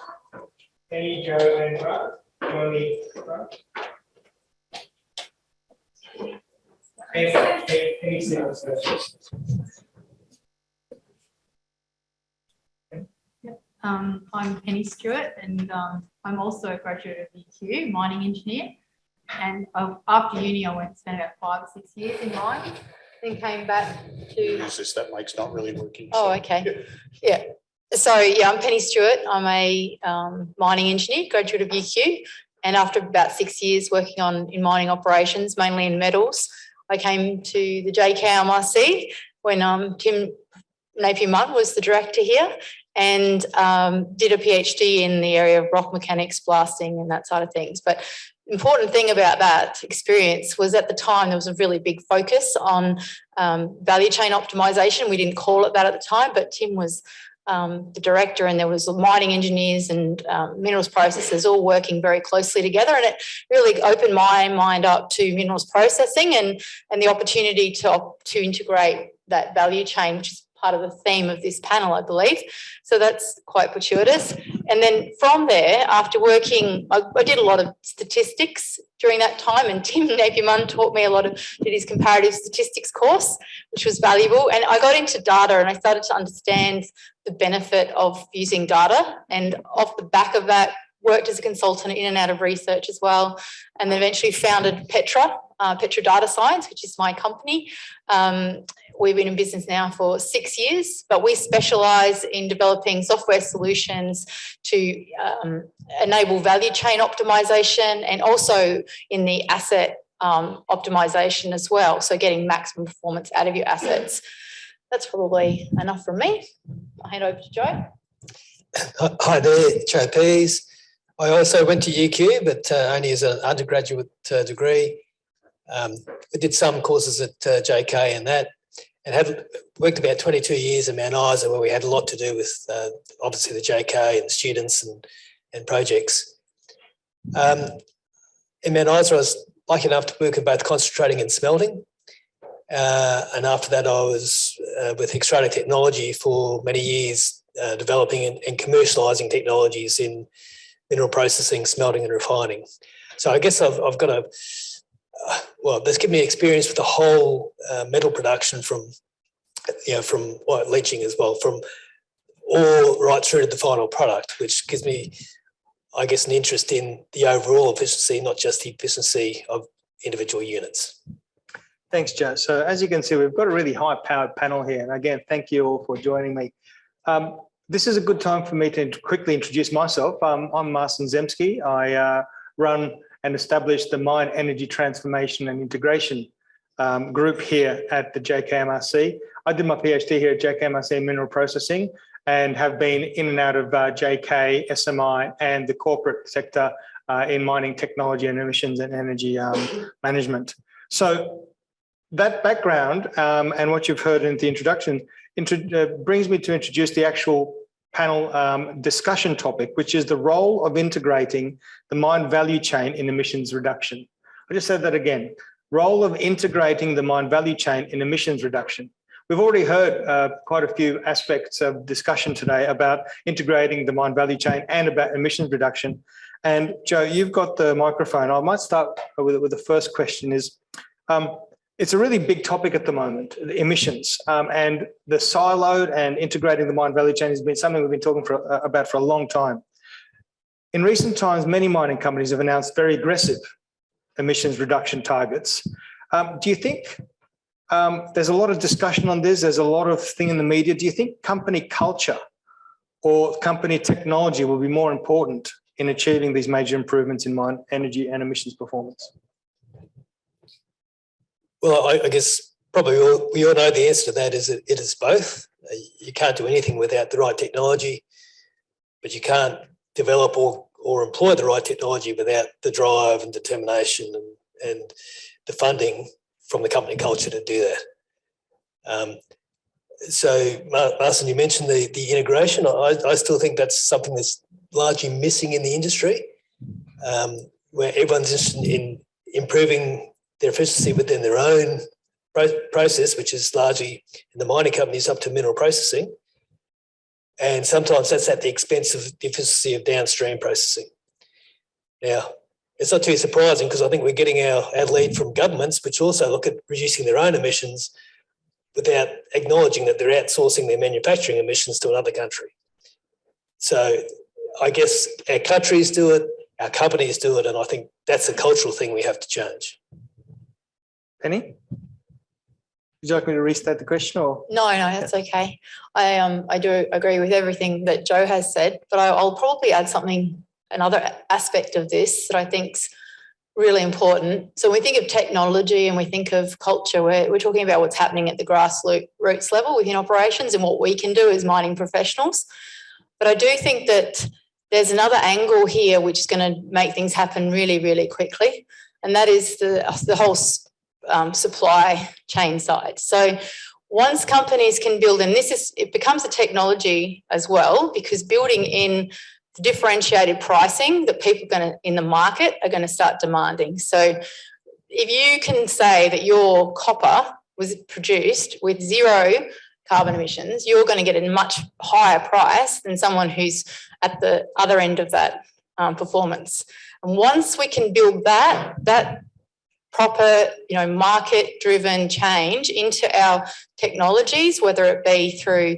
Penny, Joe, and Brad. Join me, Brad. I'm Penny Stewart, and I'm also a graduate of UQ, mining engineer. And after uni, I went and spent about 5 or 6 years in mine, then came back to. Use this. That mic's not really working. Oh, okay. Yeah. So yeah, I'm Penny Stewart. I'm a mining engineer, graduate of UQ, and after about 6 years working in mining operations, mainly in metals, I came to the JKMRC when Tim Napier-Munn was the director here, and did a PhD in the area of rock mechanics, blasting, and that side of things. But important thing about that experience was at the time there was a really big focus on value chain optimization. We didn't call it that at the time, but Tim was the director, and there was mining engineers and minerals processors all working very closely together, and it really opened my mind up to minerals processing and the opportunity to integrate that value chain, which is part of the theme of this panel, I believe. So that's quite fortuitous. And then from there, after working, I did a lot of statistics during that time, and Tim Napier-Munn taught me did his comparative statistics course, which was valuable. And I got into data, and I started to understand the benefit of using data. And off the back of that, worked as a consultant in and out of research as well, and then eventually founded Petra Data Science, which is my company. We've been in business now for 6 years, but we specialise in developing software solutions to enable value chain optimisation, and also in the asset optimisation as well, so getting maximum performance out of your assets. That's probably enough from me. I'll hand over to Joe. Hi there, Joe Pease. I also went to UQ, but only as an undergraduate degree. I did some courses at JK and that, and had worked about 22 years in Mount Isa, where we had a lot to do with obviously the JK and students and projects. In Mount Isa, I was lucky enough to work in both concentrating and smelting. And after that, I was with Australia Technology for many years, developing and commercialising technologies in mineral processing, smelting and refining. So I guess I've got that's given me experience with the whole metal production from leaching as well, from ore right through to the final product, which gives me, I guess, an interest in the overall efficiency, not just the efficiency of individual units. Thanks, Joe. So as you can see, we've got a really high-powered panel here. And again, thank you all for joining me. This is a good time for me to quickly introduce myself. I'm Marcin Zemski. I run and establish the Mine Energy Transformation and Integration group here at the JKMRC. I did my PhD here at JKMRC in mineral processing and have been in and out of JK, SMI and the corporate sector in mining technology and emissions and energy management. So that background and what you've heard in the introduction brings me to introduce the actual panel discussion topic, which is the role of integrating the mine value chain in emissions reduction. I just said that again, role of integrating the mine value chain in emissions reduction. We've already heard quite a few aspects of discussion today about integrating the mine value chain and about emissions reduction. And Joe, you've got the microphone. I might start with the first question is, it's a really big topic at the moment, the emissions, and the siloed and integrating the mine value chain has been something we've been talking about for a long time. In recent times, many mining companies have announced very aggressive emissions reduction targets. Do you think there's a lot of discussion on this? There's a lot of thing in the media. Do you think company culture or company technology will be more important in achieving these major improvements in mine energy and emissions performance? Well, I guess probably we all know the answer to that is it is both. You can't do anything without the right technology, but you can't develop or employ the right technology without the drive and determination and the funding from the company culture to do that. So, Marcin, you mentioned the integration. I still think that's something that's largely missing in the industry, where everyone's interested in improving their efficiency within their own process, which is largely in the mining companies up to mineral processing. And sometimes that's at the expense of the efficiency of downstream processing. Now, it's not too surprising because I think we're getting our lead from governments, which also look at reducing their own emissions without acknowledging that they're outsourcing their manufacturing emissions to another country. So I guess our countries do it, our companies do it, and I think that's a cultural thing we have to change. Penny? Would you like me to restate the question? Or? No, that's okay. I do agree with everything that Joe has said, but I'll probably add something, another aspect of this that I think's really important. So when we think of technology and we think of culture, we're talking about what's happening at the grassroots level within operations and what we can do as mining professionals. But I do think that there's another angle here which is going to make things happen really, really quickly, and that is the whole supply chain side. So once companies can build, and it becomes a technology as well, because building in the differentiated pricing that people in the market are going to start demanding. So if you can say that your copper was produced with 0 carbon emissions, you're going to get a much higher price than someone who's at the other end of that performance. And once we can build that proper, market-driven change into our technologies, whether it be through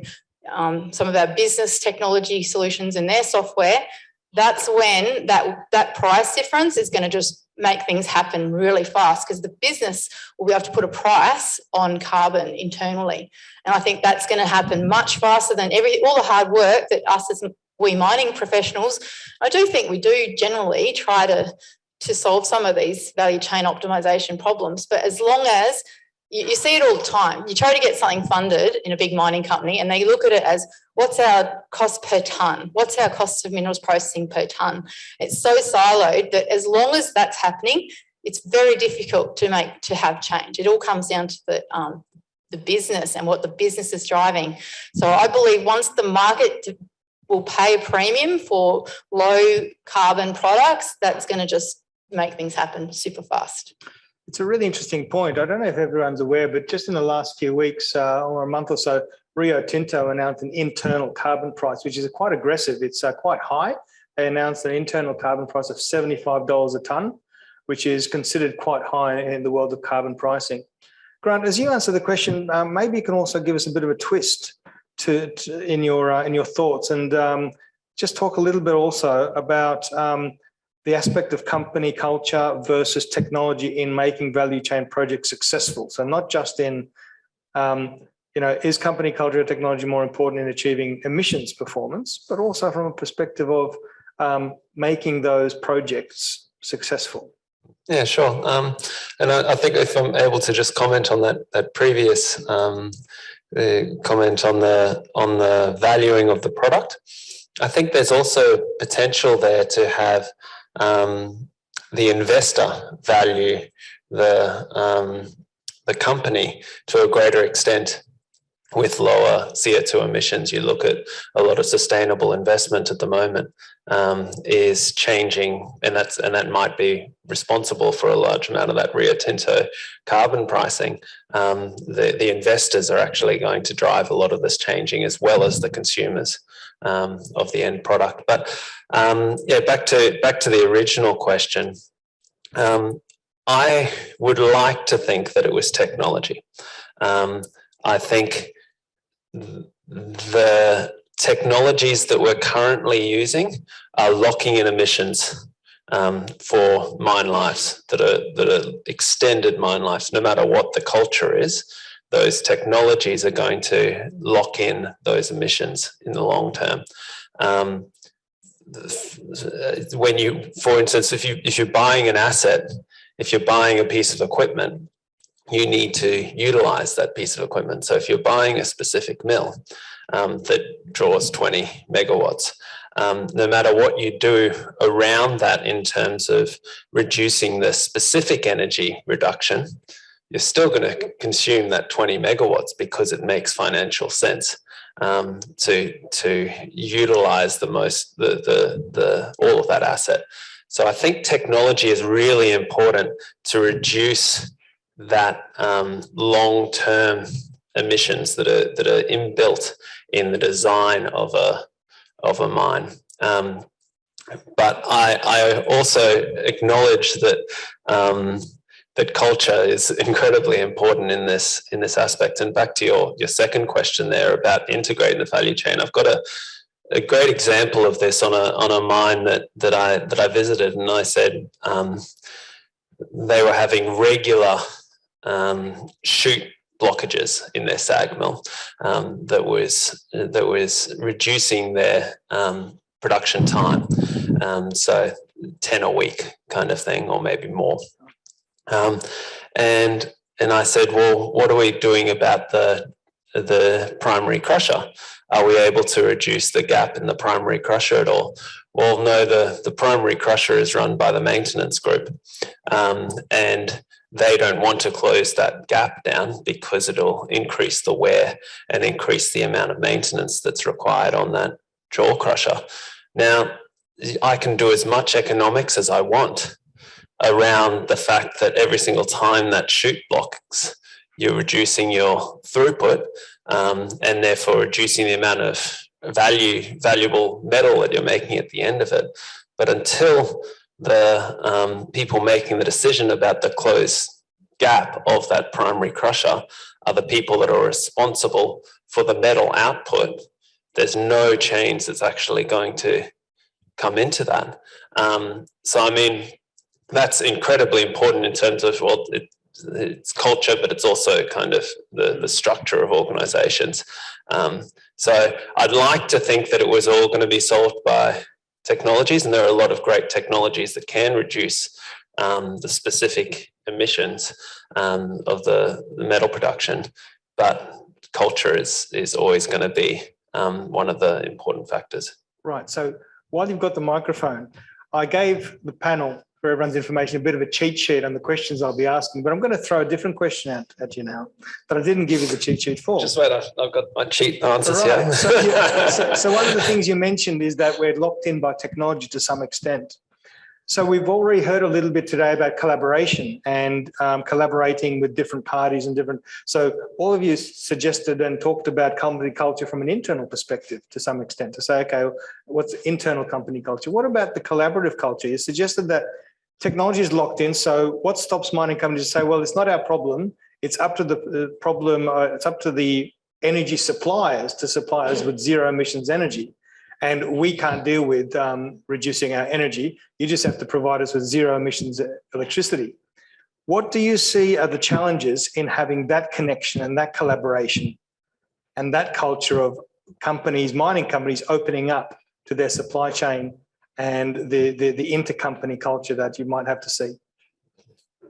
some of our business technology solutions and their software, that's when that price difference is going to just make things happen really fast, because the business will be able to put a price on carbon internally. And I think that's going to happen much faster than all the hard work that us as we mining professionals, I do think we do generally try to solve some of these value chain optimization problems. But as long as you see it all the time, you try to get something funded in a big mining company and they look at it as, what's our cost per tonne? What's our cost of minerals processing per tonne? It's so siloed that as long as that's happening, it's very difficult to have change. It all comes down to the business and what the business is driving. So I believe once the market will pay a premium for low carbon products, that's going to just make things happen super fast. It's a really interesting point. I don't know if everyone's aware, but just in the last few weeks or a month or so, Rio Tinto announced an internal carbon price, which is quite aggressive. It's quite high. They announced an internal carbon price of $75 a tonne, which is considered quite high in the world of carbon pricing. Grant, as you answer the question, maybe you can also give us a bit of a twist in your thoughts and just talk a little bit also about the aspect of company culture versus technology in making value chain projects successful. So not just in, is company culture or technology more important in achieving emissions performance, but also from a perspective of making those projects successful. Yeah, sure. And I think if I'm able to just comment on that previous comment on the valuing of the product, I think there's also potential there to have the investor value the company to a greater extent with lower CO2 emissions. You look at a lot of sustainable investment at the moment is changing, and that might be responsible for a large amount of that Rio Tinto carbon pricing. The investors are actually going to drive a lot of this changing, as well as the consumers of the end product. But back to the original question. I would like to think that it was technology. I think the technologies that we're currently using are locking in emissions for mine lives that are extended mine lives. No matter what the culture is, those technologies are going to lock in those emissions in the long term. When you, for instance, if you're buying an asset, if you're buying a piece of equipment, you need to utilize that piece of equipment. So if you're buying a specific mill that draws 20 megawatts, no matter what you do around that in terms of reducing the specific energy reduction, you're still going to consume that 20 megawatts because it makes financial sense to utilize the most all of that asset. So I think technology is really important to reduce that long-term emissions that are inbuilt in the design of a mine. But I also acknowledge that that culture is incredibly important in this aspect. And back to your second question there about integrating the value chain, I've got a great example of this on a mine that I visited, and I said they were having regular chute blockages in their SAG mill that was reducing their production time, so 10 a week kind of thing, or maybe more. And I said, well, what are we doing about the primary crusher? Are we able to reduce the gap in the primary crusher at all? Well, no, the primary crusher is run by the maintenance group, and they don't want to close that gap down because it'll increase the wear and increase the amount of maintenance that's required on that jaw crusher. Now, I can do as much economics as I want around the fact that every single time that chute blocks, you're reducing your throughput and therefore reducing the amount of valuable metal that you're making at the end of it. But until the people making the decision about the closed gap of that primary crusher are the people that are responsible for the metal output, there's no change that's actually going to come into that. So, I mean, that's incredibly important in terms of, well, it's culture, but it's also kind of the structure of organizations. So I'd like to think that it was all going to be solved by technologies, and there are a lot of great technologies that can reduce the specific emissions of the metal production, but culture is always going to be one of the important factors. Right. So while you've got the microphone, I gave the panel, for everyone's information, a bit of a cheat sheet on the questions I'll be asking, but I'm going to throw a different question at you now that I didn't give you the cheat sheet for. Just wait, I've got my cheat answers right. here. So one of the things you mentioned is that we're locked in by technology to some extent. So we've already heard a little bit today about collaboration and collaborating with different parties and different. So all of you suggested and talked about company culture from an internal perspective to some extent, to say, okay, what's internal company culture? What about the collaborative culture? You suggested that technology is locked in. So what stops mining companies to say, well, it's not our problem. It's up to the problem. It's up to the energy suppliers to supply us with zero emissions energy. and we can't deal with reducing our energy. You just have to provide us with zero emissions electricity. What do you see are the challenges in having that connection and that collaboration and that culture of companies, mining companies, opening up to their supply chain and the intercompany culture that you might have to see?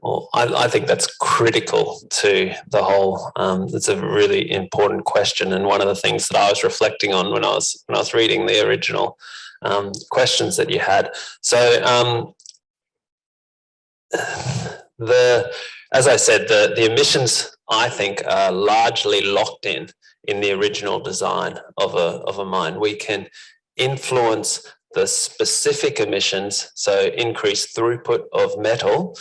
Well, I think that's critical to the whole. It's a really important question, and one of the things that I was reflecting on when I was reading the original questions that you had. So, as I said, the emissions, I think, are largely locked in the original design of a mine. We can influence the specific emissions, so increased throughput of metal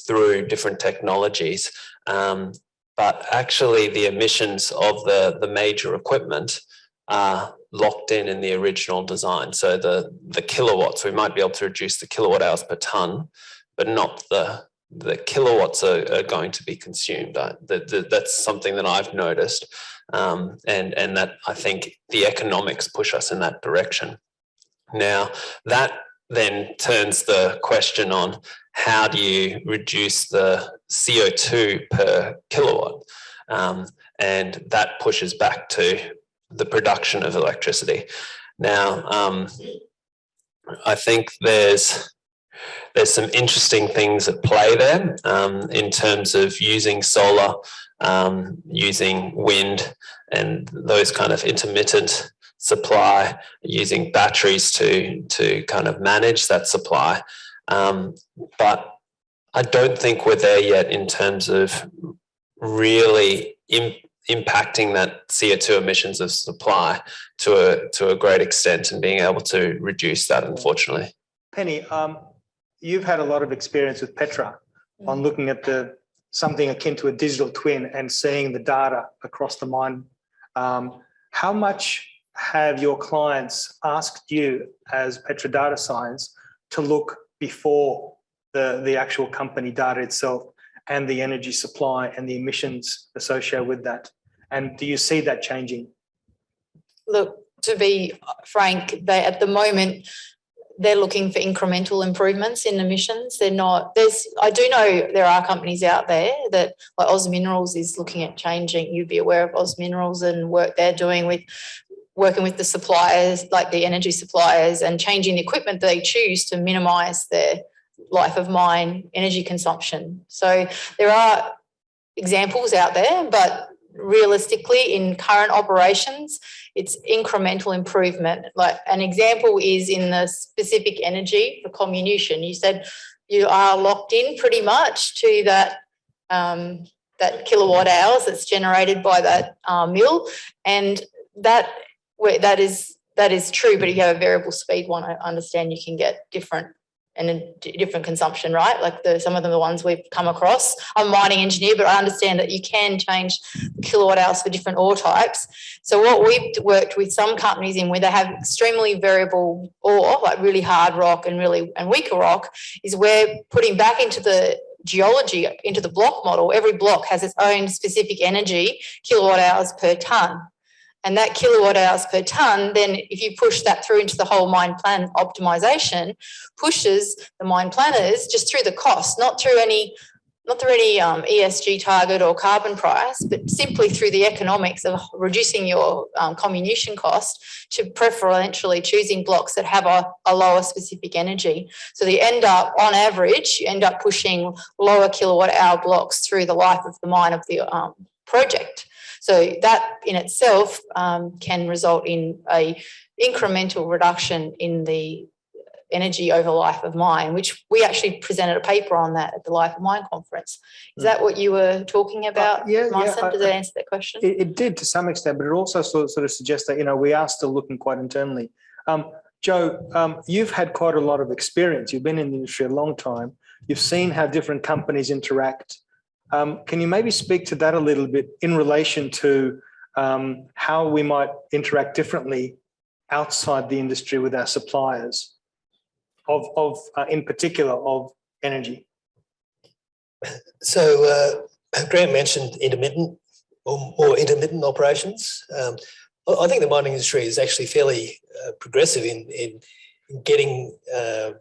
through different technologies. But actually the emissions of the major equipment are locked in the original design. So the kilowatts, we might be able to reduce the kilowatt hours per ton, but not the kilowatts are going to be consumed. That's something that I've noticed. And that I think the economics push us in that direction. Now, that then turns the question on how do you reduce the CO2 per kilowatt? And that pushes back to the production of electricity. Now, I think there's some interesting things at play there in terms of using solar, using wind, and those kind of intermittent supply, using batteries to kind of manage that supply. But I don't think we're there yet in terms of really impacting that CO2 emissions of supply to a great extent and being able to reduce that, unfortunately. Penny, you've had a lot of experience with Petra on looking at something akin to a digital twin and seeing the data across the mine. How much have your clients asked you as Petra Data Science to look before the actual company data itself and the energy supply and the emissions associated with that? And do you see that changing? Look, to be frank, at the moment, they're looking for incremental improvements in emissions. They're not, I do know there are companies out there that, like Oz Minerals is looking at changing. You'd be aware of Oz Minerals and work they're doing with working with the suppliers, like the energy suppliers, and changing the equipment they choose to minimise their life of mine energy consumption. So there are examples out there, but realistically in current operations, it's incremental improvement. Like an example is in the specific energy for comminution. You said you are locked in pretty much to that kilowatt hours that's generated by that mill, and that is true. But if you have a variable speed one, I understand you can get different consumption, right? Like some of them are the ones we've come across. I'm a mining engineer, but I understand that you can change kilowatt hours for different ore types. So what we've worked with some companies in where they have extremely variable ore, like really hard rock and weaker rock, is we're putting back into the geology, into the block model. Every block has its own specific energy, kilowatt hours per tonne. And that kilowatt hours per tonne, then if you push that through into the whole mine plan optimisation, pushes the mine planners just through the cost, not through any ESG target or carbon price, but simply through the economics of reducing your comminution cost to preferentially choosing blocks that have a lower specific energy. So you end up, on average, pushing lower kilowatt hour blocks through the life of the mine of the project. So that in itself can result in a incremental reduction in the energy over life of mine, which we actually presented a paper on that at the Life of Mine conference. Is that what you were talking about, Marcin? Does that answer that question? It did to some extent, but it also sort of suggests that, we are still looking quite internally. Joe, you've had quite a lot of experience. You've been in the industry a long time. You've seen how different companies interact. Can you maybe speak to that a little bit in relation to how we might interact differently outside the industry with our suppliers in particular of energy? So Grant mentioned intermittent or more intermittent operations. I think the mining industry is actually fairly progressive in getting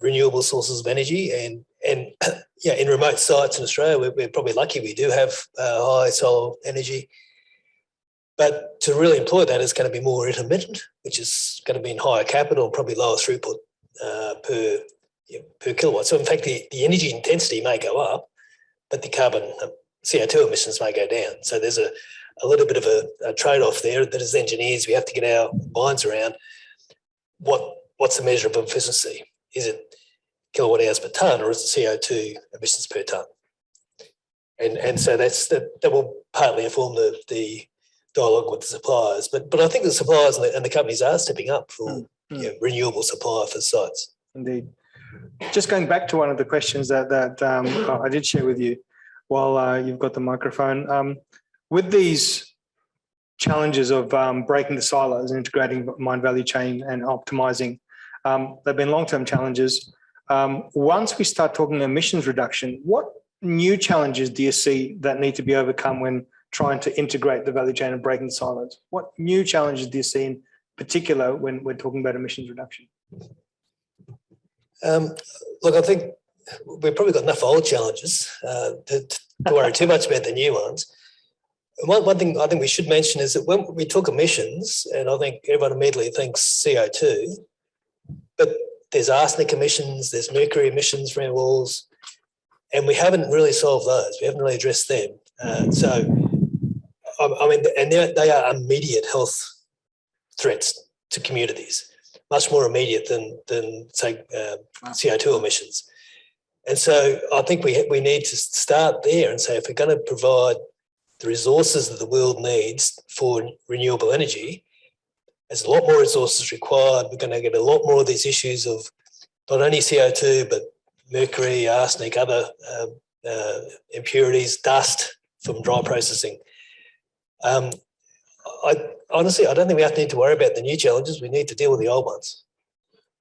renewable sources of energy, and yeah, in remote sites in Australia, we're probably lucky we do have high solar energy. But to really employ that is going to be more intermittent, which is going to be in higher capital, probably lower throughput per kilowatt. So in fact, the energy intensity may go up, but the carbon CO2 emissions may go down. So there's a little bit of a trade-off there that as engineers we have to get our minds around what's the measure of efficiency. Is it kilowatt hours per tonne, or is it CO2 emissions per tonne? And so that will partly inform the dialogue with the suppliers. But I think the suppliers and the companies are stepping up for renewable supply for sites. Indeed. Just going back to one of the questions that I did share with you while you've got the microphone. With these challenges of breaking the silos and integrating mine value chain and optimizing, they've been long-term challenges. Once we start talking emissions reduction, what new challenges do you see that need to be overcome when trying to integrate the value chain and breaking silos? What new challenges do you see in particular when we're talking about emissions reduction? Look, I think we've probably got enough old challenges to worry too much about the new ones. One thing I think we should mention is that when we talk emissions, and I think everyone immediately thinks CO2, but there's arsenic emissions, there's mercury emissions from our walls, and we haven't really solved those. We haven't really addressed them. So, I mean, and they are immediate health threats to communities, much more immediate than say, CO2 emissions. And so I think we need to start there and say, if we're going to provide the resources that the world needs for renewable energy, there's a lot more resources required. We're going to get a lot more of these issues of not only CO2, but mercury, arsenic, other impurities, dust from dry processing. Honestly, I don't think we have to need to worry about the new challenges. We need to deal with the old ones.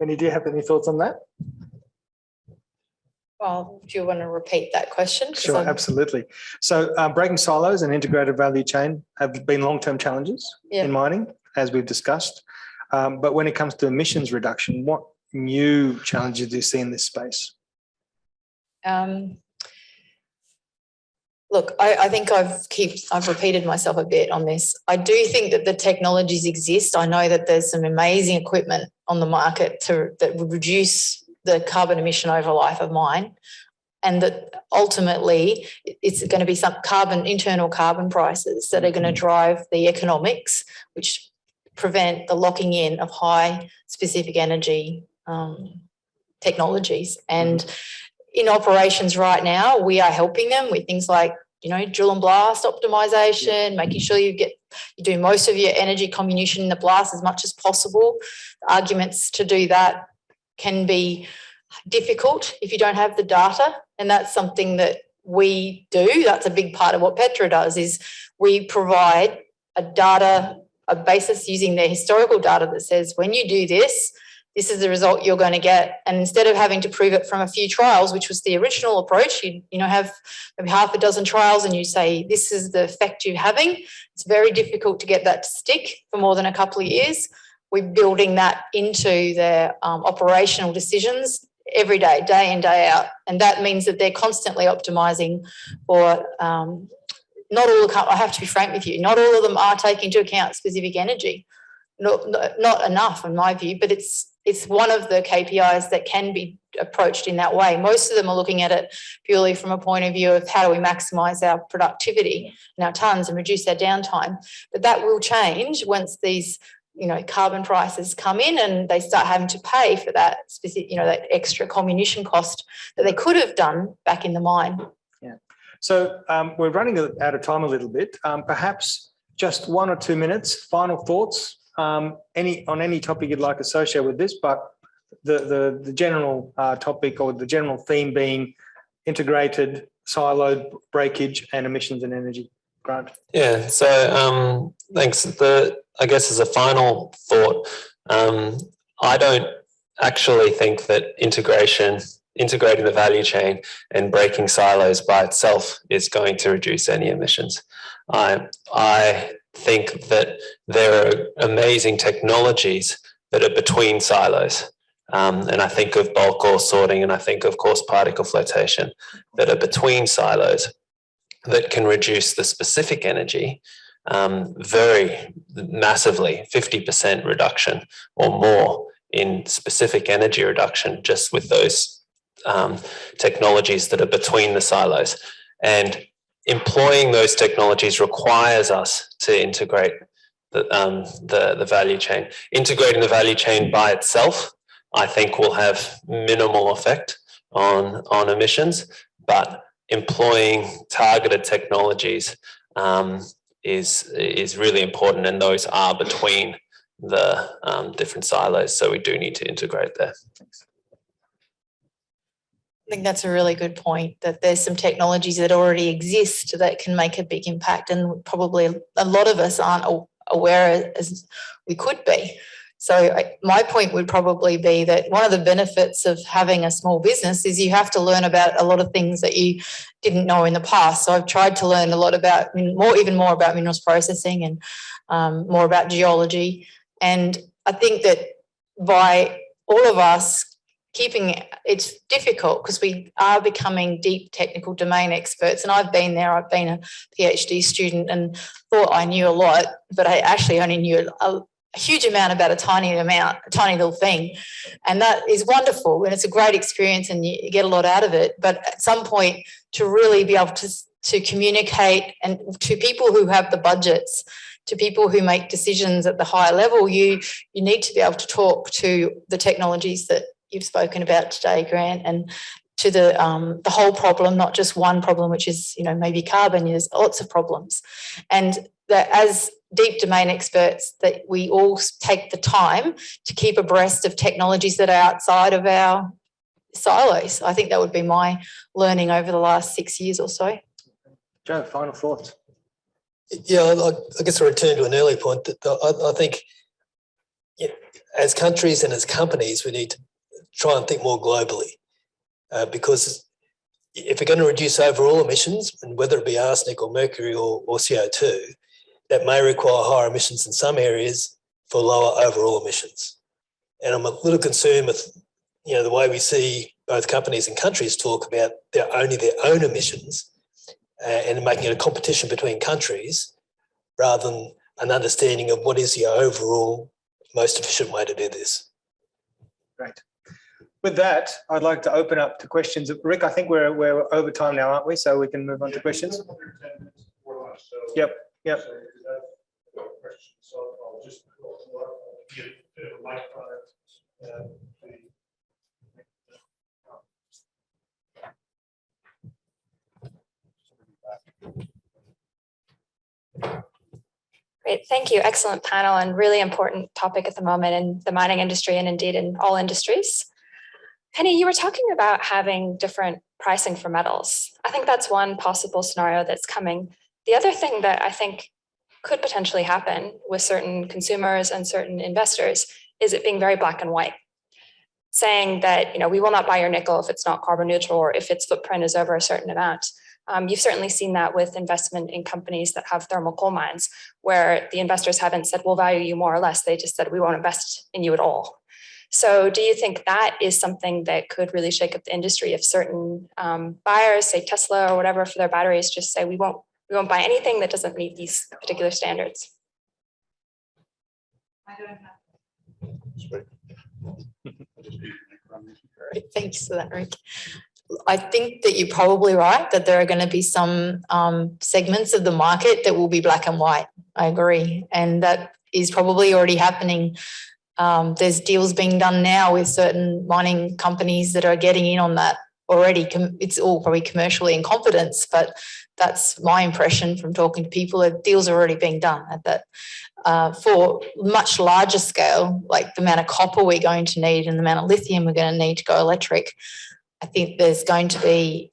Benny, do you have any thoughts on that? Well, do you want to repeat that question? Sure, absolutely. So breaking silos and integrated value chain have been long-term challenges in mining, as we've discussed. But when it comes to emissions reduction, what new challenges do you see in this space? Look, I think I've repeated myself a bit on this. I do think that the technologies exist. I know that there's some amazing equipment on the market that would reduce the carbon emission over life of mine, and that ultimately it's going to be some internal carbon prices that are going to drive the economics, which prevent the locking in of high specific energy technologies. And in operations right now, we are helping them with things like, drill and blast optimization, making sure you do most of your energy comminution in the blast as much as possible. The arguments to do that can be difficult if you don't have the data, and that's something that we do. That's a big part of what Petra does, is we provide a basis using their historical data that says, when you do this, this is the result you're going to get. And instead of having to prove it from a few trials, which was the original approach, you have maybe half a dozen trials and you say, this is the effect you're having. It's very difficult to get that to stick for more than a couple of years. We're building that into their operational decisions every day, day in, day out. And that means that they're constantly optimising for not all I have to be frank with you, not all of them are taking into account specific energy. Not enough in my view, but it's one of the KPIs that can be approached in that way. Most of them are looking at it purely from a point of view of how do we maximise our productivity and our tonnes and reduce our downtime. But that will change once these carbon prices come in and they start having to pay for that specific, that extra comminution cost that they could have done back in the mine. Yeah. So we're running out of time a little bit. Perhaps just 1 or 2 minutes, final thoughts. On any topic you'd like associated with this, but the general topic or the general theme being integrated, siloed breakage and emissions and energy. Grant. Yeah, so thanks. I guess as a final thought, I don't actually think that integrating the value chain and breaking silos by itself is going to reduce any emissions. I think that there are amazing technologies that are between silos. And I think of bulk ore sorting, and I think of coarse particle flotation that are between silos that can reduce the specific energy very massively, 50% reduction or more in specific energy reduction just with those technologies that are between the silos. And employing those technologies requires us to integrate the value chain. Integrating the value chain by itself, I think, will have minimal effect on emissions, but employing targeted technologies is really important, and those are between the different silos. So we do need to integrate there. I think that's a really good point, that there's some technologies that already exist that can make a big impact, and probably a lot of us aren't aware as we could be. So my point would probably be that one of the benefits of having a small business is you have to learn about a lot of things that you didn't know in the past. So I've tried to learn a lot about even more about minerals processing and more about geology. And I think that by all of us it's difficult because we are becoming deep technical domain experts. And I've been there. I've been a PhD student and thought I knew a lot, but I actually only knew a huge amount about a tiny little thing. And that is wonderful. And it's a great experience and you get a lot out of it. But at some point, to really be able to communicate, and to people who have the budgets, to people who make decisions at the higher level, you need to be able to talk to the technologies that you've spoken about today, Grant, and to the whole problem, not just one problem, which is, maybe carbon. There's lots of problems. And that as deep domain experts, that we all take the time to keep abreast of technologies that are outside of our silos. I think that would be my learning over the last 6 years or so. Joe, final thoughts? Yeah, I guess I return to an earlier point that I think as countries and as companies, we need to try and think more globally, because if we're going to reduce overall emissions, and whether it be arsenic or mercury or CO2, that may require higher emissions in some areas for lower overall emissions. And I'm a little concerned with, the way we see both companies and countries talk about their own emissions and making it a competition between countries rather than an understanding of what is the overall most efficient way to do this. Great. With that, I'd like to open up to questions. Rick, I think we're over time now, aren't we? So we can move on to questions. Yep. So I'll just give a mic on it. Great, thank you. Excellent panel and really important topic at the moment in the mining industry and indeed in all industries. Penny, you were talking about having different pricing for metals. I think that's one possible scenario that's coming. The other thing that I think could potentially happen with certain consumers and certain investors is it being very black and white, saying that, we will not buy your nickel if it's not carbon neutral or if its footprint is over a certain amount. You've certainly seen that with investment in companies that have thermal coal mines, where the investors haven't said, we'll value you more or less. They just said, we won't invest in you at all. So do you think that is something that could really shake up the industry if certain buyers, say Tesla or whatever, for their batteries, just say, we won't buy anything that doesn't meet these particular standards? I don't know. Thanks for that, Rick. I think that you're probably right, that there are going to be some segments of the market that will be black and white. I agree. And that is probably already happening. There's deals being done now with certain mining companies that are getting in on that already. It's all probably commercially in confidence, but that's my impression from talking to people, that deals are already being done at that. For much larger scale, like the amount of copper we're going to need and the amount of lithium we're going to need to go electric, I think there's going to be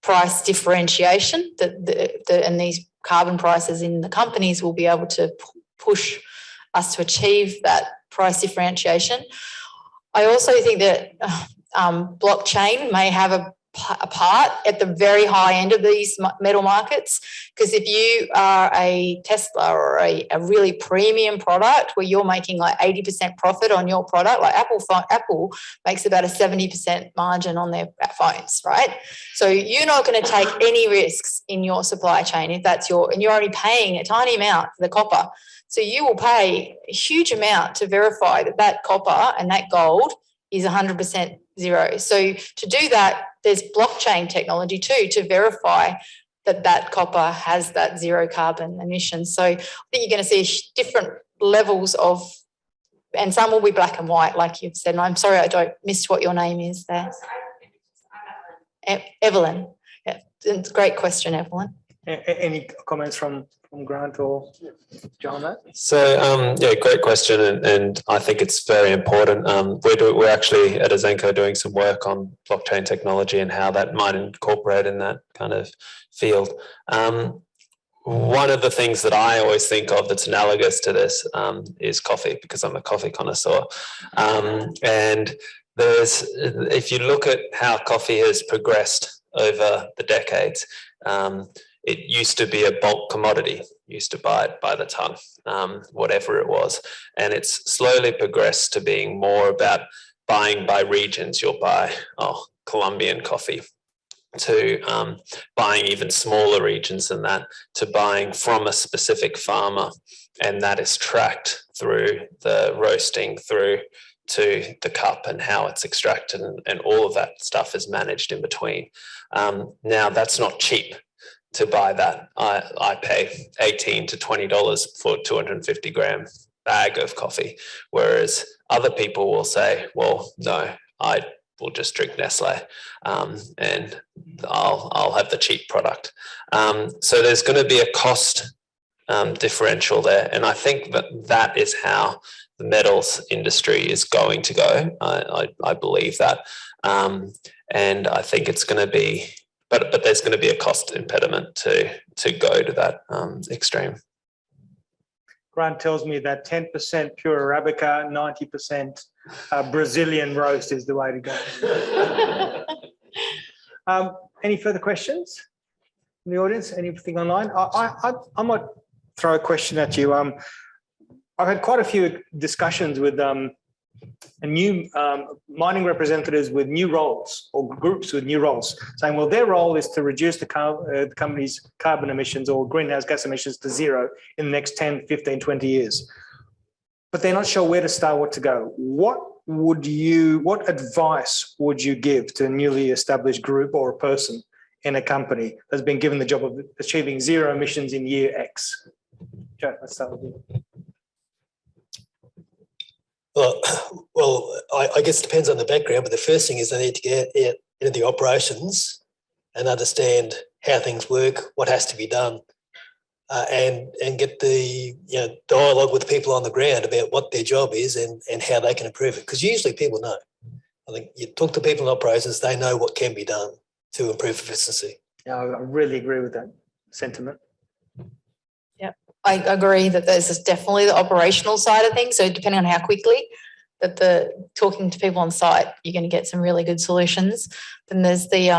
price differentiation and these carbon prices in the companies will be able to push us to achieve that price differentiation. I also think that blockchain may have a apart at the very high end of these metal markets. Because if you are a Tesla or a really premium product where you're making like 80% profit on your product, like Apple makes about a 70% margin on their phones, right? So you're not going to take any risks in your supply chain if that's and you're only paying a tiny amount for the copper. So you will pay a huge amount to verify that copper and that gold is 100% zero. So to do that, there's blockchain technology too to verify that copper has that zero carbon emissions. So I think you're going to see different levels of, and some will be black and white, like you've said. And I'm sorry, I missed what your name is there. Evelyn. Yeah, it's a great question, Evelyn. Any comments from Grant or John? So yeah, great question, and I think it's very important. We're actually at Azenco doing some work on blockchain technology and how that might incorporate in that kind of field. One of the things that I always think of that's analogous to this is coffee, because I'm a coffee connoisseur. And if you look at how coffee has progressed over the decades, it used to be a bulk commodity. You used to buy it by the ton, whatever it was. And it's slowly progressed to being more about buying by regions. You'll buy Colombian coffee, to buying even smaller regions than that, to buying from a specific farmer. And that is tracked through the roasting, through to the cup and how it's extracted, and all of that stuff is managed in between. Now, that's not cheap. To buy that, I pay $18 to $20 for a 250 gram bag of coffee, whereas other people will say, well, no, I will just drink Nestle, and I'll have the cheap product. So there's going to be a cost differential there, and I think that is how the metals industry is going to go. I believe that, and I think it's going to be. But there's going to be a cost impediment to go to that extreme. Grant tells me that 10% pure Arabica, 90% Brazilian roast is the way to go. Any further questions from the audience? Anything online? I might throw a question at you. I've had quite a few discussions with new mining representatives with new roles, or groups with new roles, saying, well, their role is to reduce the company's carbon emissions or greenhouse gas emissions to zero in the next 10, 15, 20 years. But they're not sure where to start, what to go. What advice would you give to a newly established group or a person in a company that's been given the job of achieving zero emissions in year X? Joe, let's start with you. Well, I guess it depends on the background, but the first thing is they need to get into the operations and understand how things work, what has to be done, and get the dialogue with people on the ground about what their job is and how they can improve it. Because usually people know. I think you talk to people in operations, they know what can be done to improve efficiency. Yeah, I really agree with that sentiment. I agree that there's definitely the operational side of things. So depending on how quickly that talking to people on site, you're going to get some really good solutions. Then there's the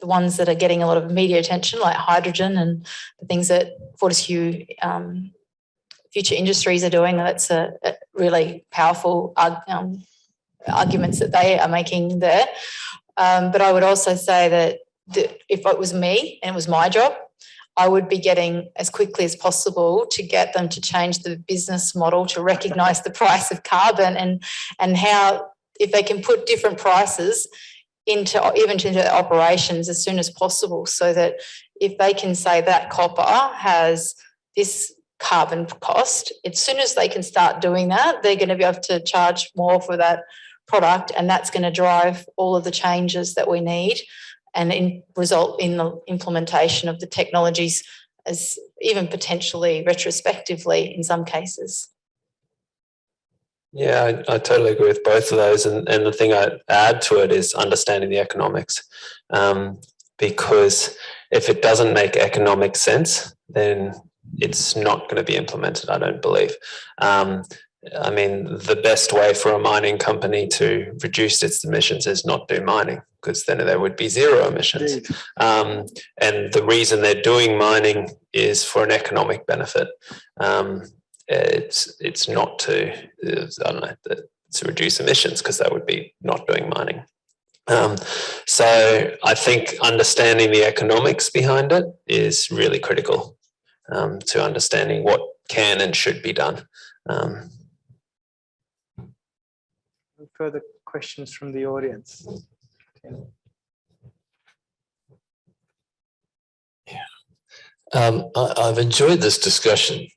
ones that are getting a lot of media attention, like hydrogen and the things that Fortescue Future Industries are doing. That's a really powerful arguments that they are making there. But I would also say that if it was me and it was my job, I would be getting as quickly as possible to get them to change the business model to recognise the price of carbon and how, if they can put different prices into operations as soon as possible, so that if they can say that copper has this carbon cost, as soon as they can start doing that, they're going to be able to charge more for that product, and that's going to drive all of the changes that we need and result in the implementation of the technologies, as even potentially retrospectively in some cases. Yeah, I totally agree with both of those. And the thing I add to it is understanding the economics. Because if it doesn't make economic sense, then it's not going to be implemented, I don't believe. I mean, the best way for a mining company to reduce its emissions is not do mining, because then there would be zero emissions. And the reason they're doing mining is for an economic benefit. It's not to, I don't know, to reduce emissions, because that would be not doing mining. So I think understanding the economics behind it is really critical to understanding what can and should be done. Further questions from the audience? I've enjoyed this discussion,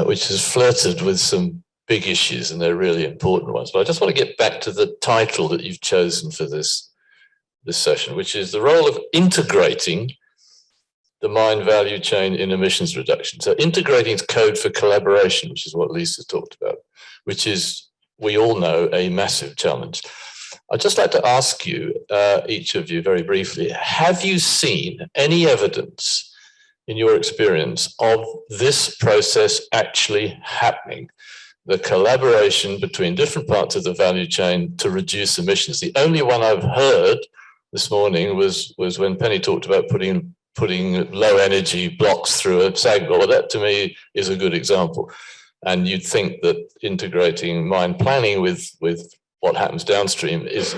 which has flirted with some big issues, and they're really important ones. But I just want to get back to the title that you've chosen for this session, which is the role of integrating the mine value chain in emissions reduction. So integrating is code for collaboration, which is what Lisa talked about, which is, we all know, a massive challenge. I'd just like to ask you, each of you very briefly, have you seen any evidence in your experience of this process actually happening? The collaboration between different parts of the value chain to reduce emissions. The only one I've heard this morning was when Penny talked about putting low energy blocks through a SAG bore. That to me is a good example. And you'd think that integrating mine planning with what happens downstream is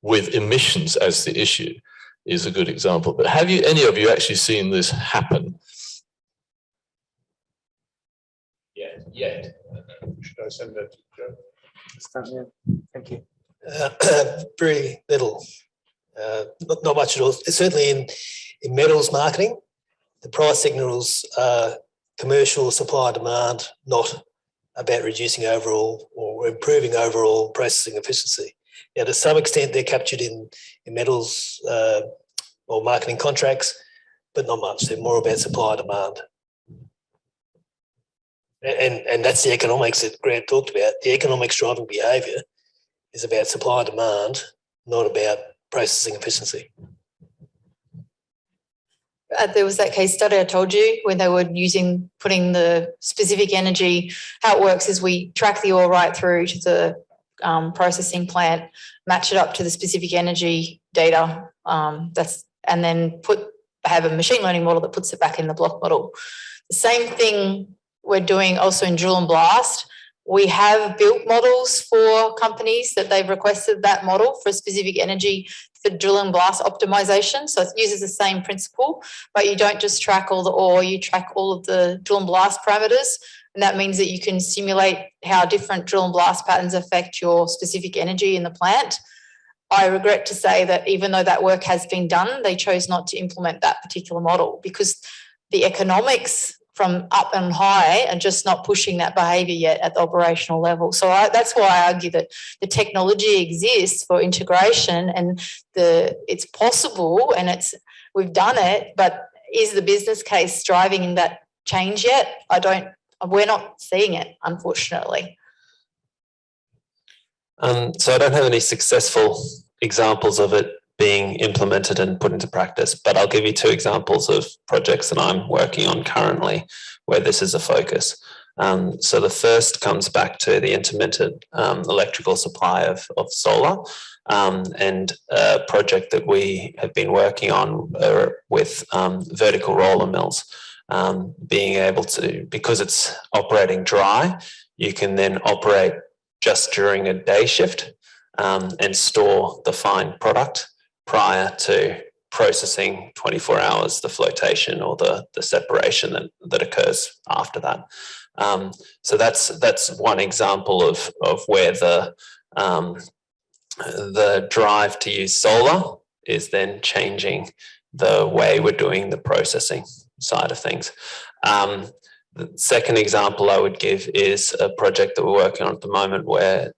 with emissions as the issue is a good example. But have you, any of you, actually seen this happen? Yeah. Should I send that to Joe? Thank you. Very little, not much at all. Certainly in metals marketing, the price signals are commercial supply and demand, not about reducing overall or improving overall processing efficiency. Now, to some extent, they're captured in metals or marketing contracts, but not much. They're more about supply and demand. And that's the economics that Grant talked about. The economics driving behaviour is about supply and demand, not about processing efficiency. There was that case study I told you when they were putting the specific energy. How it works is we track the ore right through to the processing plant, match it up to the specific energy data, and then have a machine learning model that puts it back in the block model. The same thing we're doing also in drill and blast. We have built models for companies that they've requested that model for specific energy for drill and blast optimization. So it uses the same principle, but you don't just track all the ore, you track all of the drill and blast parameters. And that means that you can simulate how different drill and blast patterns affect your specific energy in the plant. I regret to say that even though that work has been done, they chose not to implement that particular model because the economics from up and high are just not pushing that behaviour yet at the operational level. So that's why I argue that the technology exists for integration and it's possible and we've done it, but is the business case driving that change yet? We're not seeing it, unfortunately. So I don't have any successful examples of it being implemented and put into practice, but I'll give you two examples of projects that I'm working on currently where this is a focus. So the first comes back to the intermittent electrical supply of solar and a project that we have been working on with vertical roller mills, being able to, because it's operating dry, you can then operate just during a day shift and store the fine product prior to processing 24 hours, the floatation or the separation that occurs after that. So that's one example of where the drive to use solar is then changing the way we're doing the processing side of things. The second example I would give is a project that we're working on at the moment where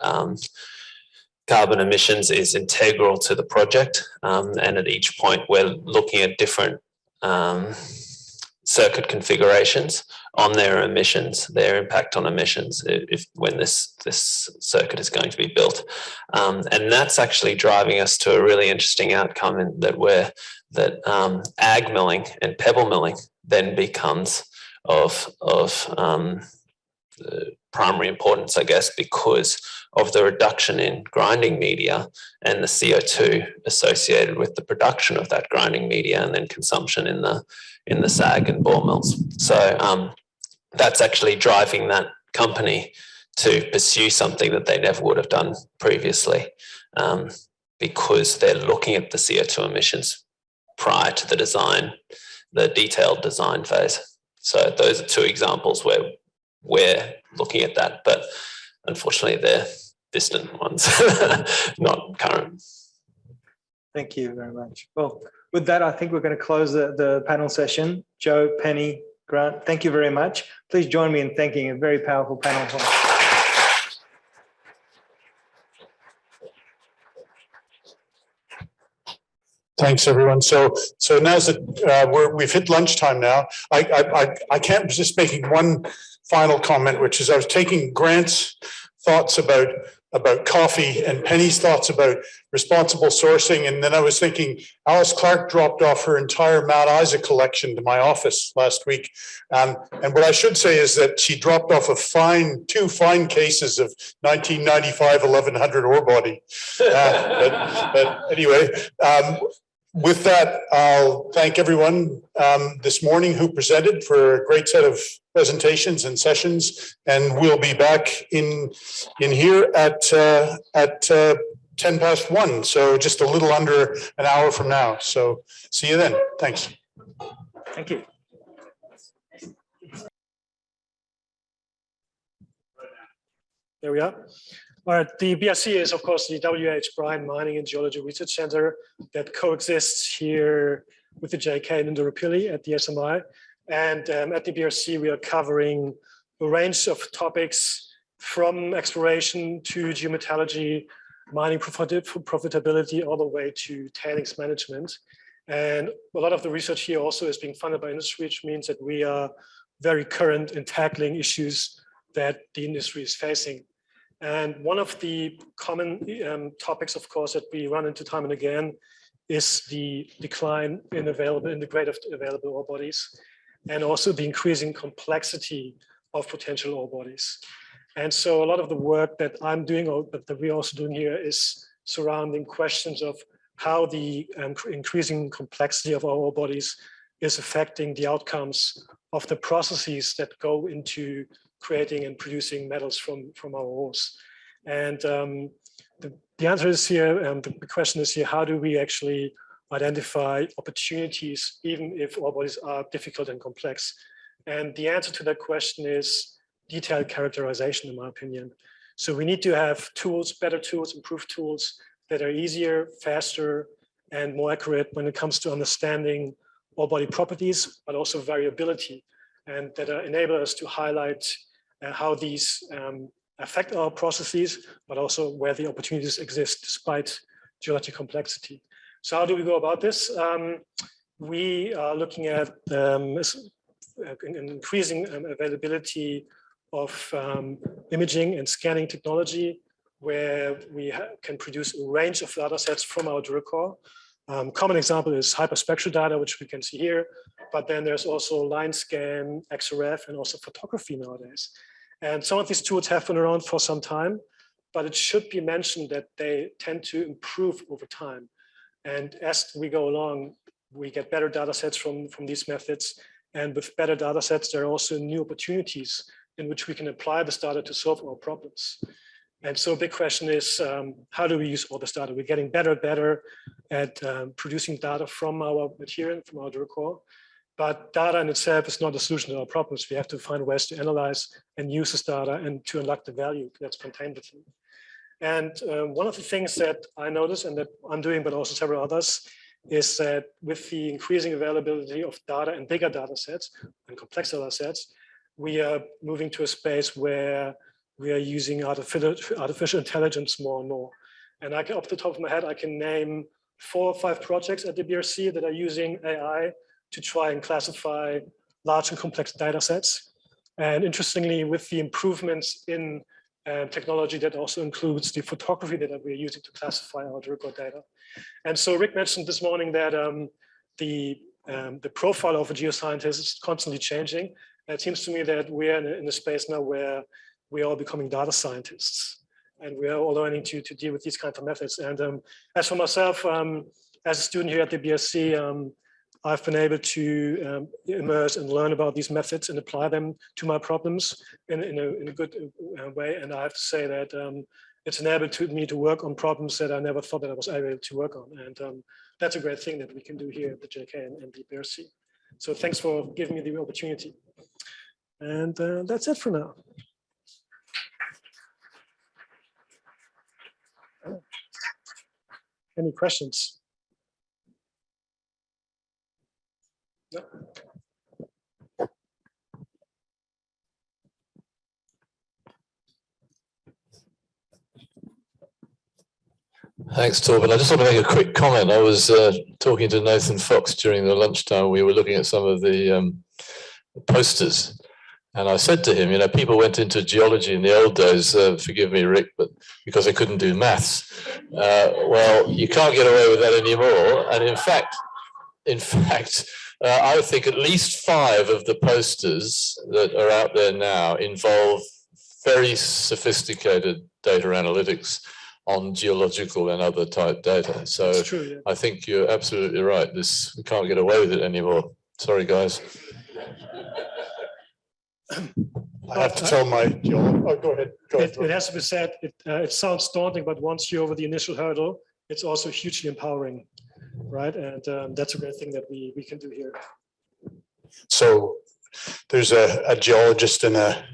carbon emissions is integral to the project, and at each point we're looking at different circuit configurations on their emissions, their impact on emissions when this circuit is going to be built, and that's actually driving us to a really interesting outcome that ag milling and pebble milling then becomes of primary importance, I guess, because of the reduction in grinding media and the CO2 associated with the production of that grinding media and then consumption in the SAG and ball mills. So that's actually driving that company to pursue something that they never would have done previously, because they're looking at the CO2 emissions prior to the design, the detailed design phase. So those are two examples where we're looking at that, but unfortunately they're distant ones, not current. Thank you very much. Well, with that, I think we're going to close the panel session. Joe, Penny, Grant, thank you very much. Please join me in thanking a very powerful panel. Thanks, everyone. So now's we've hit lunchtime now. I can't resist making one final comment, which is I was taking Grant's thoughts about coffee and Penny's thoughts about responsible sourcing, and then I was thinking Alice Clark dropped off her entire Mount Isa collection to my office last week, and what I should say is that she dropped off two fine cases of 1995 1100 ore body. But anyway. With that, I'll thank everyone this morning who presented for a great set of presentations and sessions, and we'll be back in here at 1:10. So just a little under an hour from now. So see you then. Thanks. Thank you. There we are. All right, the BRC is, of course, the W.H. Bryan Mining and Geology Research Center that coexists here with the JK in Indooroopilly at the SMI. And at the BRC, we are covering a range of topics from exploration to geometallurgy, mining profitability, all the way to tailings management. And a lot of the research here also is being funded by industry, which means that we are very current in tackling issues that the industry is facing. And one of the common topics, of course, that we run into time and again is the decline in the grade of available ore bodies, and also the increasing complexity of potential ore bodies. And so a lot of the work that I'm doing, or that we're also doing here, is surrounding questions of how the increasing complexity of our ore bodies is affecting the outcomes of the processes that go into creating and producing metals from our ores. And the answer is here, the question is here, how do we actually identify opportunities, even if ore bodies are difficult and complex? And the answer to that question is detailed characterization, in my opinion. So we need to have tools, better tools, improved tools that are easier, faster, and more accurate when it comes to understanding ore body properties, but also variability, and that enable us to highlight how these affect our processes, but also where the opportunities exist despite geologic complexity. So how do we go about this? We are looking at an increasing availability of imaging and scanning technology, where we can produce a range of data sets from our drill core. Common example is hyperspectral data, which we can see here, but then there's also line scan, XRF, and also photography nowadays. And some of these tools have been around for some time, but it should be mentioned that they tend to improve over time. And as we go along, we get better data sets from these methods. And with better data sets, there are also new opportunities in which we can apply this data to solve our problems. And so a big question is, how do we use all this data? We're getting better and better at producing data from our material, from our drill core. But data in itself is not a solution to our problems. We have to find ways to analyze and use this data and to unlock the value that's contained within. And one of the things that I notice, and that I'm doing, but also several others, is that with the increasing availability of data and bigger data sets and complex data sets, we are moving to a space where we are using artificial intelligence more and more. And off the top of my head, I can name 4 or 5 projects at the BRC that are using AI to try and classify large and complex data sets. And interestingly, with the improvements in technology, that also includes the photography that we're using to classify our drill core data. And so Rick mentioned this morning that the profile of a geoscientist is constantly changing. And it seems to me that we're in a space now where we are all becoming data scientists, and we are all learning to deal with these kinds of methods. And as for myself, as a student here at the BSc, I've been able to immerse and learn about these methods and apply them to my problems in a good way. And I have to say that it's enabled me to work on problems that I never thought that I was able to work on. And that's a great thing that we can do here at the JK and the BRC. So thanks for giving me the opportunity. And that's it for now. Any questions? No. Thanks, Torben. I just want to make a quick comment. I was talking to Nathan Fox during the lunchtime. We were looking at some of the posters. And I said to him, you know, people went into geology in the old days, forgive me, Rick, but because they couldn't do maths. Well, you can't get away with that anymore. And in fact, I think at least 5 of the posters that are out there now involve very sophisticated data analytics on geological and other type data. So true, yeah. I think you're absolutely right. We can't get away with it anymore. Sorry, guys. I have to tell my geologist. Oh, go ahead. It has to be said, it sounds daunting, but once you're over the initial hurdle, it's also hugely empowering, right? And that's a great thing that we can do here. So there's a geologist and a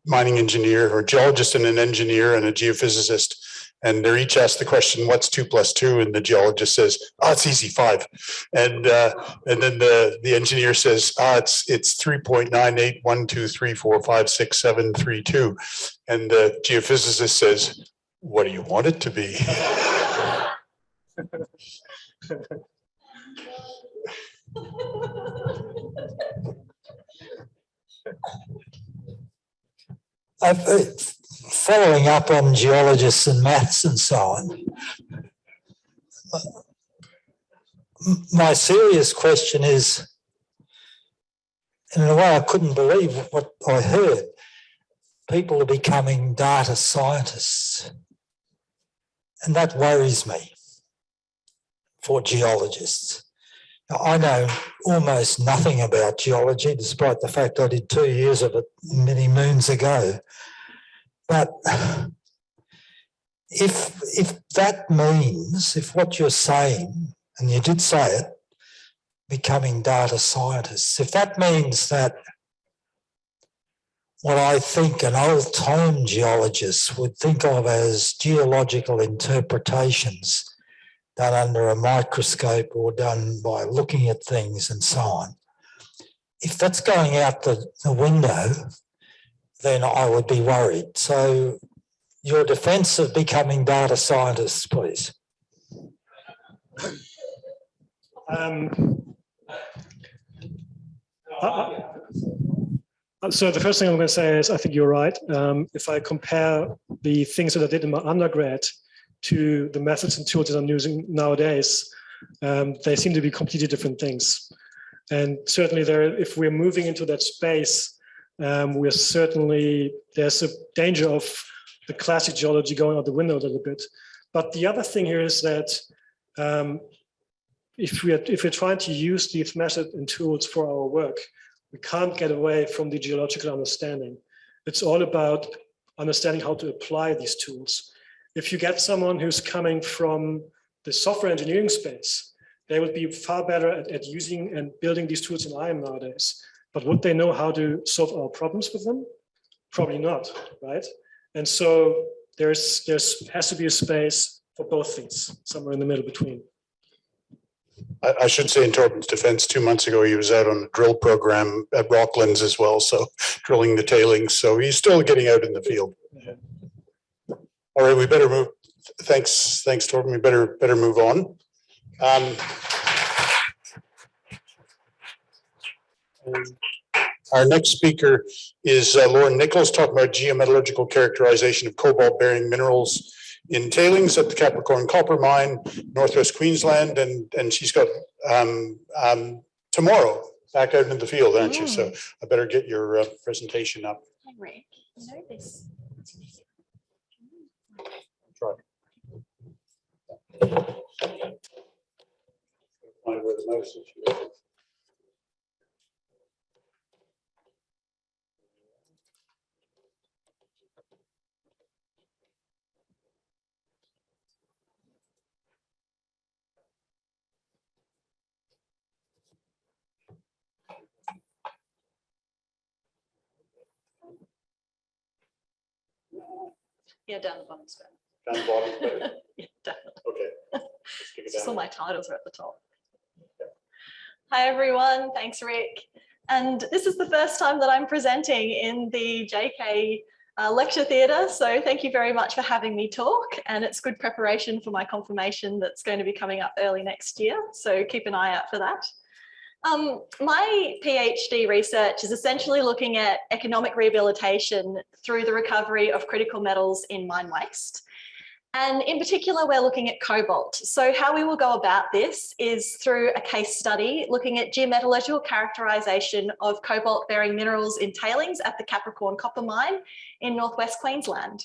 mining engineer, or geologist and an engineer and a geophysicist, and they're each asked the question, what's 2 + 2? And the geologist says, oh, it's easy, 5. And then the engineer says, it's 3.98, 1, 2, 3, 4, 5, 6, 7, 3, 2. And the geophysicist says, what do you want it to be? Following up on geologists and maths and so on, my serious question is, in a way I couldn't believe what I heard, people are becoming data scientists, and that worries me for geologists. Now, I know almost nothing about geology, despite the fact I did 2 years of it many moons ago. But if that means, if what you're saying, and you did say it, becoming data scientists, if that means that what I think an old-time geologist would think of as geological interpretations done under a microscope or done by looking at things and so on, if that's going out the window, then I would be worried. So your defense of becoming data scientists, please. So the first thing I'm going to say is I think you're right. If I compare the things that I did in my undergrad to the methods and tools that I'm using nowadays, they seem to be completely different things. And certainly if we're moving into that space, there's a danger of the classic geology going out the window a little bit. But the other thing here is that if we're trying to use these methods and tools for our work, we can't get away from the geological understanding. It's all about understanding how to apply these tools. If you get someone who's coming from the software engineering space, they would be far better at using and building these tools than I am nowadays. But would they know how to solve our problems with them? Probably not, right? And so there has to be a space for both things, somewhere in the middle between. I should say in Torben's defense, 2 months ago, he was out on a drill program at Rocklands as well, so drilling the tailings. So he's still getting out in the field. Yeah. All right, we better move. Thanks, Torben. We better move on. Our next speaker is Lauren Nichols, talking about geometallurgical characterization of cobalt-bearing minerals in tailings at the Capricorn Copper Mine, Northwest Queensland, and she's got tomorrow. back out in the field, aren't you? So I better get your presentation up. Hi, Rick. You know this. Try. Find where the mouse is. Yeah, down the bottom square. Down the bottom. Yeah, definitely. Okay. Let's kick it Just down. all my titles are at the top. Hi, everyone. Thanks, Rick. And this is the first time that I'm presenting in the JK lecture theatre. So thank you very much for having me talk. And it's good preparation for my confirmation that's going to be coming up early next year. So keep an eye out for that. My PhD research is essentially looking at economic rehabilitation through the recovery of critical metals in mine waste. And in particular, we're looking at cobalt. So how we will go about this is through a case study looking at geometallurgical characterization of cobalt-bearing minerals in tailings at the Capricorn Copper Mine in northwest Queensland.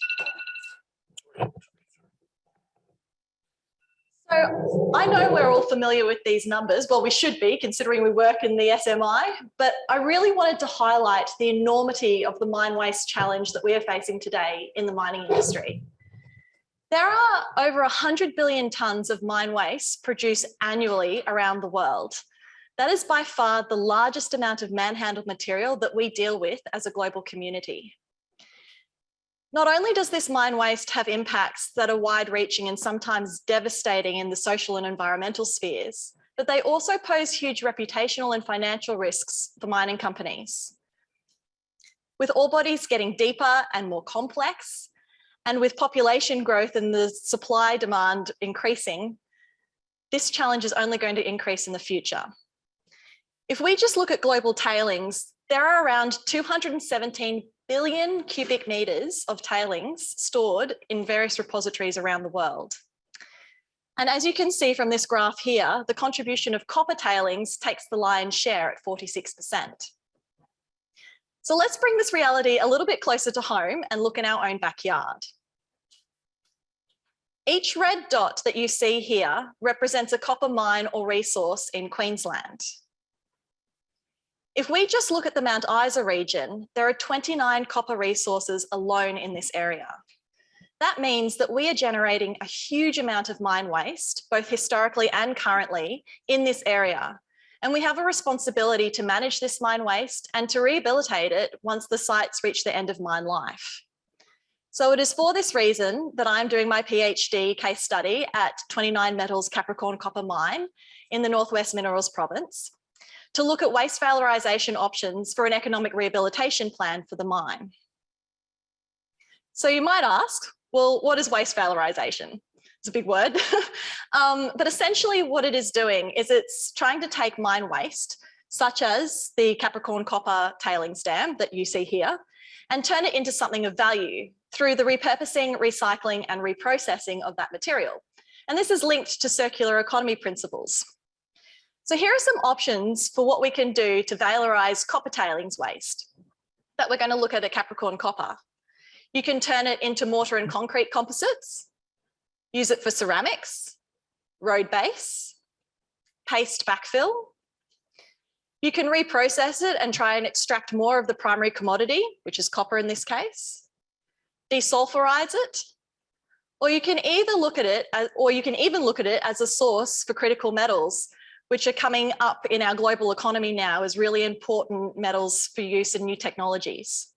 So I know we're all familiar with these numbers. Well, we should be, considering we work in the SMI, but I really wanted to highlight the enormity of the mine waste challenge that we are facing today in the mining industry. There are over 100 billion tonnes of mine waste produced annually around the world. That is by far the largest amount of manhandled material that we deal with as a global community. Not only does this mine waste have impacts that are wide-reaching and sometimes devastating in the social and environmental spheres, but they also pose huge reputational and financial risks for mining companies. With ore bodies getting deeper and more complex, and with population growth and the supply demand increasing, this challenge is only going to increase in the future. If we just look at global tailings, there are around 217 billion cubic meters of tailings stored in various repositories around the world. And as you can see from this graph here, the contribution of copper tailings takes the lion's share at 46%. So let's bring this reality a little bit closer to home and look in our own backyard. Each red dot that you see here represents a copper mine or resource in Queensland. If we just look at the Mount Isa region, there are 29 copper resources alone in this area. That means that we are generating a huge amount of mine waste, both historically and currently, in this area. And we have a responsibility to manage this mine waste and to rehabilitate it once the sites reach the end of mine life. So it is for this reason that I'm doing my PhD case study at 29 Metals Capricorn Copper Mine in the Northwest Minerals Province, to look at waste valorization options for an economic rehabilitation plan for the mine. So you might ask, well, what is waste valorization? It's a big word, but essentially what it is doing is it's trying to take mine waste, such as the Capricorn Copper tailings dam that you see here, and turn it into something of value through the repurposing, recycling, and reprocessing of that material. And this is linked to circular economy principles. So here are some options for what we can do to valorize copper tailings waste that we're going to look at Capricorn Copper. You can turn it into mortar and concrete composites, use it for ceramics, road base, paste backfill. You can reprocess it and try and extract more of the primary commodity, which is copper in this case, desulfurize it, or you can either look at it as, or you can even look at it as a source for critical metals, which are coming up in our global economy now as really important metals for use in new technologies.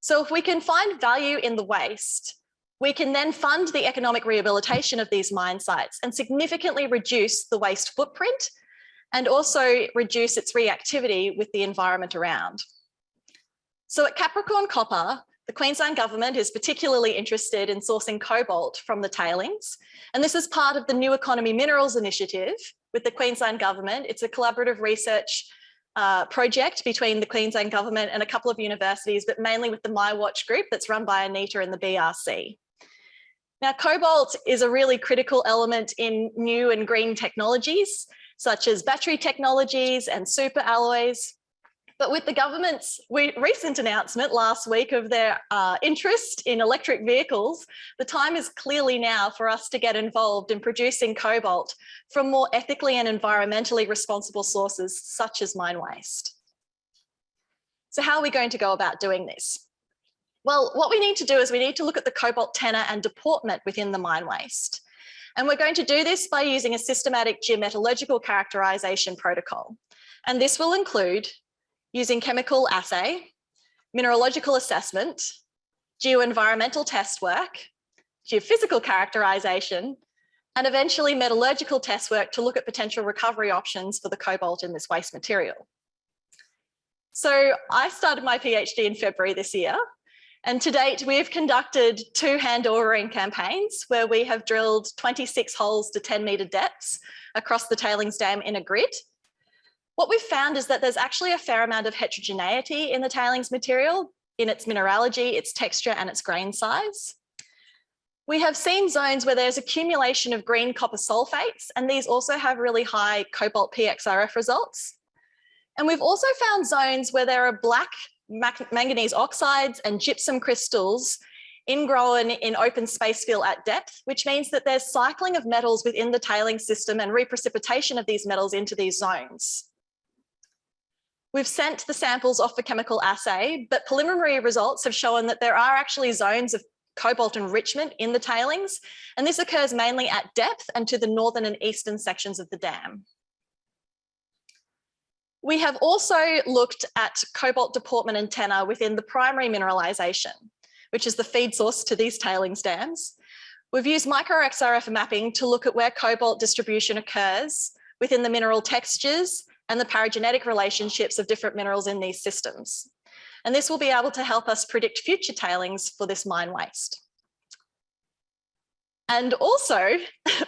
So if we can find value in the waste, we can then fund the economic rehabilitation of these mine sites and significantly reduce the waste footprint and also reduce its reactivity with the environment around. So at Capricorn Copper, the Queensland government is particularly interested in sourcing cobalt from the tailings. And this is part of the New Economy Minerals Initiative with the Queensland government. It's a collaborative research project between the Queensland government and a couple of universities, but mainly with the MyWatch group that's run by Anita and the BRC. Now, cobalt is a really critical element in new and green technologies. such as battery technologies and super alloys. But with the government's recent announcement last week of their interest in electric vehicles, the time is clearly now for us to get involved in producing cobalt from more ethically and environmentally responsible sources, such as mine waste. So how are we going to go about doing this? Well, what we need to do is we need to look at the cobalt tenor and deportment within the mine waste. And we're going to do this by using a systematic geometallurgical characterization protocol. And this will include using chemical assay, mineralogical assessment, geoenvironmental test work, geophysical characterization, and eventually metallurgical test work to look at potential recovery options for the cobalt in this waste material. So I started my PhD in February this year, and to date we have conducted 2 hand ordering campaigns where we have drilled 26 holes to 10-meter depths across the tailings dam in a grid. What we've found is that there's actually a fair amount of heterogeneity in the tailings material, in its mineralogy, its texture, and its grain size. We have seen zones where there's accumulation of green copper sulfates, and these also have really high cobalt PXRF results. And we've also found zones where there are black manganese oxides and gypsum crystals ingrown in open space fill at depth, which means that there's cycling of metals within the tailings system and reprecipitation of these metals into these zones. We've sent the samples off for chemical assay, but preliminary results have shown that there are actually zones of cobalt enrichment in the tailings, and this occurs mainly at depth and to the northern and eastern sections of the dam. We have also looked at cobalt deportment and tenor within the primary mineralization, which is the feed source to these tailings dams. We've used micro-XRF mapping to look at where cobalt distribution occurs within the mineral textures and the paragenetic relationships of different minerals in these systems. And this will be able to help us predict future tailings for this mine waste. And also,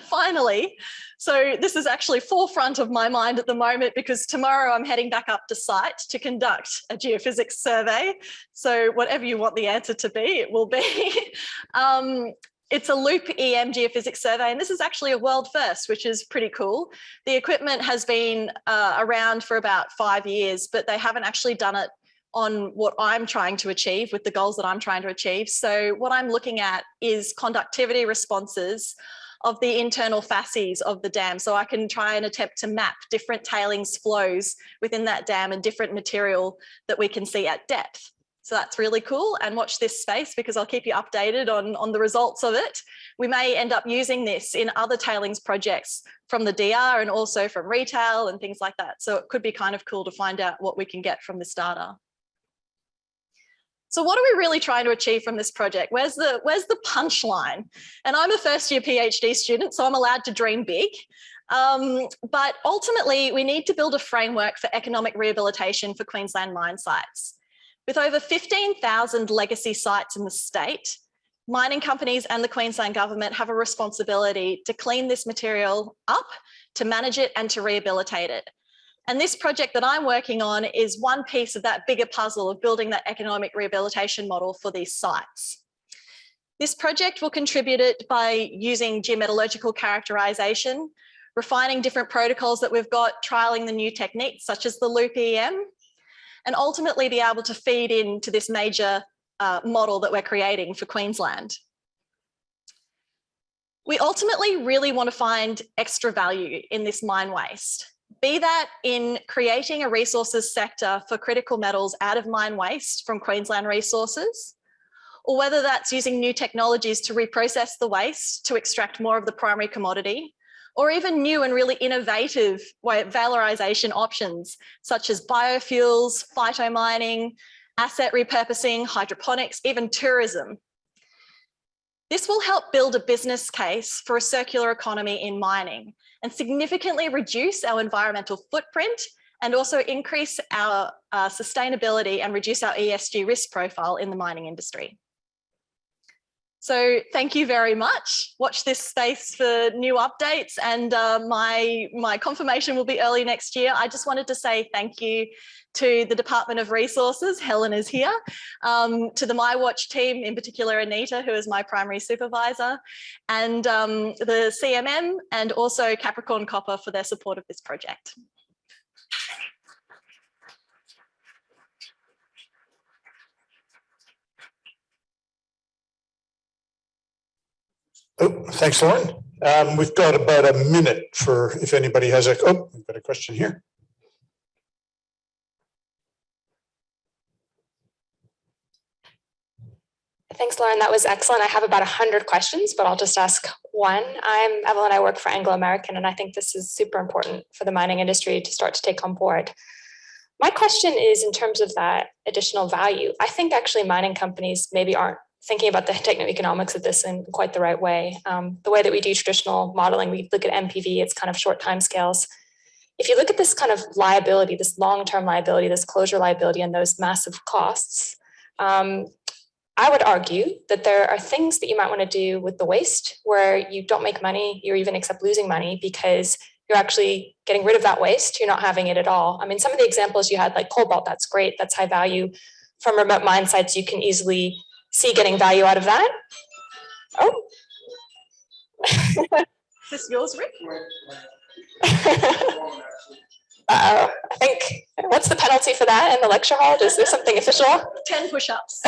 finally, so this is actually forefront of my mind at the moment because tomorrow I'm heading back up to site to conduct a geophysics survey. So whatever you want the answer to be, it will be. It's a loop EM geophysics survey, and this is actually a world first, which is pretty cool. The equipment has been around for about 5 years, but they haven't actually done it on what I'm trying to achieve with the goals that I'm trying to achieve. So what I'm looking at is conductivity responses of the internal facies of the dam. So I can try and attempt to map different tailings flows within that dam and different material that we can see at depth. So that's really cool, and watch this space because I'll keep you updated on the results of it. We may end up using this in other tailings projects from the DR and also from retail and things like that. So it could be kind of cool to find out what we can get from this data. So what are we really trying to achieve from this project? Where's the punchline? And I'm a first year PhD student, so I'm allowed to dream big. But ultimately, we need to build a framework for economic rehabilitation for Queensland mine sites. With over 15,000 legacy sites in the state, mining companies and the Queensland government have a responsibility to clean this material up, to manage it and to rehabilitate it. And this project that I'm working on is one piece of that bigger puzzle of building that economic rehabilitation model for these sites. This project will contribute it by using geometallurgical characterization, refining different protocols that we've got, trialing the new techniques such as the loop EM, and ultimately be able to feed into this major model that we're creating for Queensland. We ultimately really want to find extra value in this mine waste, be that in creating a resources sector for critical metals out of mine waste from Queensland Resources, or whether that's using new technologies to reprocess the waste to extract more of the primary commodity, or even new and really innovative valorization options, such as biofuels, phytomining, asset repurposing, hydroponics, even tourism. This will help build a business case for a circular economy in mining and significantly reduce our environmental footprint and also increase our sustainability and reduce our ESG risk profile in the mining industry. So thank you very much. Watch this space for new updates, and my confirmation will be early next year. I just wanted to say thank you to the Department of Resources, Helen is here, to the MyWatch team, in particular Anita, who is my primary supervisor, and the CMM, and also Capricorn Copper for their support of this project. Oh, thanks, Lauren. We've got about a minute for if anybody has a, oh, we've got a question here. Thanks, Lauren. That was excellent. I have about 100 questions, but I'll just ask one. I'm Evelyn. I work for Anglo American, and I think this is super important for the mining industry to start to take on board. My question is in terms of that additional value. I think actually mining companies maybe aren't thinking about the techno-economics of this in quite the right way. The way that we do traditional modeling, we look at MPV, it's kind of short time scales. If you look at this kind of liability, this long-term liability, this closure liability, and those massive costs, I would argue that there are things that you might want to do with the waste where you don't make money, you even accept losing money because you're actually getting rid of that waste, you're not having it at all. I mean, some of the examples you had, like cobalt, that's great, that's high value. From remote mine sites, you can easily see getting value out of that. Oh. Is this yours, Rick? I think, what's the penalty for that in the lecture hall? Is there something official? 10 push-ups.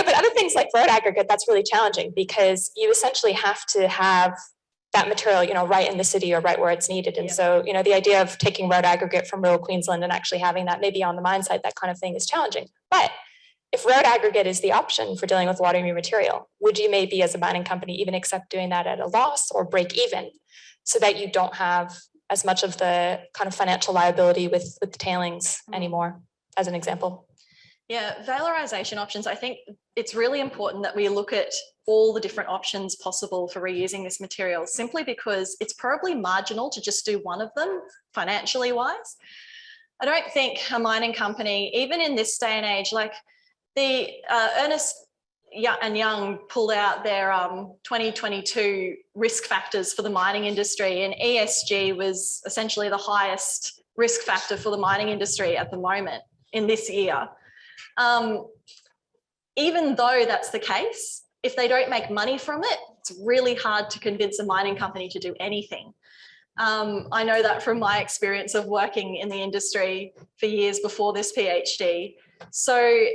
But other things like road aggregate, that's really challenging because you essentially have to have that material, right in the city or right where it's needed. And so, the idea of taking road aggregate from rural Queensland and actually having that maybe on the mine site, that kind of thing is challenging. But if road aggregate is the option for dealing with water-immune material, would you maybe as a mining company even accept doing that at a loss or break even so that you don't have as much of the kind of financial liability with the tailings anymore, as an example? Yeah, valorization options. I think it's really important that we look at all the different options possible for reusing this material, simply because it's probably marginal to just do one of them financially wise. I don't think a mining company, even in this day and age, like the Ernst and Young pulled out their 2022 risk factors for the mining industry, and ESG was essentially the highest risk factor for the mining industry at the moment in this year. Even though that's the case, if they don't make money from it, it's really hard to convince a mining company to do anything. I know that from my experience of working in the industry for years before this PhD. So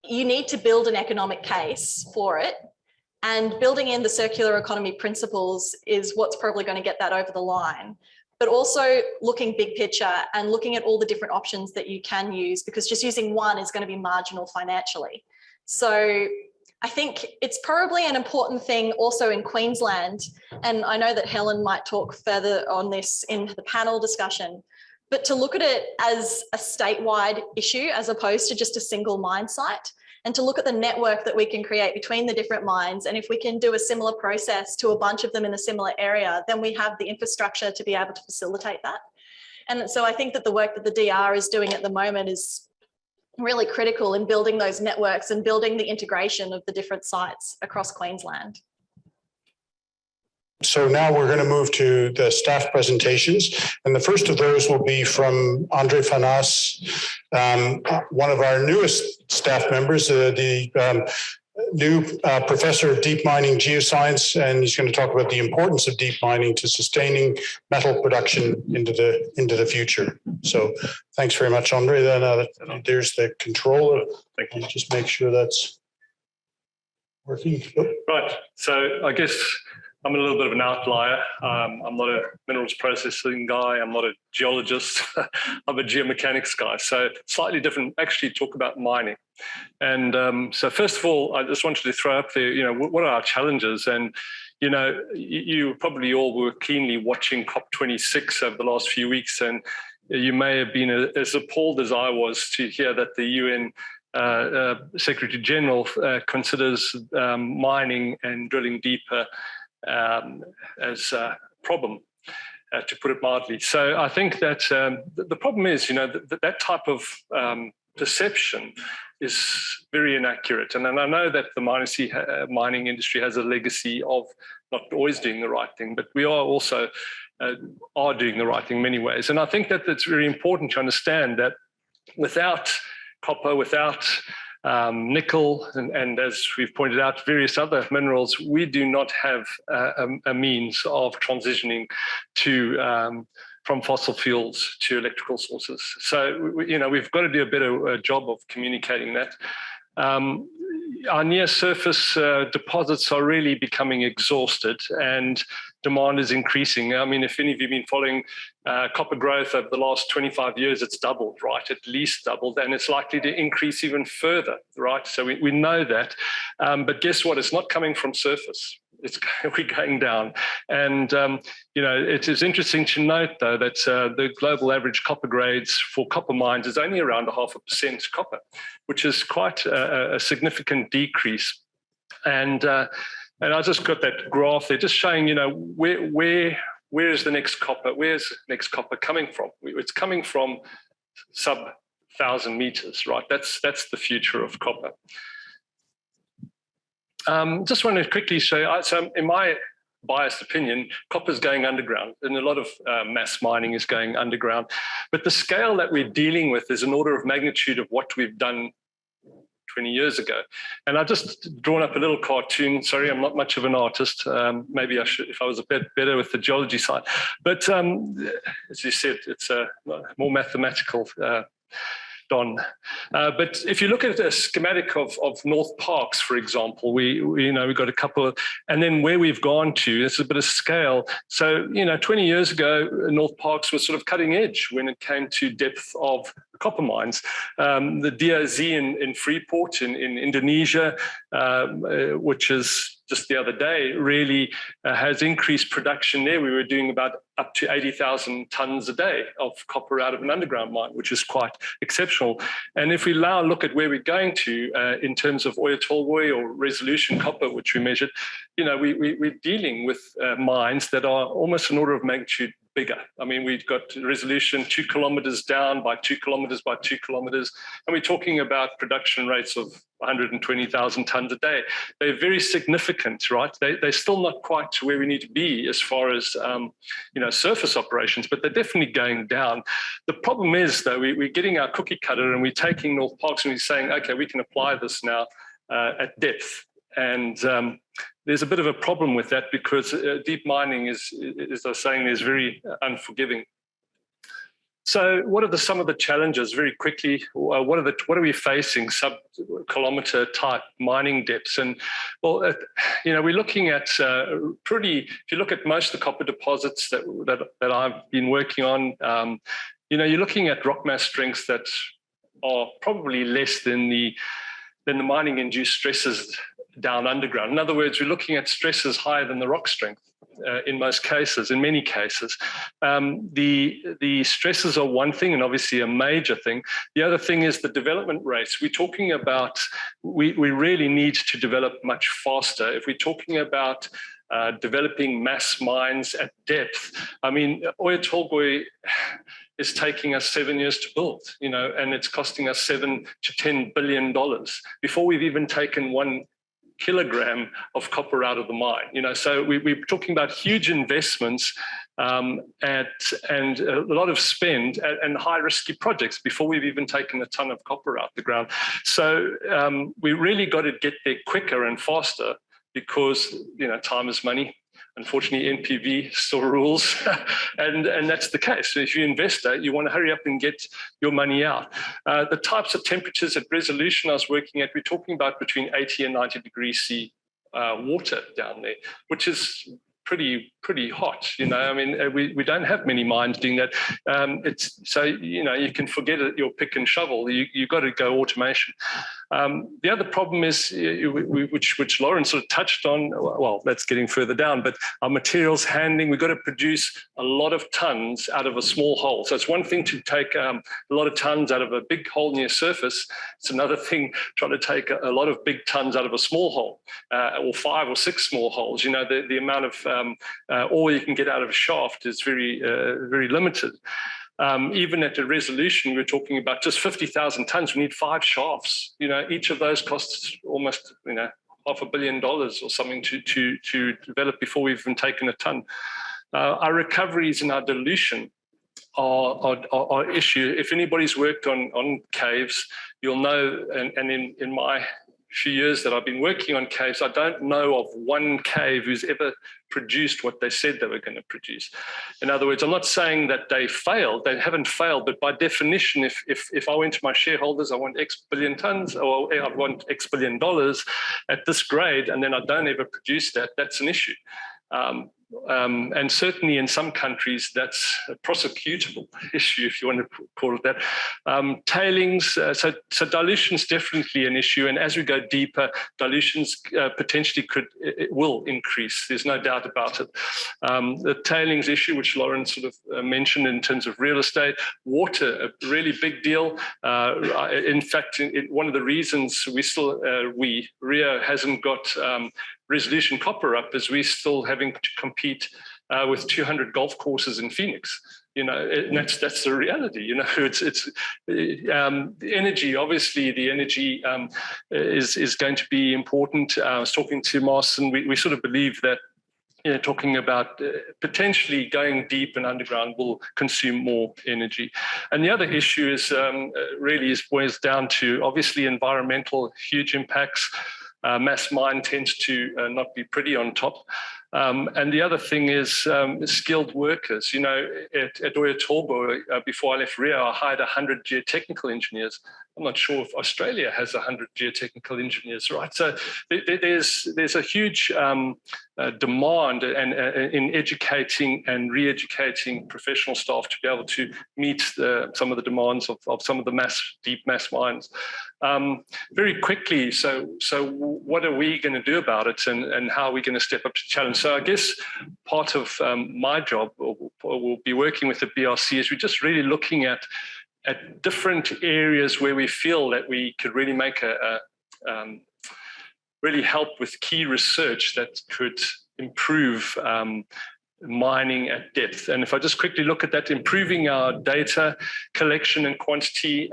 you need to build an economic case for it, and building in the circular economy principles is what's probably going to get that over the line. But also looking big picture and looking at all the different options that you can use, because just using one is going to be marginal financially. So I think it's probably an important thing also in Queensland, and I know that Helen might talk further on this in the panel discussion, but to look at it as a statewide issue as opposed to just a single mine site, and to look at the network that we can create between the different mines. And if we can do a similar process to a bunch of them in a similar area, then we have the infrastructure to be able to facilitate that. And so I think that the work that the DR is doing at the moment is really critical in building those networks and building the integration of the different sites across Queensland. So now we're going to move to the staff presentations. And the first of those will be from Andre Fanas, one of our newest staff members, the new professor of deep mining geoscience, and he's going to talk about the importance of deep mining to sustaining metal production into the future. So thanks very much, Andre. Then there's the controller. Thank you. Just make sure that's working. Right. So I guess I'm a little bit of an outlier. I'm not a minerals processing guy. I'm not a geologist. I'm a geomechanics guy. So slightly different, actually talk about mining. And so first of all, I just wanted to throw up there, what are our challenges? And, you probably all were keenly watching COP26 over the last few weeks, and you may have been as appalled as I was to hear that the UN Secretary General considers mining and drilling deeper as a problem, to put it mildly. So I think that the problem is, that type of perception is very inaccurate. And I know that the mining industry has a legacy of not always doing the right thing, but we are also are doing the right thing in many ways. And I think that it's very important to understand that without copper, without nickel, and as we've pointed out, various other minerals, we do not have a means of transitioning to from fossil fuels to electrical sources. So, we've got to do a better job of communicating that. Our near surface deposits are really becoming exhausted and demand is increasing. I mean, if any of you have been following copper growth over the last 25 years, it's doubled, right? At least doubled, and it's likely to increase even further, right? So we know that. But guess what? It's not coming from surface. We're going down. And, it is interesting to note, though, that the global average copper grades for copper mines is only around 0.5% copper, which is quite a significant decrease. And I just got that graph there just showing, where is the next copper? Where's the next copper coming from? It's coming from sub 1,000 meters, right? That's the future of copper. Just want to quickly show you, so in my biased opinion, copper is going underground, and a lot of mass mining is going underground. But the scale that we're dealing with is an order of magnitude of what we've done 20 years ago. And I've just drawn up a little cartoon. Sorry, I'm not much of an artist. Maybe I should, if I was a bit better with the geology side. But as you said, it's a more mathematical Don. But if you look at a schematic of North Parks, for example, we've got a couple of, and then where we've gone to, it's a bit of scale. So, 20 years ago, North Parks was sort of cutting edge when it came to depth of copper mines. The DOZ in Freeport in Indonesia, which is just the other day, really has increased production there. We were doing about up to 80,000 tons a day of copper out of an underground mine, which is quite exceptional. And if we now look at where we're going to in terms of Oyu Tolgoi or resolution copper, which we measured, we're dealing with mines that are almost an order of magnitude bigger. I mean, we've got resolution 2 kilometers down by 2 kilometers by 2 kilometers, and we're talking about production rates of 120,000 tons a day. They're very significant, right? They're still not quite to where we need to be as far as surface operations, but they're definitely going down. The problem is, though, we're getting our cookie cutter and we're taking North Parks and we're saying, okay, we can apply this now at depth. And there's a bit of a problem with that because deep mining is, as I was saying, is very unforgiving. So what are some of the challenges very quickly? What are we facing sub-kilometer type mining depths? And well, we're looking at if you look at most of the copper deposits that I've been working on, you're looking at rock mass strengths that are probably less than the mining induced stresses down underground. In other words, we're looking at stresses higher than the rock strength in most cases, in many cases. The stresses are one thing and obviously a major thing. The other thing is the development rates. We're talking about, we really need to develop much faster. If we're talking about developing mass mines at depth, I mean, Oyu Tolgoi is taking us 7 years to build, and it's costing us $7 to $10 billion before we've even taken 1 kilogram of copper out of the mine. So we're talking about huge investments and a lot of spend and high risky projects before we've even taken a ton of copper out the ground. So we really got to get there quicker and faster because time is money. Unfortunately, NPV still rules, and that's the case. So if you're an investor, you want to hurry up and get your money out. The types of temperatures at resolution I was working at, we're talking about between 80 and 90 degrees C water down there, which is pretty hot. I mean, we don't have many mines doing that. You can forget it, your pick and shovel. You've got to go automation. The other problem is, which Lauren sort of touched on, well, that's getting further down, but our materials handling, we've got to produce a lot of tons out of a small hole. So it's one thing to take a lot of tons out of a big hole near surface. It's another thing trying to take a lot of big tons out of a small hole, or 5 or 6 small holes. The amount of ore you can get out of a shaft is very limited. even at a resolution, we're talking about just 50,000 tons. We need 5 shafts. Each of those costs almost, $500 million or something to develop before we've even taken a ton. Our recoveries and our dilution are issue. If anybody's worked on caves, you'll know, and in my few years that I've been working on caves, I don't know of one cave who's ever produced what they said they were going to produce. In other words, I'm not saying that they failed, they haven't failed, but by definition, if I went to my shareholders, I want X billion tons, or I want X billion dollars at this grade, and then I don't ever produce that, that's an issue. And certainly in some countries, that's a prosecutable issue, if you want to call it that. Tailings, so dilution is definitely an issue. And as we go deeper, dilutions potentially will increase. There's no doubt about it. The tailings issue, which Lauren sort of mentioned in terms of real estate, water, a really big deal. In fact, one of the reasons Rio hasn't got resolution copper up is we're still having to compete with 200 golf courses in Phoenix. And that's the reality. It's the energy. Obviously, the energy is going to be important. I was talking to Mars, and we sort of believe that talking about potentially going deep and underground will consume more energy. And the other issue is really boils down to obviously environmental huge impacts. Mass mine tends to not be pretty on top. And the other thing is skilled workers. At Oyu Tolgoi, before I left Rio, I hired 100 geotechnical engineers. I'm not sure if Australia has 100 geotechnical engineers, right? So there's a huge demand in educating and re-educating professional staff to be able to meet some of the demands of some of the deep mass mines. Very quickly, so what are we going to do about it, and how are we going to step up to the challenge? So I guess part of my job, or we'll be working with the BRC, is we're just really looking at different areas where we feel that we could really make really help with key research that could improve mining at depth. And if I just quickly look at that, improving our data collection and quantity.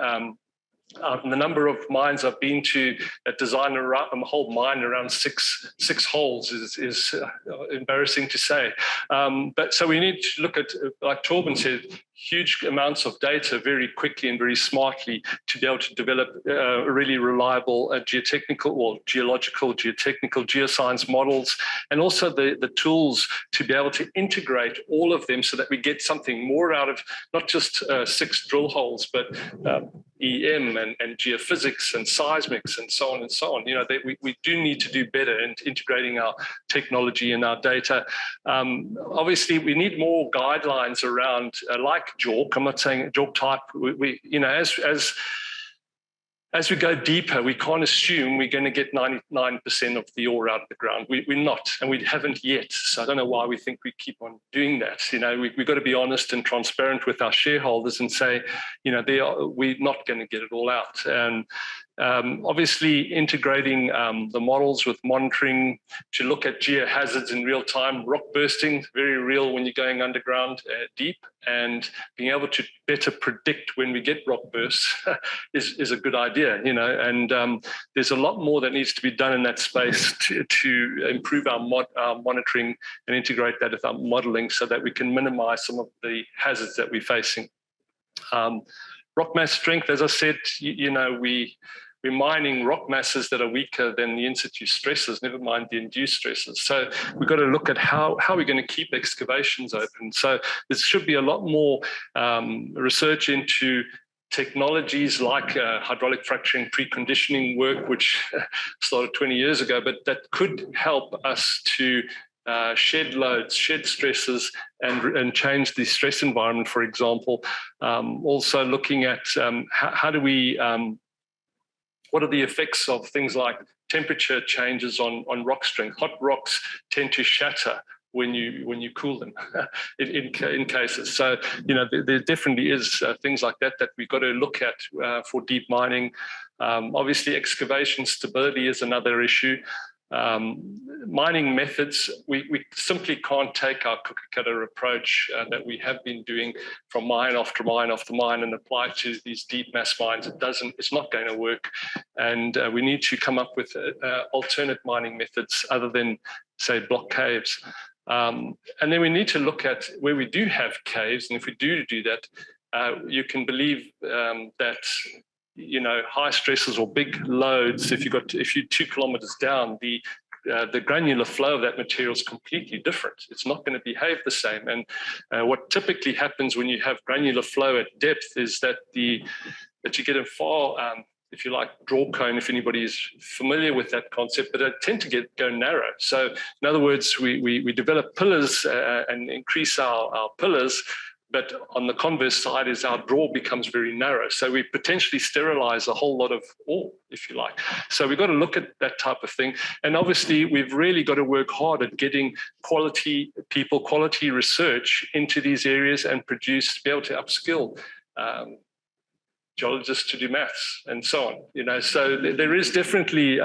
The number of mines I've been to that design a whole mine around six holes is embarrassing to say. But so we need to look at, like Torben said, huge amounts of data very quickly and very smartly to be able to develop really reliable geotechnical, geoscience models, and also the tools to be able to integrate all of them so that we get something more out of not just 6 drill holes, but EM and geophysics and seismics and so on and so on. We do need to do better in integrating our technology and our data. Obviously, we need more guidelines around like JORC. I'm not saying JORC type. As we go deeper, we can't assume we're going to get 99% of the ore out of the ground. We're not, and we haven't yet. So I don't know why we think we keep on doing that. We've got to be honest and transparent with our shareholders and say, we're not going to get it all out. And obviously integrating the models with monitoring to look at geohazards in real time. Rock bursting, very real when you're going underground deep, and being able to better predict when we get rock bursts is a good idea, and there's a lot more that needs to be done in that space to improve our monitoring and integrate that with our modeling so that we can minimize some of the hazards that we're facing. Rock mass strength, as I said, we're mining rock masses that are weaker than the in-situ stresses, never mind the induced stresses. So we've got to look at how we're going to keep excavations open. So there should be a lot more research into technologies like hydraulic fracturing preconditioning work, which started 20 years ago, but that could help us to shed loads, shed stresses, and change the stress environment, for example. Also looking at how do we what are the effects of things like temperature changes on rock strength? Hot rocks tend to shatter when you cool them in cases. So, there definitely is things like that we've got to look at for deep mining. Obviously, excavation stability is another issue. mining methods, we simply can't take our cookie cutter approach that we have been doing from mine after mine after mine and apply to these deep mass mines. It's not going to work. And we need to come up with alternate mining methods other than, say, block caves. And then we need to look at where we do have caves. And if we do that, you can believe that, you know, high stresses or big loads, if you're 2 kilometers down, the granular flow of that material is completely different. It's not going to behave the same. And what typically happens when you have granular flow at depth is that you get a far, if you like, draw cone, if anybody is familiar with that concept, but it tend to go narrow. So in other words, we develop pillars and increase our pillars, but on the converse side is our draw becomes very narrow. So we potentially sterilize a whole lot of ore, if you like. So we've got to look at that type of thing. And obviously, we've really got to work hard at getting quality people, quality research into these areas and be able to upskill geologists to do maths and so on. You know, so there is definitely,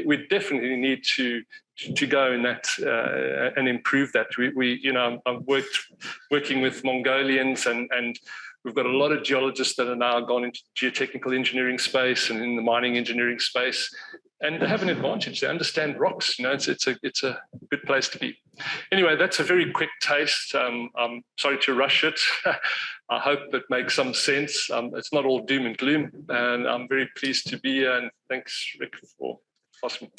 we definitely need to go in that and improve that. You know, I'm working with Mongolians, and we've got a lot of geologists that are now gone into geotechnical engineering space and in the mining engineering space, and they have an advantage. They understand rocks. You know, it's a good place to be. Anyway, that's a very quick taste. I'm sorry to rush it. I hope it makes some sense. It's not all doom and gloom, and I'm very pleased to be here. And thanks, Rick, for asking.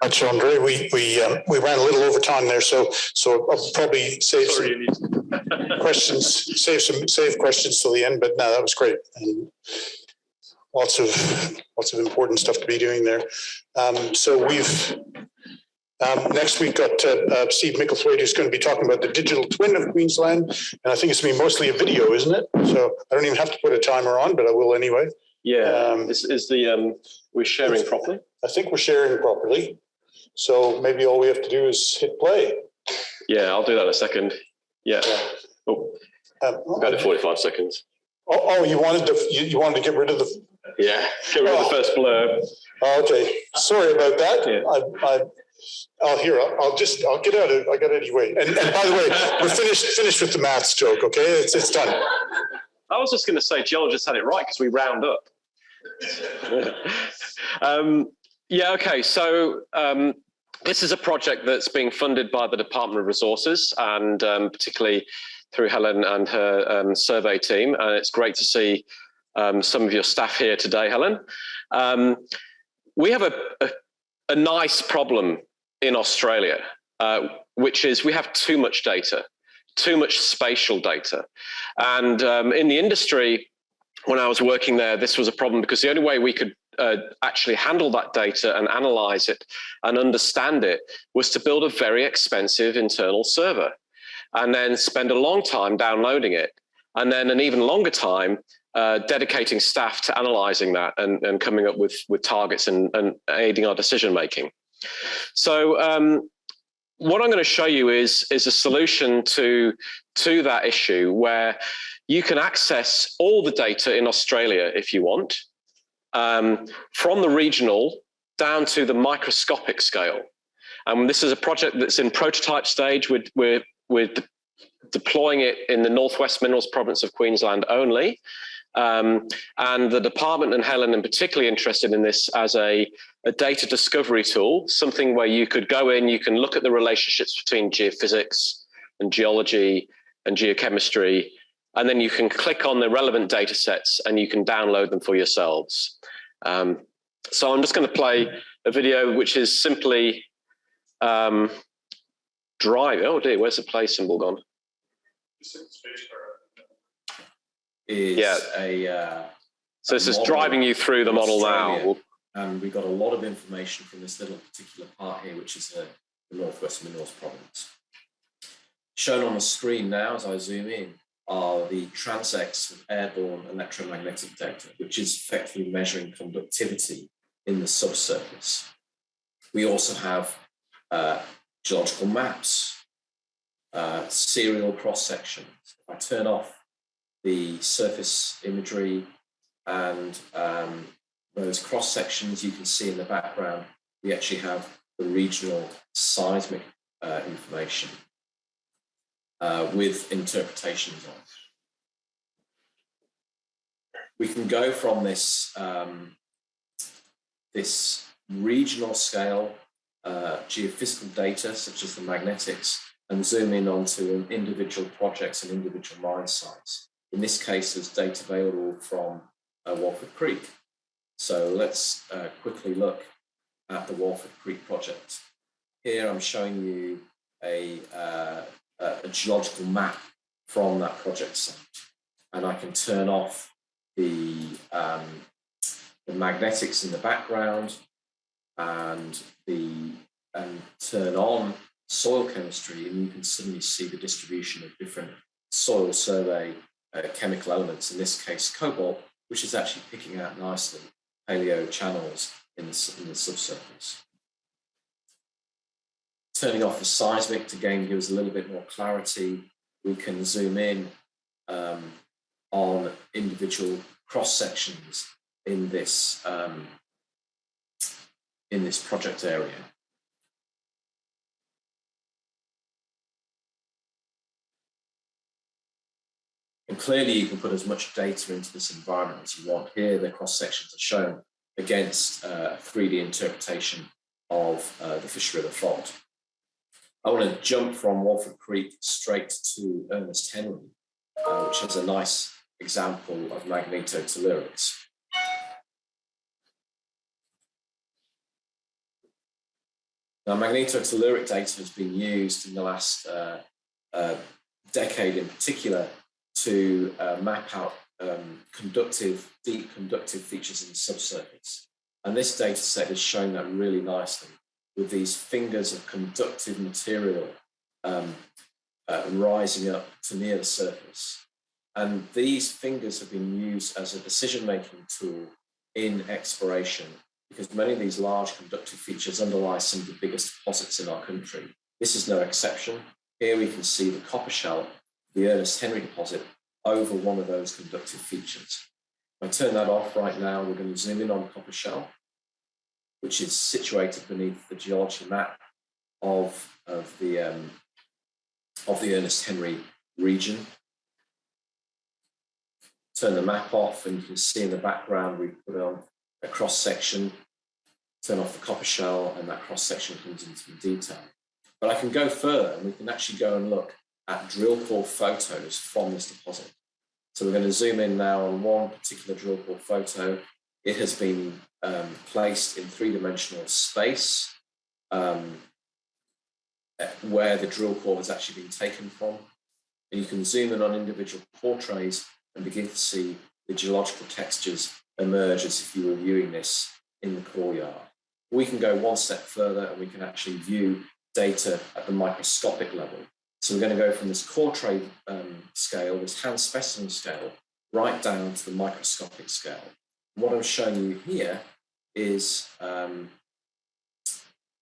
Much, Andre. We ran a little over time there, so I'll probably save some questions, save questions till the end. But no, that was great, and lots of important stuff to be doing there. So we've next we've got Steve Micklethwaite, who's going to be talking about the digital twin of Queensland, and I think it's going to be mostly a video, isn't it? So I don't even have to put a timer on, but I will anyway. Yeah, we're sharing properly? I think we're sharing properly. So maybe all we have to do is hit play. Yeah, I'll do that in a second. Yeah. Oh, about 45 seconds. Oh, you wanted to get rid of the. Yeah, get rid of the first blurb. Okay, sorry about that. Yeah. I'll get out of. I got anyway. And by the way, we're finished with the maths joke. Okay, it's done. I was just going to say geologists had it right because we round up. Yeah, okay, so this is a project that's being funded by the Department of Resources and particularly through Helen and her survey team. And it's great to see some of your staff here today, Helen. We have a nice problem in Australia, which is we have too much data, too much spatial data. And in the industry, when I was working there, this was a problem because the only way we could actually handle that data and analyze it and understand it was to build a very expensive internal server and then spend a long time downloading it and then an even longer time dedicating staff to analyzing that and coming up with targets and aiding our decision making. So what I'm going to show you is a solution to that issue where you can access all the data in Australia if you want, from the regional down to the microscopic scale. This is a project that's in prototype stage. We're deploying it in the Northwest Minerals Province of Queensland only. And the department and Helen are particularly interested in this as a data discovery tool, something where you could go in, you can look at the relationships between geophysics and geology and geochemistry, and then you can click on the relevant data sets and you can download them for yourselves. So I'm just going to play a video which is simply driving. Oh dear, where's the play symbol gone? So this is driving you through the model now. And we got a lot of information from this little particular part here, which is the Northwest Minerals Province. Shown on the screen now, as I zoom in, are the transects of airborne electromagnetic data, which is effectively measuring conductivity in the subsurface. We also have geological maps, serial cross-sections. If I turn off the surface imagery and those cross sections you can see in the background, we actually have the regional seismic information with interpretations on. We can go from this this regional scale geophysical data, such as the magnetics, and zoom in onto individual projects and individual mine sites. In this case, there's data available from Walford Creek. So let's quickly look at the Walford Creek project. Here I'm showing you a geological map from that project site, and I can turn off the magnetics in the background and turn on soil chemistry, and you can suddenly see the distribution of different soil survey chemical elements, in this case cobalt, which is actually picking out nicely paleo channels in the subsurface. Turning off the seismic to again give us a little bit more clarity, we can zoom in on individual cross sections in this project area. And clearly you can put as much data into this environment as you want. Here the cross sections are shown against 3D interpretation of the Fish River Fault. I want to jump from Walford Creek straight to Ernest Henry, which has a nice example of magnetotellurics. Now, magnetotelluric data has been used in the last decade in particular to map out deep conductive features in the subsurface. And this data set is showing that really nicely with these fingers of conductive material rising up to near the surface. And these fingers have been used as a decision-making tool in exploration, because many of these large conductive features underlie some of the biggest deposits in our country. This is no exception. Here we can see the copper shell, the Ernest Henry deposit, over one of those conductive features. If I turn that off right now, we're going to zoom in on copper shell, which is situated beneath the geology map of the Ernest Henry region. Turn the map off, and you can see in the background we've put on a cross section. Turn off the copper shell, and that cross section comes into the detail. But I can go further, and we can actually go and look at drill core photos from this deposit. So we're going to zoom in now on one particular drill core photo. It has been placed in three-dimensional space where the drill core has actually been taken from. And you can zoom in on individual core trays and begin to see the geological textures emerge as if you were viewing this in the core yard. We can go one step further, and we can actually view data at the microscopic level. So we're going to go from this core tray scale, this hand specimen scale, right down to the microscopic scale. What I'm showing you here is a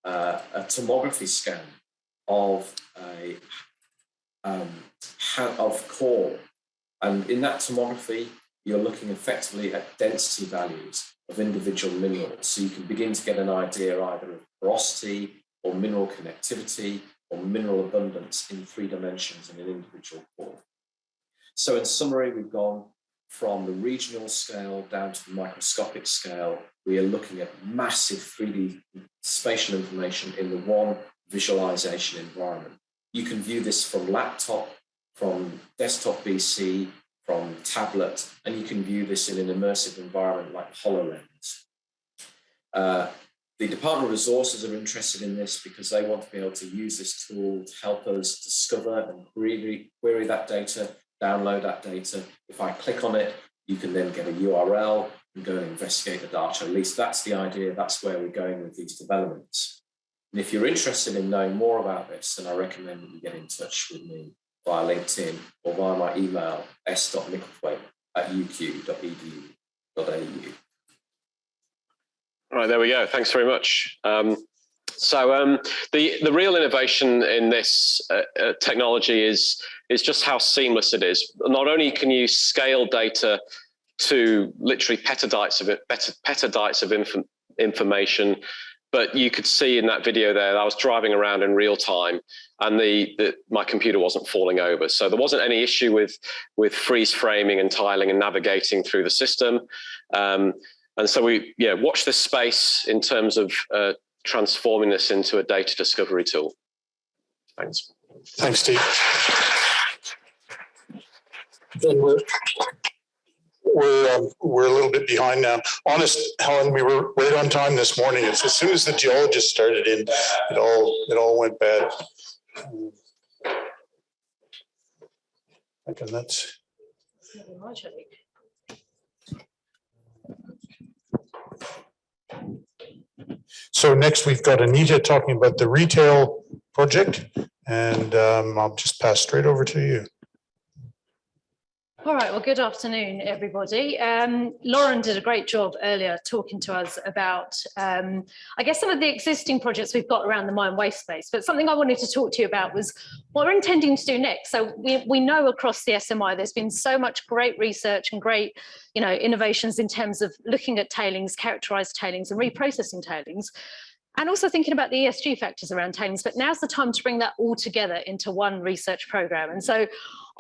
tomography scan of core. And in that tomography, you're looking effectively at density values of individual minerals. So you can begin to get an idea either of porosity or mineral connectivity or mineral abundance in 3 dimensions in an individual core. So in summary, we've gone from the regional scale down to the microscopic scale. We are looking at massive 3D spatial information in the one visualization environment. You can view this from laptop, from desktop BC, from tablet, and you can view this in an immersive environment like HoloLens. The Department of Resources are interested in this because they want to be able to use this tool to help us discover and query that data, download that data. If I click on it, you can then get a URL and go and investigate the data. At least that's the idea. That's where we're going with these developments. And if you're interested in knowing more about this, then I recommend that you get in touch with me via LinkedIn or via my email, s.nicklethwaite@uq.edu.au. All right, there we go. Thanks very much. The real innovation in this technology is just how seamless it is. Not only can you scale data to literally petabytes of information. But you could see in that video there, I was driving around in real time, and my computer wasn't falling over. So there wasn't any issue with freeze framing and tiling and navigating through the system. And so we watch this space in terms of transforming this into a data discovery tool. Thanks. Thanks, Steve. We're a little bit behind now. Honest, Helen, we were right on time this morning. As soon as the geologists started in, it all went bad. Okay, that's. So next we've got Anita talking about the retail project, and I'll just pass straight over to you. All right, well, good afternoon, everybody. Lauren did a great job earlier talking to us about, I guess, some of the existing projects we've got around the mine waste space, but something I wanted to talk to you about was what we're intending to do next. So we know across the SMI there's been so much great research and great, innovations in terms of looking at tailings, characterized tailings and reprocessing tailings, and also thinking about the ESG factors around tailings. But now's the time to bring that all together into one research program. And so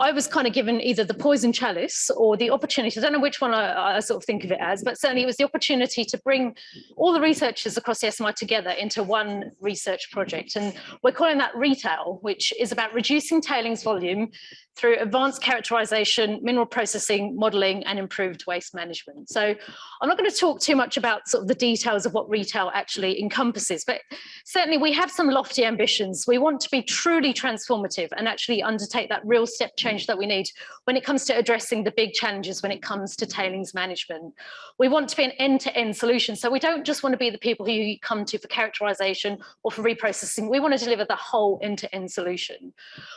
I was kind of given either the poison chalice or the opportunity, I don't know which one I sort of think of it as, but certainly it was the opportunity to bring all the researchers across the SMI together into one research project. And we're calling that retail, which is about reducing tailings volume through advanced characterization, mineral processing, modeling, and improved waste management. So I'm not going to talk too much about sort of the details of what retail actually encompasses, but certainly we have some lofty ambitions. We want to be truly transformative and actually undertake that real step change that we need when it comes to addressing the big challenges when it comes to tailings management. We want to be an end-to-end solution. So we don't just want to be the people who you come to for characterization or for reprocessing. We want to deliver the whole end-to-end solution.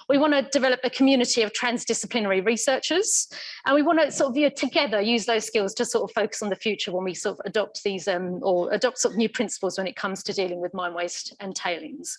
We want to develop a community of transdisciplinary researchers, and we want to sort of together use those skills to sort of focus on the future when we sort of adopt these or adopt sort of new principles when it comes to dealing with mine waste and tailings.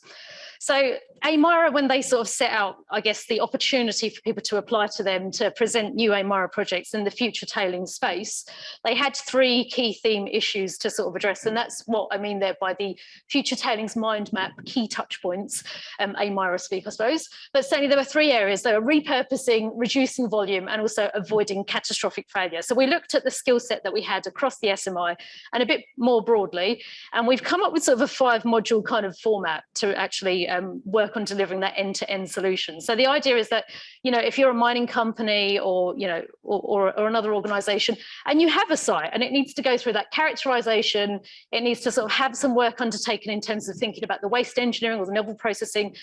So AMIRA, when they sort of set out, I guess, the opportunity for people to apply to them to present new AMIRA projects in the future tailings space, they had three key theme issues to sort of address. And that's what I mean there by the future tailings mind map key touch points, AMIRA speak, I suppose. But certainly there were three areas. They were repurposing, reducing volume, and also avoiding catastrophic failure. So we looked at the skill set that we had across the SMI and a bit more broadly, and we've come up with sort of a 5-module kind of format to actually work on delivering that end-to-end solution. So the idea is that, if you're a mining company or, or another organization and you have a site and it needs to go through that characterization, it needs to sort of have some work undertaken in terms of thinking about the waste engineering or the novel processing,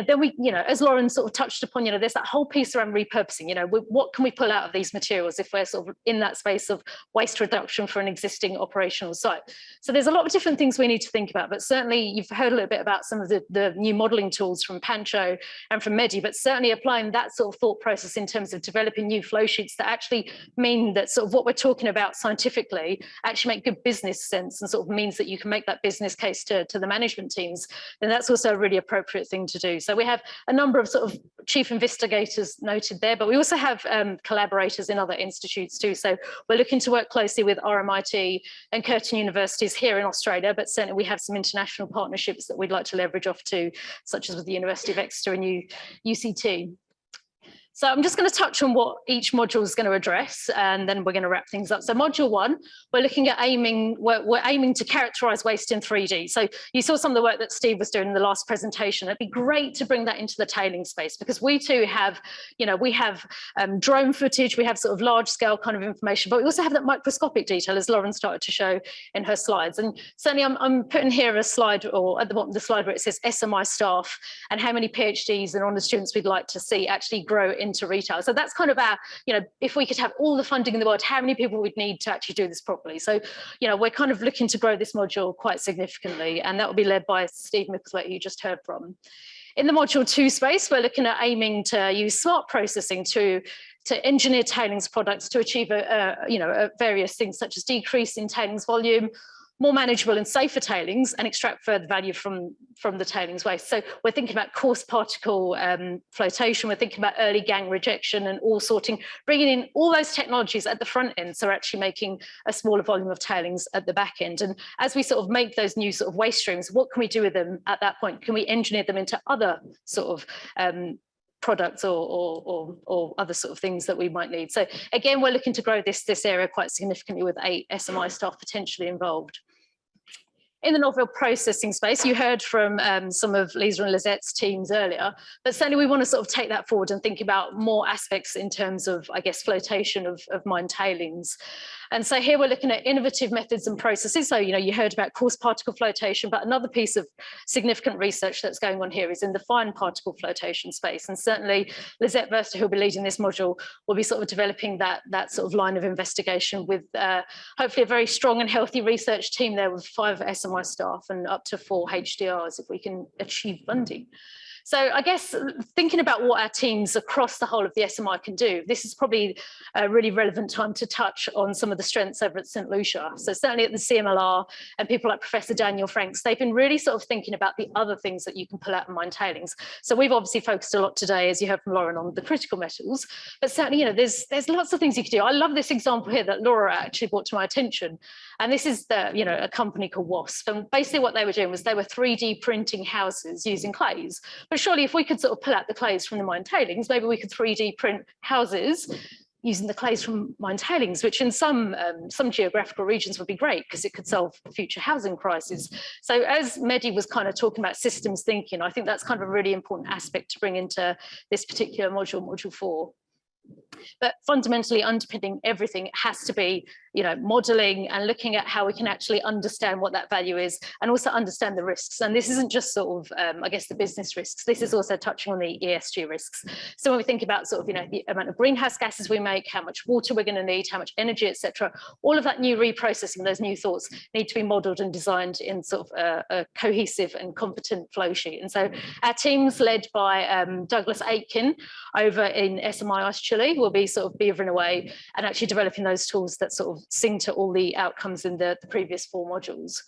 then we, as Lauren sort of touched upon, there's that whole piece around repurposing, what can we pull out of these materials if we're sort of in that space of waste reduction for an existing operational site. So there's a lot of different things we need to think about, but certainly you've heard a little bit about some of the new modeling tools from Pancho and from Mehdi, but certainly applying that sort of thought process in terms of developing new flow sheets that actually mean that sort of what we're talking about scientifically actually make good business sense and sort of means that you can make that business case to the management teams, then that's also a really appropriate thing to do. So we have a number of sort of chief investigators noted there, but we also have collaborators in other institutes too. So we're looking to work closely with RMIT and Curtin universities here in Australia, but certainly we have some international partnerships that we'd like to leverage off to, such as with the University of Exeter and UCT. So I'm just going to touch on what each module is going to address, and then we're going to wrap things up. So module 1, we're looking at we're aiming to characterize waste in 3D. So you saw some of the work that Steve was doing in the last presentation. It'd be great to bring that into the tailing space, because we too have, we have drone footage, we have sort of large scale kind of information, but we also have that microscopic detail, as Lauren started to show in her slides. And certainly I'm putting here a slide, or at the bottom of the slide, where it says SMI staff and how many PhDs and honours students we'd like to see actually grow into retail. So that's kind of our, if we could have all the funding in the world, how many people we'd need to actually do this properly. So, we're kind of looking to grow this module quite significantly, and that will be led by Steve Nichols, who you just heard from. In the module 2 space, we're looking at aiming to use smart processing to engineer tailings products to achieve various things such as decrease in tailings volume, more manageable and safer tailings and extract further value from the tailings waste. So we're thinking about coarse particle flotation, we're thinking about early gang rejection and ore sorting, bringing in all those technologies at the front end, so we're actually making a smaller volume of tailings at the back end. And as we sort of make those new sort of waste streams, what can we do with them at that point? Can we engineer them into other sort of products or other sort of things that we might need? So again, we're looking to grow this area quite significantly with 8 SMI staff potentially involved. In the novel processing space, you heard from some of Lisa and Lizette's teams earlier, but certainly we want to sort of take that forward and think about more aspects in terms of, I guess, flotation of mine tailings. And so here we're looking at innovative methods and processes. So, you heard about coarse particle flotation, but another piece of significant research that's going on here is in the fine particle flotation space. And certainly Lizette Verster, who'll be leading this module, will be sort of developing that sort of line of investigation with hopefully a very strong and healthy research team there with 5 SMI staff and up to 4 HDRs if we can achieve funding. So I guess thinking about what our teams across the whole of the SMI can do, this is probably a really relevant time to touch on some of the strengths over at St. Lucia. So certainly at the CMLR and people like Professor Daniel Franks, they've been really sort of thinking about the other things that you can pull out of mine tailings. So we've obviously focused a lot today, as you heard from Lauren, on the critical metals, but certainly, there's lots of things you can do. I love this example here that Laura actually brought to my attention. And this is a company called WASP. And basically what they were doing was they were 3D printing houses using clays. But surely if we could sort of pull out the clays from the mine tailings, maybe we could 3D print houses using the clays from mine tailings, which in some geographical regions would be great because it could solve future housing crises. So as Mehdi was kind of talking about systems thinking, I think that's kind of a really important aspect to bring into this particular module, module 4. But fundamentally underpinning everything has to be, modeling and looking at how we can actually understand what that value is and also understand the risks. And this isn't just sort of, I guess, the business risks. This is also touching on the ESG risks. So when we think about sort of, the amount of greenhouse gases we make, how much water we're going to need, how much energy, etc., all of that new reprocessing, those new thoughts need to be modeled and designed in sort of a cohesive and competent flow sheet. And so our teams led by Douglas Aitken over in SMI Ice Chile will be sort of beavering away and actually developing those tools that sort of sing to all the outcomes in the previous 4 modules.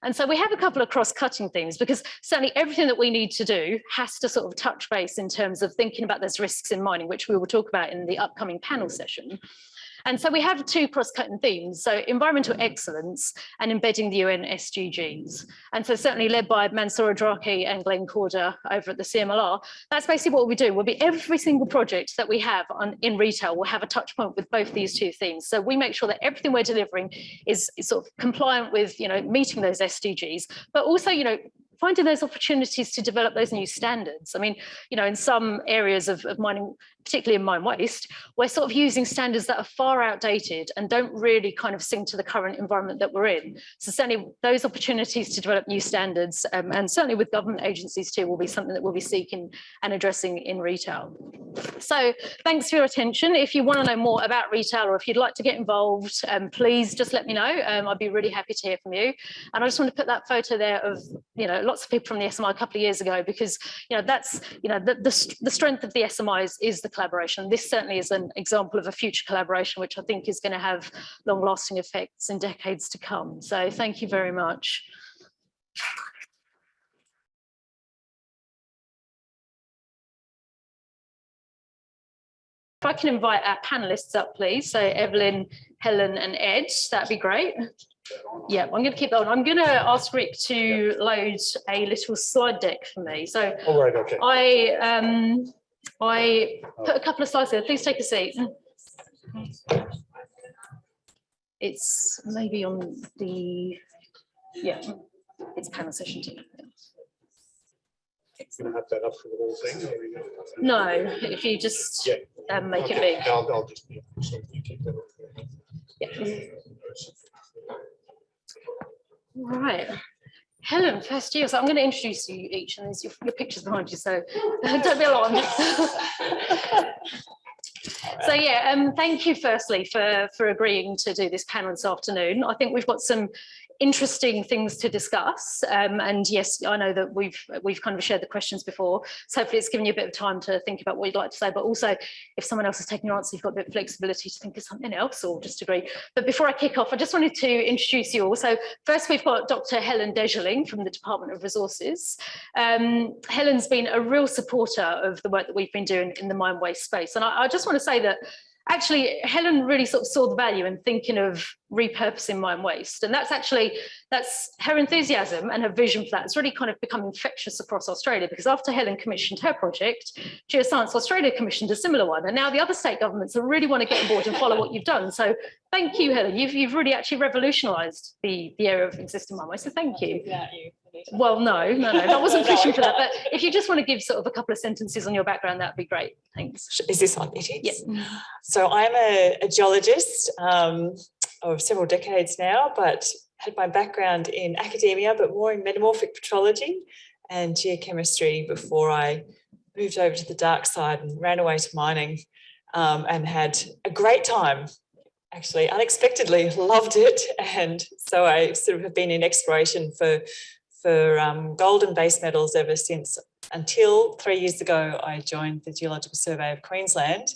And so we have a couple of cross-cutting themes because certainly everything that we need to do has to sort of touch base in terms of thinking about those risks in mining, which we will talk about in the upcoming panel session. And so we have 2 cross-cutting themes, so environmental excellence and embedding the UN SDGs. And so certainly led by Mansour Adraki and Glenn Corder over at the CMLR, that's basically what we do. Will be every single project that we have in retail will have a touch point with both these 2 themes. So we make sure that everything we're delivering is sort of compliant with, meeting those SDGs, but also, finding those opportunities to develop those new standards. I mean, in some areas of mining, particularly in mine waste, we're sort of using standards that are far outdated and don't really kind of sing to the current environment that we're in. So certainly those opportunities to develop new standards, and certainly with government agencies too, will be something that we'll be seeking and addressing in retail. So thanks for your attention. If you want to know more about retail or if you'd like to get involved, please just let me know. I'd be really happy to hear from you. And I just want to put that photo there of, lots of people from the SMI a couple of years ago, because that's the strength of the SMI is the collaboration. This certainly is an example of a future collaboration, which I think is going to have long-lasting effects in decades to come. So thank you very much. If I can invite our panelists up, please. So Evelyn, Helen, and Ed, that'd be great. Yeah, I'm going to keep that on. I'm going to ask Rick to load a little slide deck for me. So all right, okay. I put a couple of slides there. Please take a seat. It's maybe on the, it's panel session 2. Going to have that up for the whole thing? No, if you just make it big. I'll just, so you keep that over there. Right. Helen, first you. So I'm going to introduce you each, and there's your pictures behind you, so don't be alarmed. So thank you firstly for agreeing to do this panel this afternoon. I think we've got some interesting things to discuss. And yes, I know that we've kind of shared the questions before, so hopefully it's given you a bit of time to think about what you'd like to say, but also if someone else is taking your answer, you've got a bit of flexibility to think of something else or just agree. But before I kick off, I just wanted to introduce you all. So first we've got Dr. Helen Dejeling from the Department of Resources. Helen's been a real supporter of the work that we've been doing in the mine waste space. And I just want to say that actually, Helen really sort of saw the value in thinking of repurposing mine waste. And that's her enthusiasm and her vision for that. It's really kind of become infectious across Australia, because after Helen commissioned her project, Geoscience Australia commissioned a similar one. And now the other state governments really want to get on board and follow what you've done. So thank you, Helen. You've really actually revolutionised the area of existing mine waste. So thank you. Well, no, I wasn't fishing for that. But if you just want to give sort of a couple of sentences on your background, that'd be great. Thanks. Is this on? It is. Yes. So I'm a geologist of several decades now, but had my background in academia, but more in metamorphic petrology and geochemistry before I moved over to the dark side and ran away to mining, and had a great time. Actually, unexpectedly loved it. And so I sort of have been in exploration for gold and base metals ever since, until 3 years ago I joined the Geological Survey of Queensland,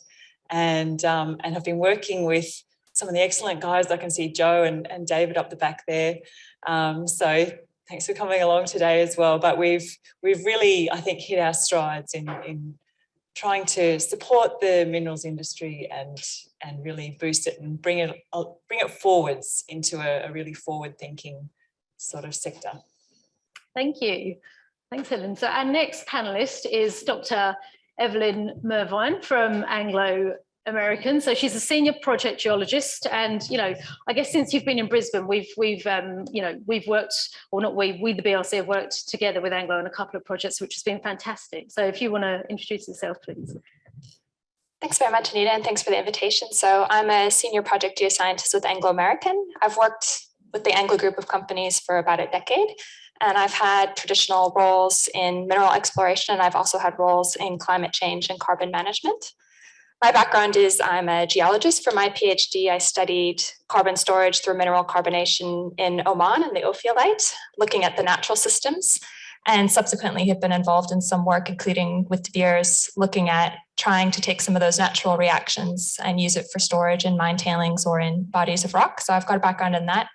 and have been working with some of the excellent guys. I can see Joe and David up the back there. So thanks for coming along today as well. But we've really, I think, hit our strides in trying to support the minerals industry and really boost it and bring it forwards into a really forward-thinking sort of sector. Thank you. Thanks, Helen. So our next panelist is Dr. Evelyn Mervine from Anglo American. So she's a senior project geologist, and I guess since you've been in Brisbane, we've worked, or not we the BRC have worked together with Anglo on a couple of projects, which has been fantastic. So if you want to introduce yourself, please. Thanks very much, Anita, and thanks for the invitation. So I'm a senior project geoscientist with Anglo American. I've worked with the Anglo group of companies for about a decade, and I've had traditional roles in mineral exploration, and I've also had roles in climate change and carbon management. My background is I'm a geologist. For my PhD, I studied carbon storage through mineral carbonation in Oman and the Ophiolite, looking at the natural systems, and subsequently have been involved in some work, including with De Beers, looking at trying to take some of those natural reactions and use it for storage in mine tailings or in bodies of rock. So I've got a background in that.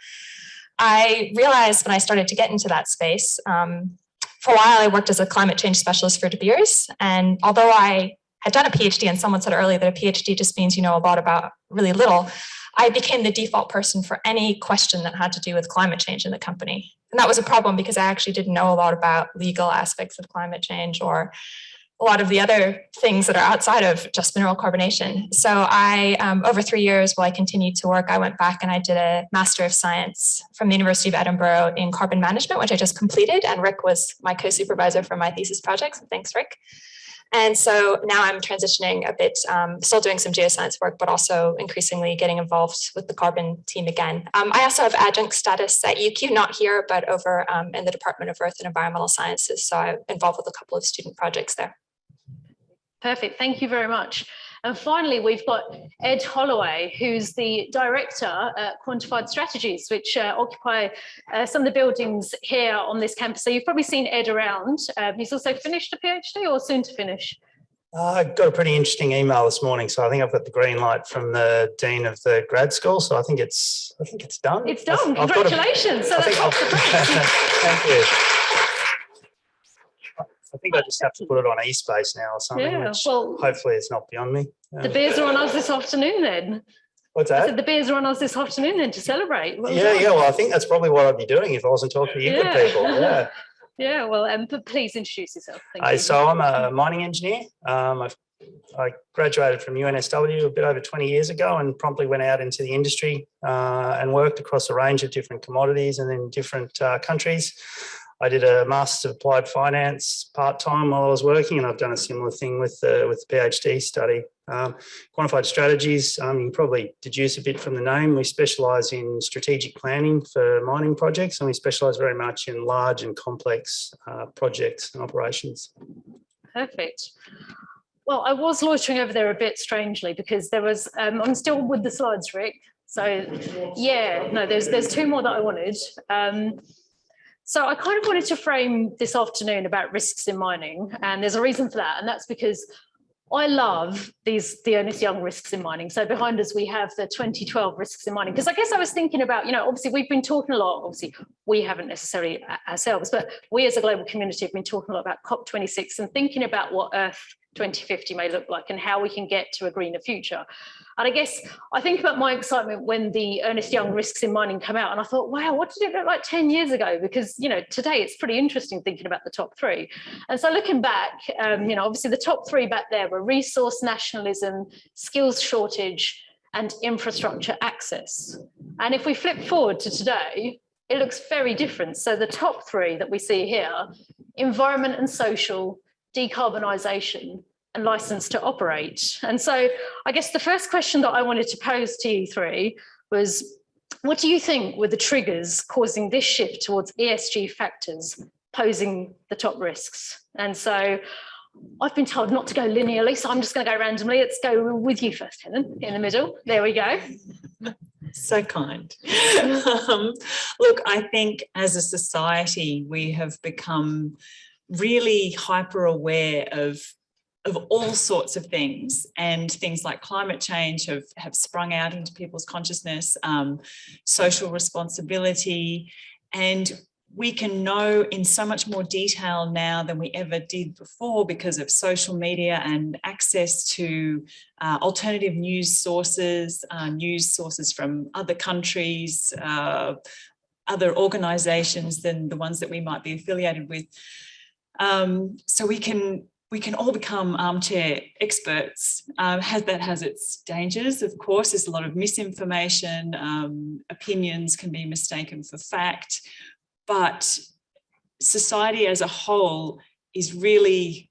I realized when I started to get into that space, for a while I worked as a climate change specialist for De Beers, and although I had done a PhD, and someone said earlier that a PhD just means you know a lot about really little, I became the default person for any question that had to do with climate change in the company. And that was a problem because I actually didn't know a lot about legal aspects of climate change or a lot of the other things that are outside of just mineral carbonation. So I, over 3 years while I continued to work, I went back and I did a Master of Science from the University of Edinburgh in carbon management, which I just completed. And Rick was my co-supervisor for my thesis project. So thanks, Rick. And so now I'm transitioning a bit, still doing some geoscience work, but also increasingly getting involved with the carbon team again. I also have adjunct status at UQ, not here, but over in the Department of Earth and Environmental Sciences. So I'm involved with a couple of student projects there. Perfect, thank you very much. And finally, we've got Ed Holloway, who's the director at Quantified Strategies, which occupy some of the buildings here on this campus. So you've probably seen Ed around. He's also finished a PhD or soon to finish? I got a pretty interesting email this morning, so I think I've got the green light from the dean of the grad school. So I think it's done. It's done. Congratulations. So that's off the press. Thank you. I think I just have to put it on eSpace now or something, which hopefully is not beyond me. The beers are on us this afternoon then. What's that? I said the beers are on us this afternoon then to celebrate. Well, I think that's probably what I'd be doing if I wasn't talking to you good people. Yeah. Yeah, well, please introduce yourself. Thank you. So I'm a mining engineer. I graduated from UNSW a bit over 20 years ago and promptly went out into the industry and worked across a range of different commodities and in different countries. I did a Master's of Applied Finance part-time while I was working, and I've done a similar thing with the PhD study. Quantified Strategies, you can probably deduce a bit from the name. We specialise in strategic planning for mining projects, and we specialise very much in large and complex projects and operations. Perfect. Well, I was loitering over there a bit strangely because there was, I'm still with the slides, Rick. So yeah, no, there's two more that I wanted. So I kind of wanted to frame this afternoon about risks in mining, and there's a reason for that, and that's because I love the Ernst Young risks in mining. So behind us, we have the 2012 risks in mining. Because I guess I was thinking about, obviously we've been talking a lot, obviously we haven't necessarily ourselves, but we as a global community have been talking a lot about COP26 and thinking about what Earth 2050 may look like and how we can get to a greener future. And I guess I think about my excitement when the Ernst Young risks in mining come out, and I thought, wow, what did it look like 10 years ago? Because, today it's pretty interesting thinking about the top three. And so looking back, obviously the top three back there were resource nationalism, skills shortage, and infrastructure access. And if we flip forward to today, it looks very different. So the top three that we see here, environment and social, decarbonisation, and license to operate. And so I guess the first question that I wanted to pose to you three was, what do you think were the triggers causing this shift towards ESG factors posing the top risks? And so I've been told not to go linearly, so I'm just going to go randomly. Let's go with you first, Helen, in the middle. There we go. So kind. Look, I think as a society, we have become really hyper aware of all sorts of things, and things like climate change have sprung out into people's consciousness, social responsibility, and we can know in so much more detail now than we ever did before because of social media and access to alternative news sources from other countries, other organizations than the ones that we might be affiliated with. So we can all become armchair experts. That has its dangers, of course. There's a lot of misinformation. Opinions can be mistaken for fact. But society as a whole is really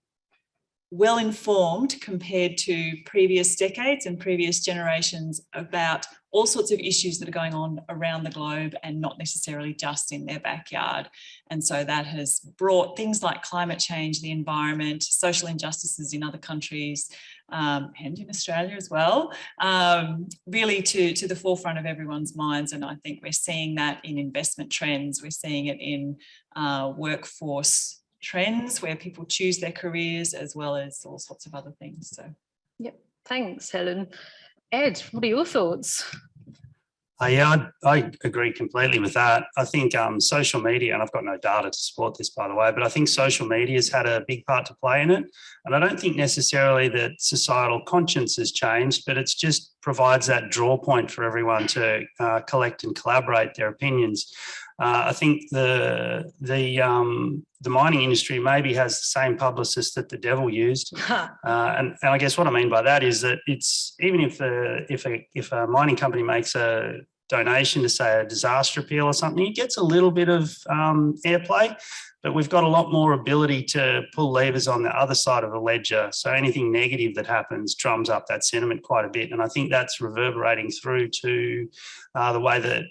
well informed compared to previous decades and previous generations about all sorts of issues that are going on around the globe and not necessarily just in their backyard. And so that has brought things like climate change, the environment, social injustices in other countries, and in Australia as well, really to the forefront of everyone's minds. And I think we're seeing that in investment trends. We're seeing it in workforce trends where people choose their careers, as well as all sorts of other things. So, yep. Thanks, Helen. Ed, what are your thoughts? Yeah, I agree completely with that. I think social media, and I've got no data to support this, by the way, but I think social media has had a big part to play in it. And I don't think necessarily that societal conscience has changed, but it's just provides that draw point for everyone to collect and collaborate their opinions. I think the mining industry maybe has the same publicist that the devil used, and I guess what I mean by that is that it's even if a mining company makes a donation to say a disaster appeal or something, it gets a little bit of airplay, but we've got a lot more ability to pull levers on the other side of the ledger. So anything negative that happens drums up that sentiment quite a bit, and I think that's reverberating through to the way that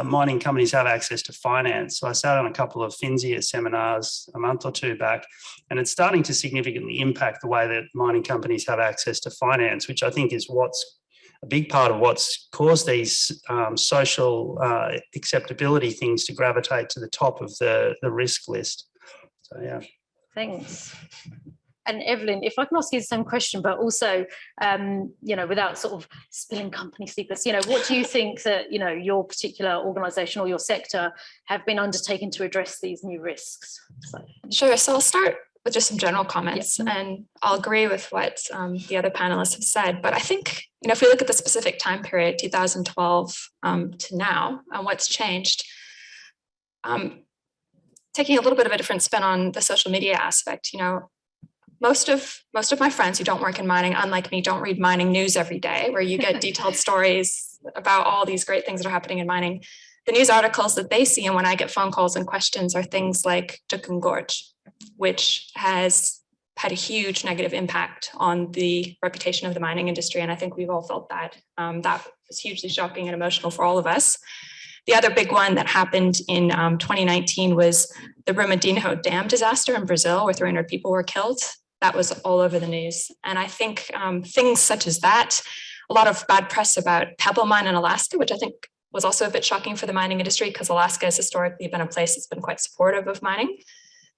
mining companies have access to finance. So I sat on a couple of FinSIA seminars a month or two back, and it's starting to significantly impact the way that mining companies have access to finance, which I think is what's a big part of what's caused these social acceptability things to gravitate to the top of the risk list. So, yeah. Thanks. And Evelyn, if I can ask you the same question, but also, without sort of spilling company secrets, what do you think that, your particular organisation or your sector have been undertaking to address these new risks? Sure. So I'll start with just some general comments, and I'll agree with what the other panelists have said. But I think, if we look at the specific time period, 2012 to now, and what's changed, taking a little bit of a different spin on the social media aspect, most of my friends who don't work in mining, unlike me, don't read mining news every day, where you get detailed stories about all these great things that are happening in mining. The news articles that they see, and when I get phone calls and questions, are things like Juukan Gorge, which has had a huge negative impact on the reputation of the mining industry. And I think we've all felt that. That was hugely shocking and emotional for all of us. The other big one that happened in 2019 was the Brumadinho Dam disaster in Brazil, where 300 people were killed. That was all over the news. And I think things such as that a lot of bad press about Pebble Mine in Alaska, which I think was also a bit shocking for the mining industry because Alaska has historically been a place that's been quite supportive of mining.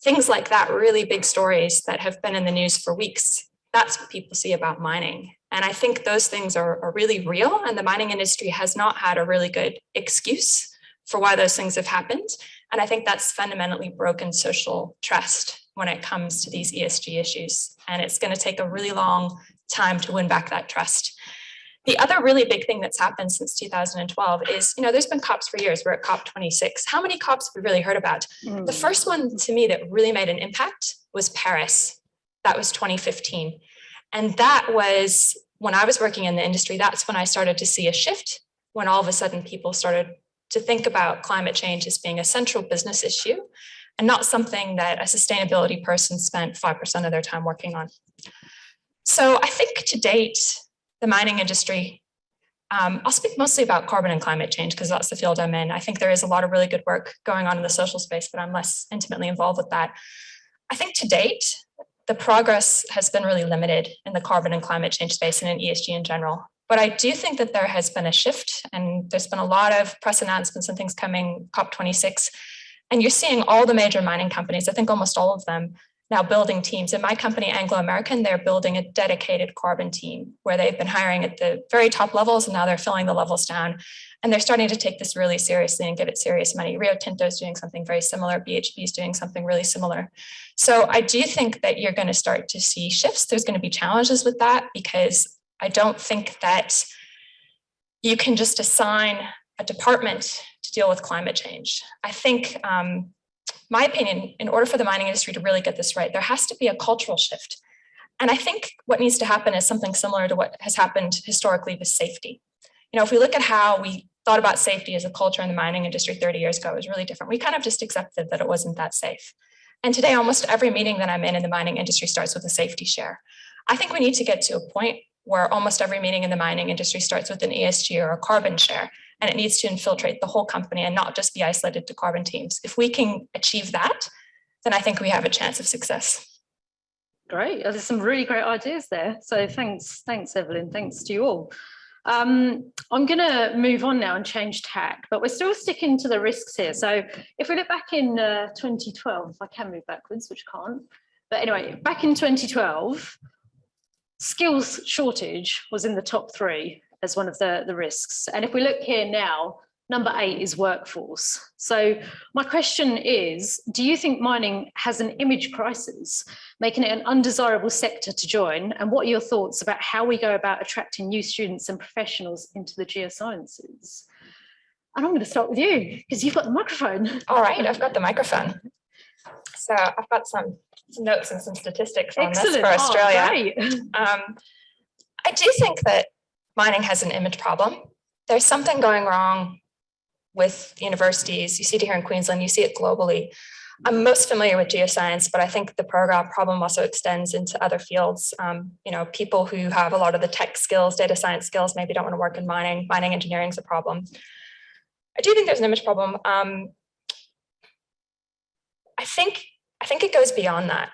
Things like that, really big stories that have been in the news for weeks, that's what people see about mining. And I think those things are really real, and the mining industry has not had a really good excuse for why those things have happened. And I think that's fundamentally broken social trust when it comes to these ESG issues. And it's going to take a really long time to win back that trust. The other really big thing that's happened since 2012 is, there's been COPs for years. We're at COP26. How many COPs have we really heard about? The first one to me that really made an impact was Paris. That was 2015. And that was, when I was working in the industry, that's when I started to see a shift, when all of a sudden people started to think about climate change as being a central business issue and not something that a sustainability person spent 5% of their time working on. So I think to date, the mining industry, I'll speak mostly about carbon and climate change because that's the field I'm in. I think there is a lot of really good work going on in the social space, but I'm less intimately involved with that. I think to date, the progress has been really limited in the carbon and climate change space and in ESG in general. But I do think that there has been a shift, and there's been a lot of press announcements and things coming, COP26, and you're seeing all the major mining companies, I think almost all of them, now building teams. In my company, Anglo American, they're building a dedicated carbon team where they've been hiring at the very top levels, and now they're filling the levels down. And they're starting to take this really seriously and give it serious money. Rio Tinto is doing something very similar. BHP is doing something really similar. So I do think that you're going to start to see shifts. There's going to be challenges with that because I don't think that you can just assign a department to deal with climate change. I think, my opinion, in order for the mining industry to really get this right, there has to be a cultural shift. And I think what needs to happen is something similar to what has happened historically with safety. If we look at how we thought about safety as a culture in the mining industry 30 years ago, it was really different. We kind of just accepted that it wasn't that safe. And today, almost every meeting that I'm in the mining industry starts with a safety share. I think we need to get to a point where almost every meeting in the mining industry starts with an ESG or a carbon share, and it needs to infiltrate the whole company and not just be isolated to carbon teams. If we can achieve that, then I think we have a chance of success. Great, there's some really great ideas there. So thanks, Evelyn, thanks to you all. I'm going to move on now and change tack, but we're still sticking to the risks here. So if we look back in 2012, I can move backwards, which can't. But anyway, back in 2012, skills shortage was in the top 3 as one of the risks. And if we look here now, number 8 is workforce. So my question is, do you think mining has an image crisis, making it an undesirable sector to join? And what are your thoughts about how we go about attracting new students and professionals into the geosciences? And I'm going to start with you because you've got the microphone. All right, I've got the microphone. So I've got some notes and some statistics on this for Australia. I do think that mining has an image problem. There's something going wrong with universities. You see it here in Queensland, you see it globally. I'm most familiar with geoscience, but I think the problem also extends into other fields. People who have a lot of the tech skills, data science skills, maybe don't want to work in mining. Mining engineering is a problem. I do think there's an image problem. I think it goes beyond that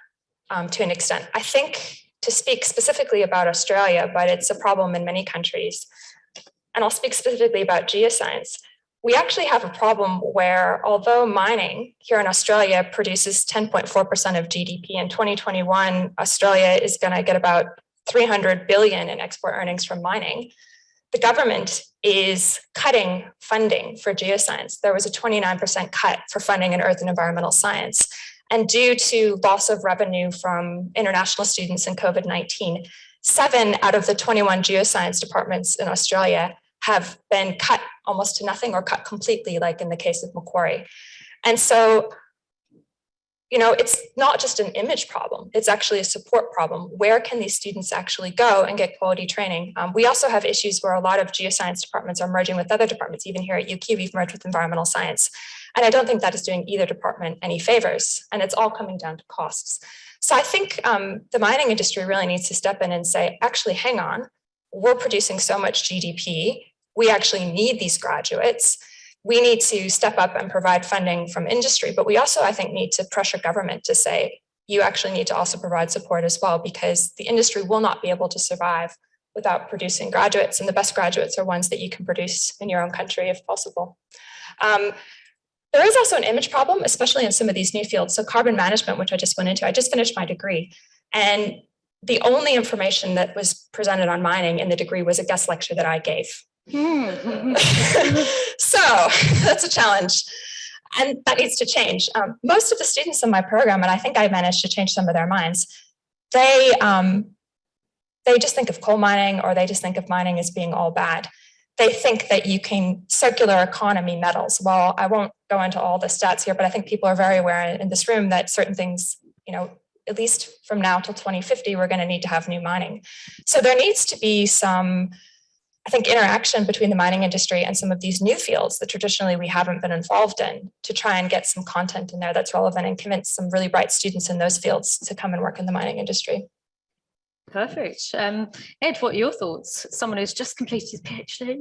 to an extent. I think, to speak specifically about Australia, but it's a problem in many countries, and I'll speak specifically about geoscience, we actually have a problem where, although mining here in Australia produces 10.4% of GDP, in 2021, Australia is going to get about 300 billion in export earnings from mining. The government is cutting funding for geoscience. There was a 29% cut for funding in earth and environmental science. And due to loss of revenue from international students in COVID-19, 7 out of the 21 geoscience departments in Australia have been cut almost to nothing or cut completely, like in the case of Macquarie. And so, it's not just an image problem, it's actually a support problem. Where can these students actually go and get quality training? We also have issues where a lot of geoscience departments are merging with other departments. Even here at UQ, we've merged with environmental science. And I don't think that is doing either department any favors. And it's all coming down to costs. So I think the mining industry really needs to step in and say, actually, hang on, we're producing so much GDP. We actually need these graduates. We need to step up and provide funding from industry, but we also, I think, need to pressure government to say, you actually need to also provide support as well, because the industry will not be able to survive without producing graduates, and the best graduates are ones that you can produce in your own country if possible. There is also an image problem, especially in some of these new fields. So carbon management, which I just went into, I just finished my degree, and the only information that was presented on mining in the degree was a guest lecture that I gave. So that's a challenge. And that needs to change. Most of the students in my program, and I think I managed to change some of their minds, they just think of coal mining, or they just think of mining as being all bad. They think that you can circular economy metals. Well, I won't go into all the stats here, but I think people are very aware in this room that certain things, at least from now till 2050, we're going to need to have new mining. So there needs to be some, I think, interaction between the mining industry and some of these new fields that traditionally we haven't been involved in, to try and get some content in there that's relevant and convince some really bright students in those fields to come and work in the mining industry. Perfect. Ed, what are your thoughts? Someone who's just completed his PhD.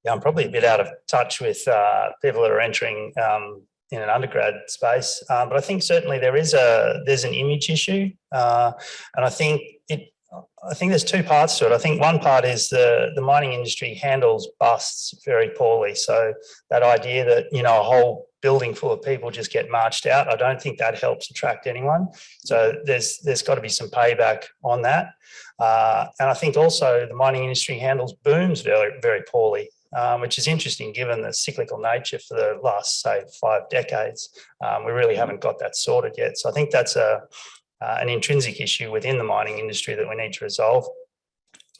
Yeah, I'm probably a bit out of touch with people that are entering in an undergrad space, but I think certainly there's an image issue, and I think there's two parts to it. I think one part is the mining industry handles busts very poorly. So that idea that, a whole building full of people just get marched out, I don't think that helps attract anyone. So there's got to be some payback on that. And I think also the mining industry handles booms very, very poorly, which is interesting given the cyclical nature for the last, say, 5 decades. We really haven't got that sorted yet. So I think that's an intrinsic issue within the mining industry that we need to resolve.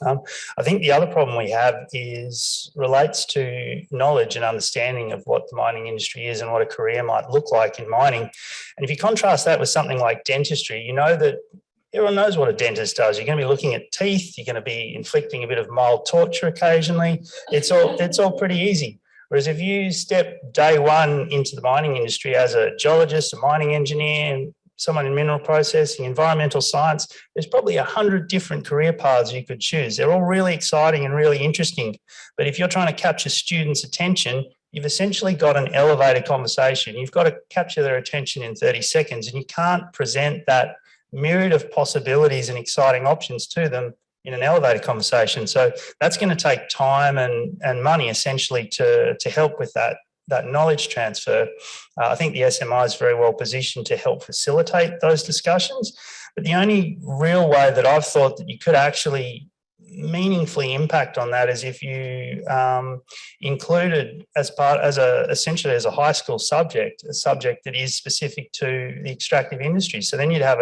I think the other problem we have relates to knowledge and understanding of what the mining industry is and what a career might look like in mining. And if you contrast that with something like dentistry, you know that everyone knows what a dentist does. You're going to be looking at teeth. You're going to be inflicting a bit of mild torture occasionally. It's all pretty easy. Whereas if you step day one into the mining industry as a geologist, a mining engineer, someone in mineral processing, environmental science, there's probably 100 different career paths you could choose. They're all really exciting and really interesting. But if you're trying to capture students' attention, you've essentially got an elevator conversation. You've got to capture their attention in 30 seconds, and you can't present that myriad of possibilities and exciting options to them in an elevator conversation. So that's going to take time and money essentially to help with that knowledge transfer. I think the SMI is very well positioned to help facilitate those discussions. But the only real way that I've thought that you could actually meaningfully impact on that is if you included essentially as a high school subject, a subject that is specific to the extractive industry. So then you'd have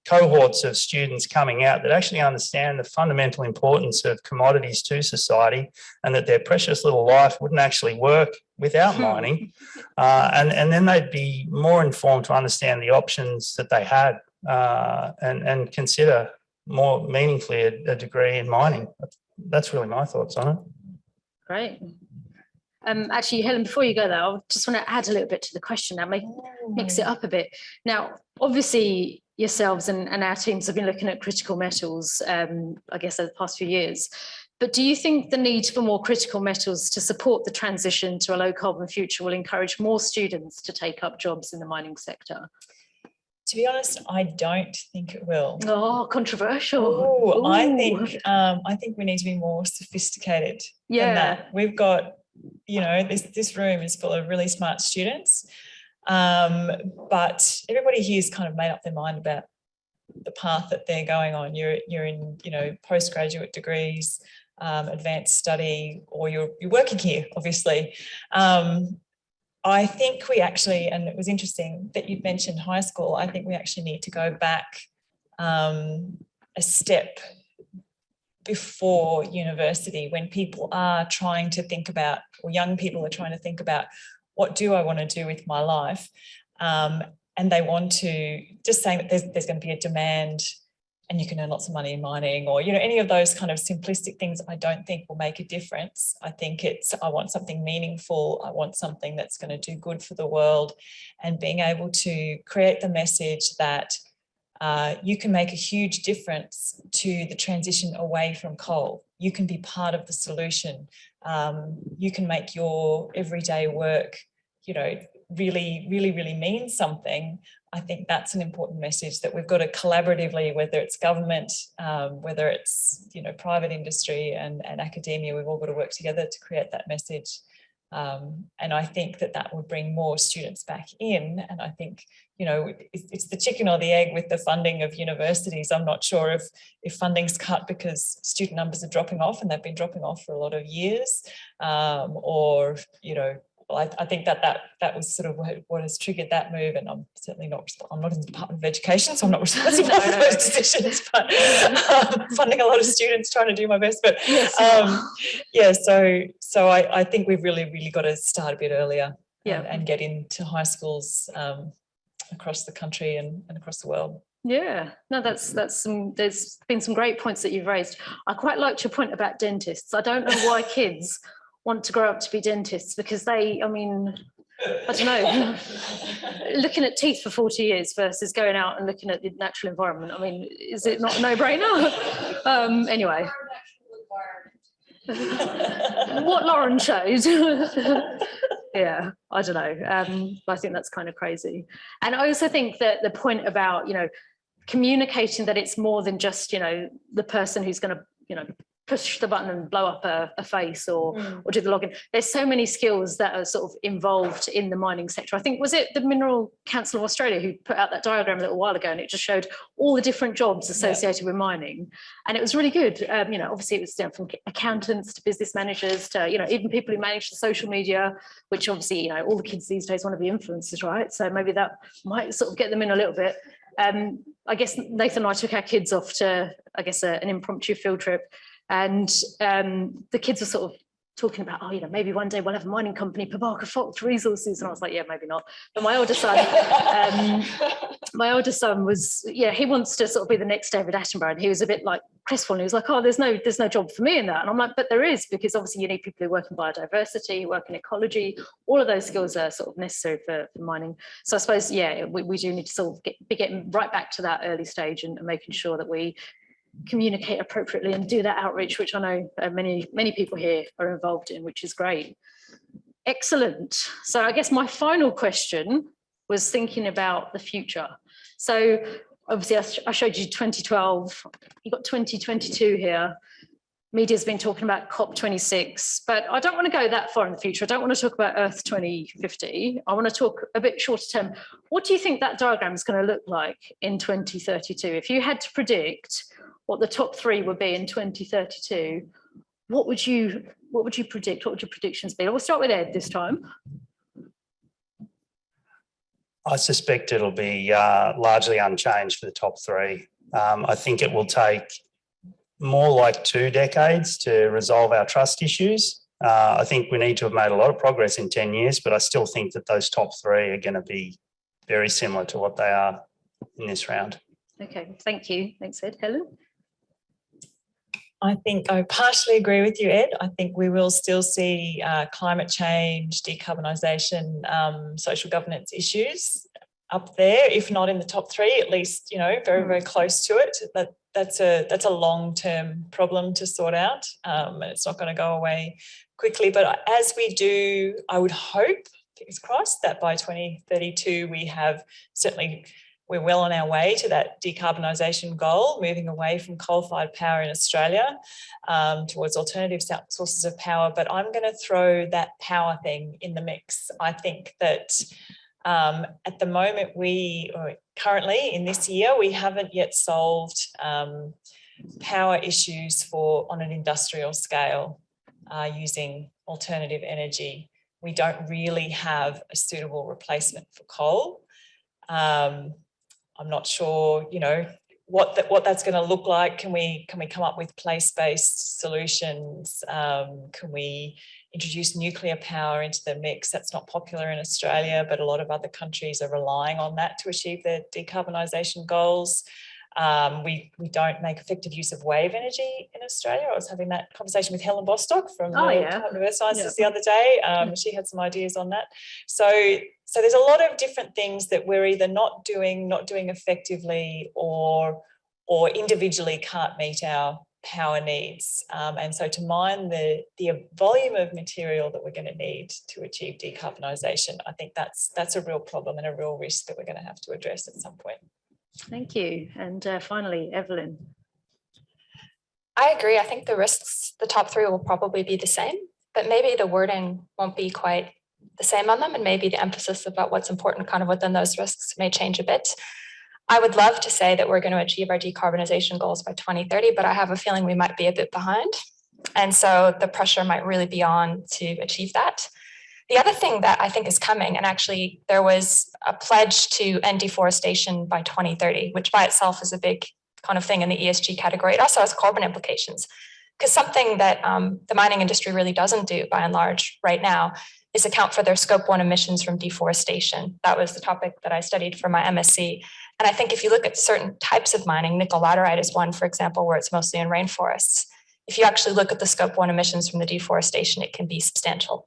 cohorts of students coming out that actually understand the fundamental importance of commodities to society, and that their precious little life wouldn't actually work without mining. And then they'd be more informed to understand the options that they had and consider more meaningfully a degree in mining. That's really my thoughts on it. Great. Actually, Helen, before you go there, I just want to add a little bit to the question now, mix it up a bit. Now, obviously, yourselves and our teams have been looking at critical metals, I guess, over the past few years. But do you think the need for more critical metals to support the transition to a low carbon future will encourage more students to take up jobs in the mining sector? To be honest, I don't think it will. Oh, controversial. Ooh. I think we need to be more sophisticated than that. We've got, this room is full of really smart students, but everybody here's kind of made up their mind about the path that they're going on. You're in, postgraduate degrees, advanced study, or you're working here, obviously. I think we actually, and it was interesting that you mentioned high school, I think we actually need to go back a step before university, when people are trying to think about, or young people are trying to think about, what do I want to do with my life? And they want to, just saying that there's going to be a demand and you can earn lots of money in mining, or, any of those kind of simplistic things, I don't think will make a difference. I think I want something meaningful. I want something that's going to do good for the world, and being able to create the message that you can make a huge difference to the transition away from coal. You can be part of the solution. You can make your everyday work, really means something, I think that's an important message, that we've got to collaboratively, whether it's government, whether it's private industry and academia, we've all got to work together to create that message. And I think that would bring more students back in. And I think, it's the chicken or the egg with the funding of universities. I'm not sure if funding's cut because student numbers are dropping off, and they've been dropping off for a lot of years, or, I think that was sort of what has triggered that move. And I'm certainly I'm not in the Department of Education, so I'm not responsible for those decisions, but funding a lot of students, trying to do my best. But so I think we've really got to start a bit earlier and get into high schools across the country and across the world. Yeah, no, there's been some great points that you've raised. I quite liked your point about dentists. I don't know why kids want to grow up to be dentists, because I don't know, looking at teeth for 40 years versus going out and looking at the natural environment. I mean, is it not a no-brainer? Anyway. What Lauren showed. Yeah, I don't know. I think that's kind of crazy. And I also think that the point about, communicating that it's more than just, the person who's going to, push the button and blow up a face or do the login. There's so many skills that are sort of involved in the mining sector. I think, was it the Mineral Council of Australia who put out that diagram a little while ago, and it just showed all the different jobs associated with mining. And it was really good. Obviously it was from accountants to business managers to, even people who manage the social media, which obviously, all the kids these days want to be influencers, right? So maybe that might sort of get them in a little bit. I guess Nathan and I took our kids off to, an impromptu field trip. And the kids were sort of talking about, maybe one day we'll have a mining company, Pabaka Fox Resources. And I was like, yeah, maybe not. But my older son was, he wants to sort of be the next David Attenborough. And he was a bit like crestfallen. He was like, oh, there's no job for me in that. And I'm like, but there is, because obviously you need people who work in biodiversity, who work in ecology. All of those skills are sort of necessary for mining. So I suppose, we do need to sort of be getting right back to that early stage and making sure that we communicate appropriately and do that outreach, which I know many people here are involved in, which is great. Excellent. So I guess my final question was thinking about the future. So obviously I showed you 2012, you got 2022 here. Media's been talking about COP26, but I don't want to go that far in the future. I don't want to talk about Earth 2050. I want to talk a bit shorter term. What do you think that diagram is going to look like in 2032? If you had to predict what the top three would be in 2032, what would you predict? What would your predictions be? We'll start with Ed this time. I suspect it'll be largely unchanged for the top three. I think it will take more like 2 decades to resolve our trust issues. I think we need to have made a lot of progress in 10 years, but I still think that those top three are going to be very similar to what they are in this round. Okay, thank you. Thanks, Ed. Helen? I think I partially agree with you, Ed. I think we will still see climate change, decarbonisation, social governance issues up there, if not in the top three, at least, very, very close to it. That's a long-term problem to sort out, and it's not going to go away quickly. But as we do, I would hope, fingers crossed, that by 2032 we're well on our way to that decarbonisation goal, moving away from coal-fired power in Australia towards alternative sources of power. But I'm going to throw that power thing in the mix. I think that at the moment, currently in this year, we haven't yet solved power issues on an industrial scale using alternative energy. We don't really have a suitable replacement for coal. I'm not sure, what that's going to look like. Can we come up with place-based solutions? Can we introduce nuclear power into the mix? That's not popular in Australia, but a lot of other countries are relying on that to achieve their decarbonisation goals. We don't make effective use of wave energy in Australia. I was having that conversation with Helen Bostock from the Department of Earth Sciences the other day. She had some ideas on that. So there's a lot of different things that we're either not doing effectively, or individually can't meet our power needs. And so to mine the volume of material that we're going to need to achieve decarbonisation, I think that's a real problem and a real risk that we're going to have to address at some point. Thank you. And finally, Evelyn. I agree. I think the risks, the top three will probably be the same, but maybe the wording won't be quite the same on them, and maybe the emphasis about what's important kind of within those risks may change a bit. I would love to say that we're going to achieve our decarbonisation goals by 2030, but I have a feeling we might be a bit behind. And so the pressure might really be on to achieve that. The other thing that I think is coming, and actually there was a pledge to end deforestation by 2030, which by itself is a big kind of thing in the ESG category. It also has carbon implications, because something that the mining industry really doesn't do by and large right now is account for their scope 1 emissions from deforestation. That was the topic that I studied for my MSc. And I think if you look at certain types of mining, nickel laterite is one, for example, where it's mostly in rainforests. If you actually look at the scope 1 emissions from the deforestation, it can be substantial.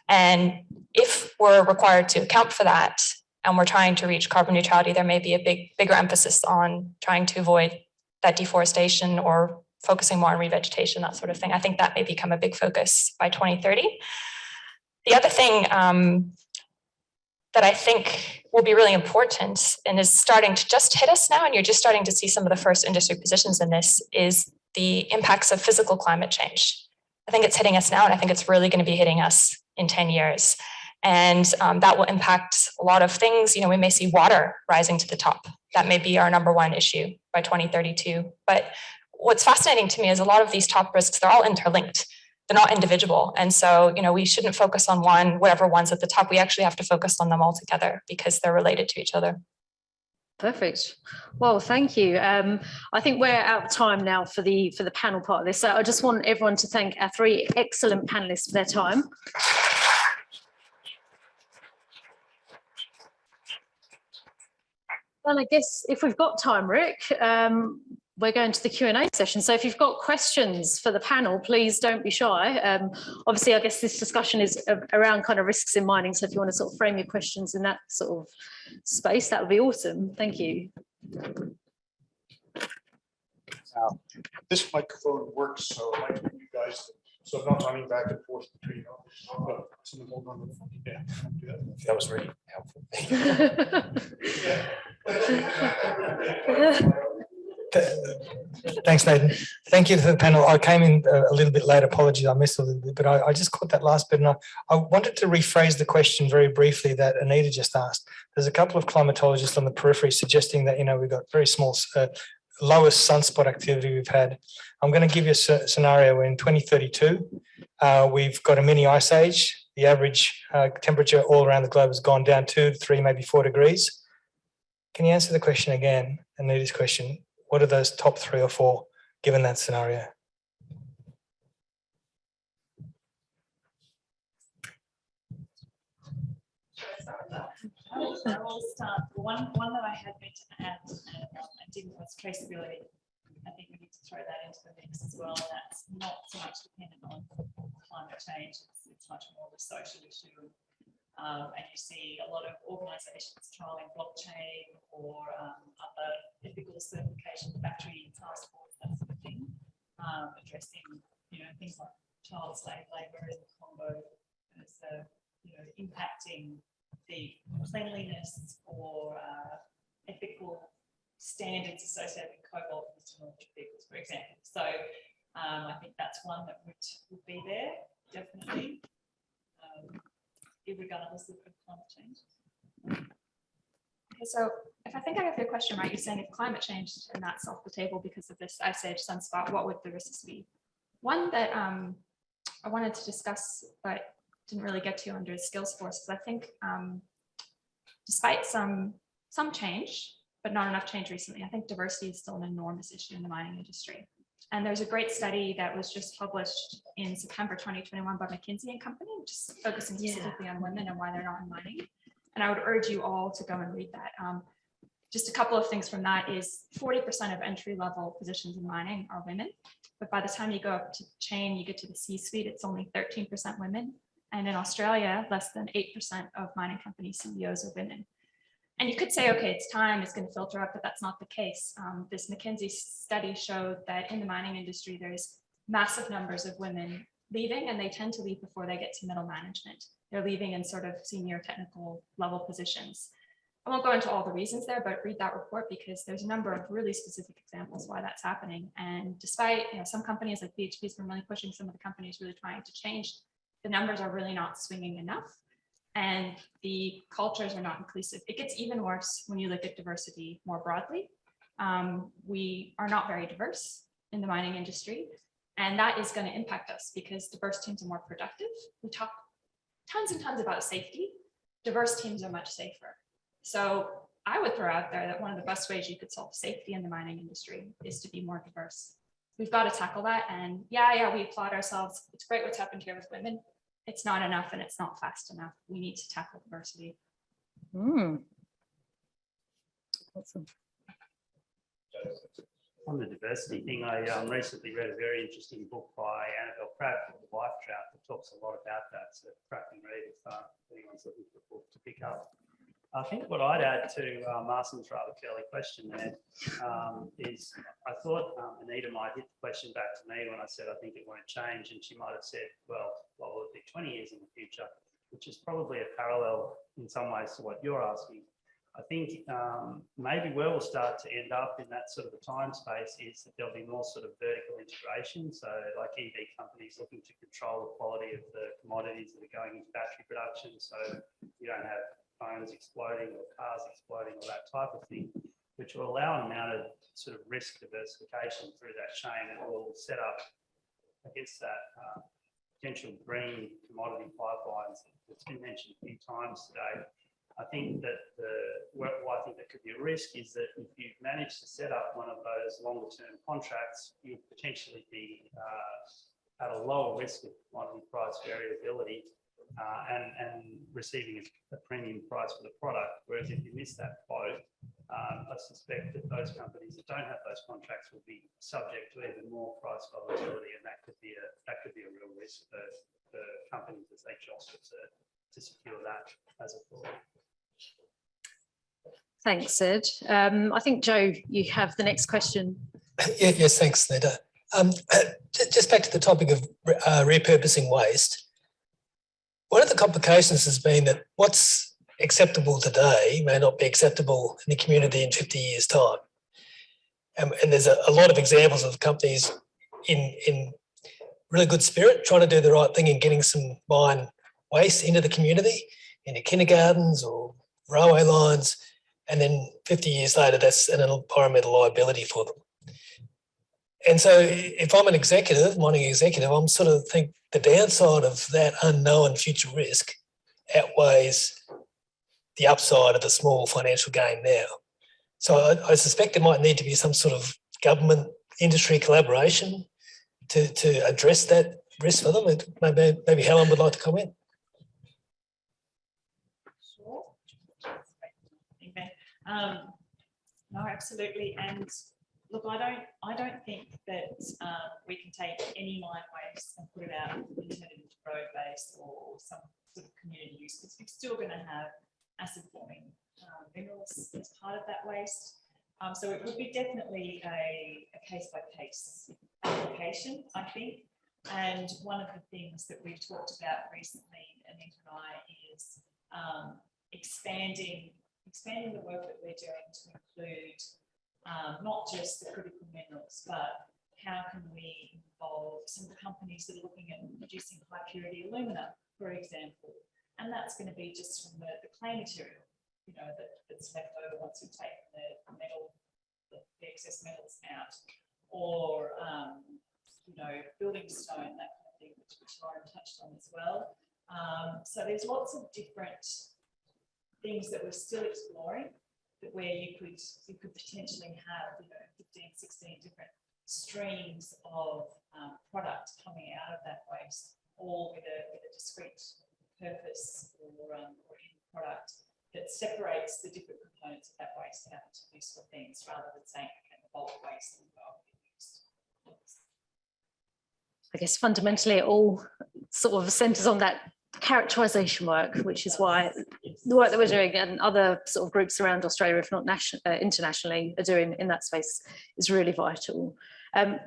And if we're required to account for that, and we're trying to reach carbon neutrality, there may be a bigger emphasis on trying to avoid that deforestation or focusing more on revegetation, that sort of thing. I think that may become a big focus by 2030. The other thing that I think will be really important and is starting to just hit us now, and you're just starting to see some of the first industry positions in this, is the impacts of physical climate change. I think it's hitting us now, and I think it's really going to be hitting us in 10 years. And that will impact a lot of things. You know, we may see water rising to the top. That may be our #1 issue by 2032. But what's fascinating to me is a lot of these top risks, they're all interlinked. They're not individual. And so, you know, we shouldn't focus on one, whatever one's at the top. We actually have to focus on them all together because they're related to each other. Perfect. Well, thank you. I think we're out of time now for the panel part of this. So I just want everyone to thank our 3 excellent panelists for their time. And I guess if we've got time, Rick, we're going to the Q&A session. So if you've got questions for the panel, please don't be shy. Obviously, I guess this discussion is around kind of risks in mining. So if you want to sort of frame your questions in that sort of space, that would be awesome. Thank you. This microphone works, so I'd like to you guys, so I'm not running back and forth between. Hold on. Yeah, that was really helpful. Thanks, Nathan. Thank you to the panel. I came in a little bit late. Apologies, I missed a little bit, but I just caught that last bit, and I wanted to rephrase the question very briefly that Anita just asked. There's a couple of climatologists on the periphery suggesting that, you know, we've got very small, lowest sunspot activity we've had. I'm going to give you a scenario where in 2032, we've got a mini ice age. The average temperature all around the globe has gone down 2 to 3, maybe 4 degrees. Can you answer the question again, Anita's question? What are those top 3 or 4 given that scenario? I will start. One that I had meant to add and didn't was traceability. I think we need to throw that into the mix as well. That's not so much dependent on climate change. It's much more of a social issue. And you see a lot of organisations trialling blockchain or other ethical certification, battery passports, that sort of thing, addressing, you know, things like child slave labour in the Congo as impacting the cleanliness or ethical standards associated with cobalt in electric vehicles, for example. So I think that's one that would be there, definitely, regardless of climate change. Okay, so if I think I have your question right, you're saying if climate change and that's off the table because of this ice age sunspot, what would the risks be? One that I wanted to discuss, but didn't really get to under skills forces. I think despite some change, but not enough change recently, I think diversity is still an enormous issue in the mining industry. And there's a great study that was just published in September 2021 by McKinsey and Company, which is focusing specifically on women and why they're not in mining. And I would urge you all to go and read that. Just a couple of things from that is 40% of entry-level positions in mining are women. But by the time you go up to the chain, you get to the C-suite, it's only 13% women. And in Australia, less than 8% of mining company CEOs are women. And you could say, okay, it's time, it's going to filter up, but that's not the case. This McKinsey study showed that in the mining industry, there's massive numbers of women leaving, and they tend to leave before they get to middle management. They're leaving in sort of senior technical level positions. I won't go into all the reasons there, but read that report because there's a number of really specific examples why that's happening. And despite, some companies like BHP's been really pushing, some of the companies really trying to change, the numbers are really not swinging enough. And the cultures are not inclusive. It gets even worse when you look at diversity more broadly. We are not very diverse in the mining industry, and that is going to impact us because diverse teams are more productive. We talk tons and tons about safety. Diverse teams are much safer. So I would throw out there that one of the best ways you could solve safety in the mining industry is to be more diverse. We've got to tackle that. And yeah, we applaud ourselves. It's great what's happened here with women. It's not enough and it's not fast enough. We need to tackle diversity. Awesome. On the diversity thing, I recently read a very interesting book by Annabelle Pratt called The Life Drought that talks a lot about that. So Pratt can read if anyone's looking for a book to pick up. I think what I'd add to Marcin's rather curly question there is I thought Anita might hit the question back to me when I said I think it won't change, and she might have said, well, what will it be 20 years in the future, which is probably a parallel in some ways to what you're asking. I think maybe where we'll start to end up in that sort of a time space is that there'll be more sort of vertical integration. So like EV companies looking to control the quality of the commodities that are going into battery production. So you don't have phones exploding or cars exploding or that type of thing, which will allow an amount of sort of risk diversification through that chain, and will set up, I guess, that potential green commodity pipelines that's been mentioned a few times today. I think that I think that could be a risk is that if you manage to set up one of those longer term contracts, you'll potentially be at a lower risk of commodity price variability and receiving a premium price for the product. Whereas if you miss that boat, I suspect that those companies that don't have those contracts will be subject to even more price volatility, and that could be a real risk for companies as they jostle to secure that as a thought. Thanks, Sid. I think, Joe, you have the next question. Yes, thanks, Nita. Just back to the topic of repurposing waste. One of the complications has been that what's acceptable today may not be acceptable in the community in 50 years' time. And there's a lot of examples of companies in really good spirit trying to do the right thing and getting some mine waste into the community, into kindergartens or railway lines, and then 50 years later, that's an environmental liability for them. And so if I'm an executive, mining executive, I'm sort of think the downside of that unknown future risk outweighs the upside of a small financial gain now. So I suspect there might need to be some sort of government industry collaboration to address that risk for them. Maybe Helen would like to comment. Sure. No, absolutely. And look, I don't think that we can take any mine waste and put it out and turn it into road base or some sort of community use, because we're still going to have acid forming minerals as part of that waste. So it would be definitely a case by case application, I think. And one of the things that we've talked about recently, Anita and I, is expanding the work that we're doing to include not just the critical minerals, but how can we involve some of the companies that are looking at producing high purity alumina, for example, and that's going to be just from the clay material, that's left over once we've taken the excess metals out, or building stone, that kind of thing, which Lauren touched on as well. So there's lots of different things that we're still exploring, where you could potentially have 15, 16 different streams of product coming out of that waste, all with a discrete purpose or end product that separates the different components of that waste out into useful things, rather than saying, okay, the bulk waste will be used. I guess fundamentally it all sort of centres on that characterisation work, which is why the work that we're doing and other sort of groups around Australia, if not internationally, are doing in that space is really vital.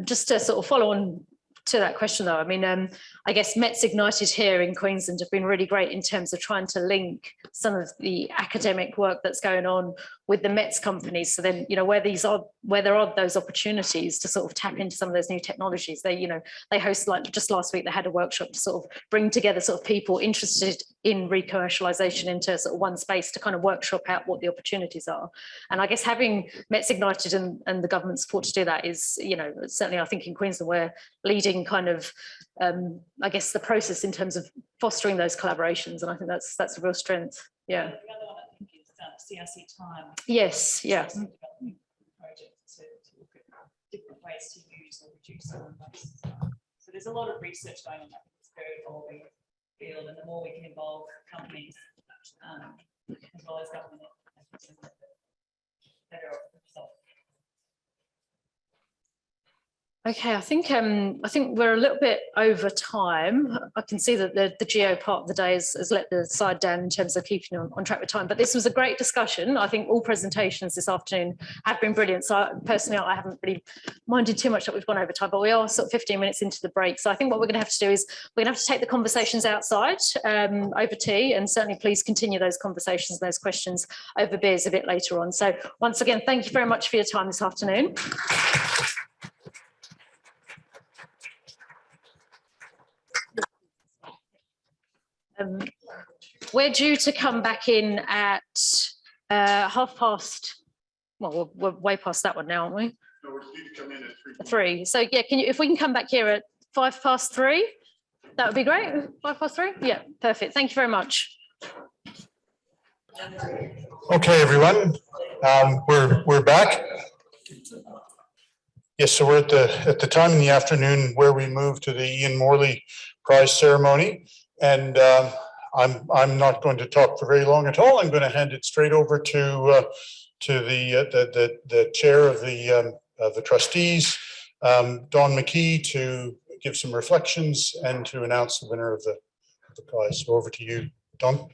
Just to sort of follow on to that question though, I mean, I guess Mets Ignited here in Queensland have been really great in terms of trying to link some of the academic work that's going on with the Mets companies. So then, you know, where there are those opportunities to sort of tap into some of those new technologies, they host, like just last week, they had a workshop to sort of bring together sort of people interested in recommercialization into sort of one space to kind of workshop out what the opportunities are. And I guess having Mets Ignited and the government support to do that is, you know, certainly I think in Queensland we're leading kind of, I guess, the process in terms of fostering those collaborations. And I think that's a real strength. Yeah. The other one I think is CRC Time. Yes, yeah. Developing projects to look at different ways to use or reduce some waste. So there's a lot of research going on. It's a very evolving field, and the more we can involve companies as well as government, the better off the result. Okay, I think we're a little bit over time. I can see that the geo part of the day has let the side down in terms of keeping on track with time. But this was a great discussion. I think all presentations this afternoon have been brilliant. So personally, I haven't really minded too much that we've gone over time, but we are sort of 15 minutes into the break. So I think what we're going to have to do is we're going to have to take the conversations outside over tea, and certainly please continue those conversations and those questions over beers a bit later on. So once again, thank you very much for your time this afternoon. We're due to come back in at past. Well, we're way past that one now, aren't we? No, we're due to come in at 3. So yeah, if we can come back here at 3:05, that would be great. 3:05. Yeah, perfect. Thank you very much. Okay, everyone, we're back. Yes, so we're at the time in the afternoon where we move to the Ian Morley Prize ceremony. And I'm not going to talk for very long at all. I'm going to hand it straight over to the chair of the trustees, Don McKee, to give some reflections and to announce the winner of the prize. So over to you, Don.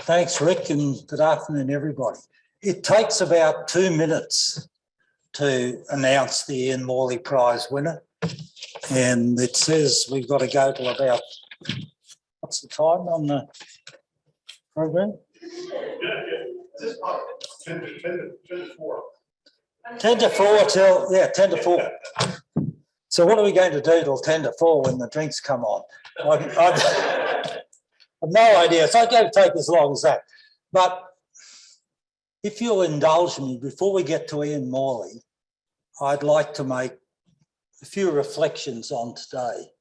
Thanks, Rick, and good afternoon, everybody. It takes about 2 minutes to announce the Ian Morley Prize winner, and it says we've got to go till about, what's the time on the program? 10 to 4. 10 to 4 till, yeah, 10 to 4. So what are we going to do till 10 to 4 when the drinks come on? I've no idea. It's not going to take as long as that. But if you'll indulge me, before we get to Ian Morley, I'd like to make a few reflections on today.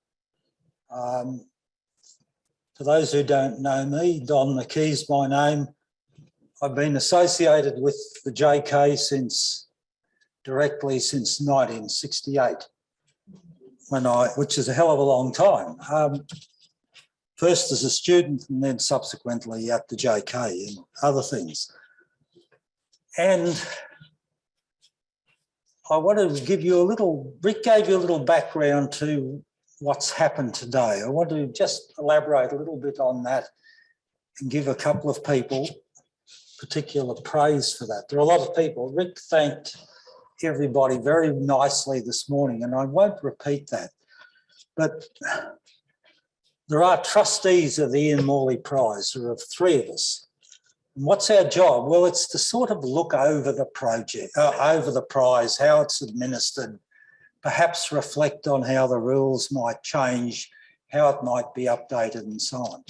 For those who don't know me, Don McKee's my name. I've been associated with the JK directly since 1968, which is a hell of a long time. First as a student and then subsequently at the JK and other things. And I want to give you Rick gave you a little background to what's happened today. I want to just elaborate a little bit on that and give a couple of people particular praise for that. There are a lot of people. Rick thanked everybody very nicely this morning, and I won't repeat that. But there are trustees of the Ian Morley Prize. There are 3 of us. And what's our job? Well, it's to sort of look over the project, over the prize, how it's administered, perhaps reflect on how the rules might change, how it might be updated and so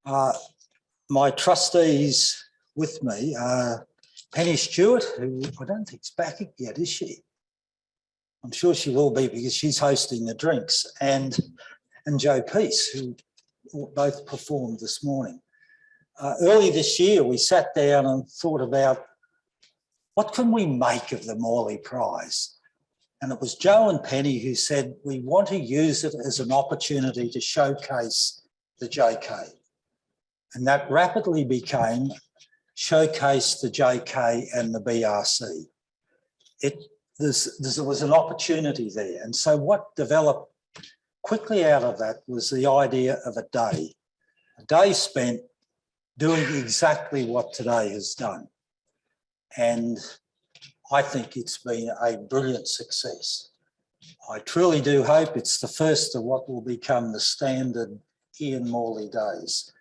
on. My trustees with me are Penny Stewart, who I don't think's back yet, is she? I'm sure she will be because she's hosting the drinks, and Joe Peace, who both performed this morning. Early this year, we sat down and thought about what can we make of the Morley Prize? And it was Joe and Penny who said, we want to use it as an opportunity to showcase the JK. And that rapidly became showcased the JK and the BRC. There was an opportunity there. And so what developed quickly out of that was the idea of a day spent doing exactly what today has done. And I think it's been a brilliant success. I truly do hope it's the first of what will become the standard Ian Morley days.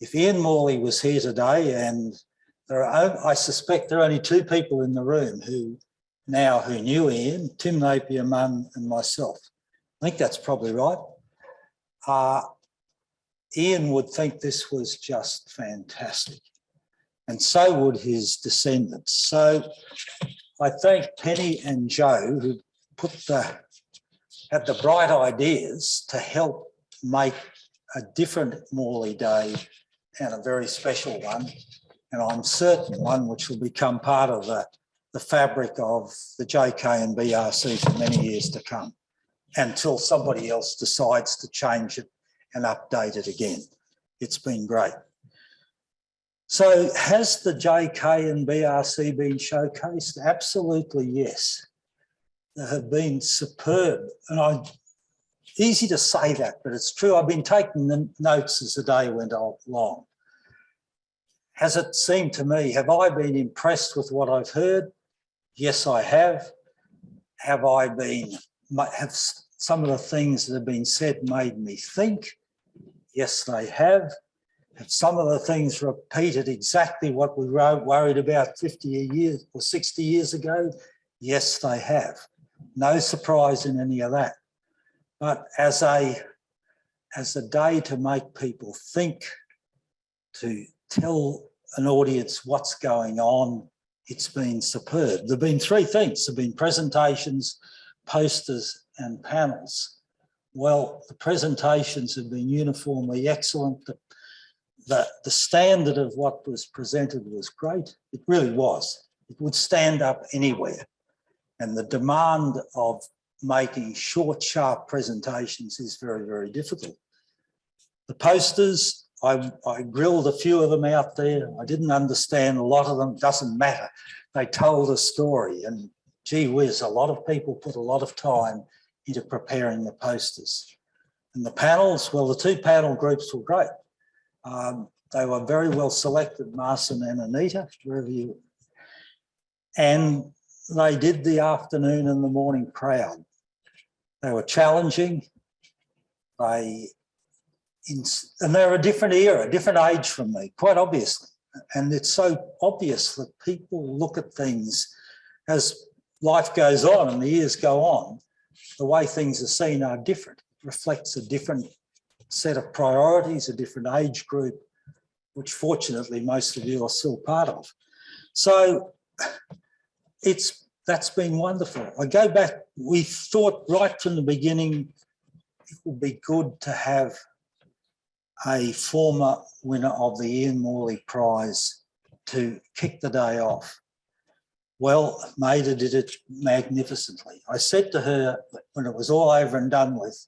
If Ian Morley was here today, and I suspect there are only two people in the room who knew Ian, Tim Napier, Mum and myself. I think that's probably right. Ian would think this was just fantastic. And so would his descendants. So I thank Penny and Joe who had the bright ideas to help make a different Morley Day and a very special one. And I'm certain one which will become part of the fabric of the JK and BRC for many years to come, until somebody else decides to change it and update it again. It's been great. So has the JK and BRC been showcased? Absolutely, yes. They have been superb. And easy to say that, but it's true. I've been taking the notes as the day went along. Has it seemed to me, have I been impressed with what I've heard? Yes, I have. Have some of the things that have been said made me think? Yes, they have. Have some of the things repeated exactly what we worried about 50 years or 60 years ago? Yes, they have. No surprise in any of that. But as a day to make people think, to tell an audience what's going on, it's been superb. There have been three things. There have been presentations, posters and panels. Well, the presentations have been uniformly excellent. The standard of what was presented was great. It really was. It would stand up anywhere. And the demand of making short, sharp presentations is very, very difficult. The posters, I grilled a few of them out there. I didn't understand a lot of them. Doesn't matter. They told a story, and gee whiz, a lot of people put a lot of time into preparing the posters. And the panels, well, the two panel groups were great. They were very well selected, Marcin and Anita, wherever you. And they did the afternoon and the morning crowd. They were challenging. And they're a different era, a different age from me, quite obviously. And it's so obvious that people look at things as life goes on and the years go on, the way things are seen are different. It reflects a different set of priorities, a different age group, which fortunately most of you are still part of. So that's been wonderful. I go back, we thought right from the beginning it would be good to have a former winner of the Ian Morley Prize to kick the day off. Well, Maida did it magnificently. I said to her when it was all over and done with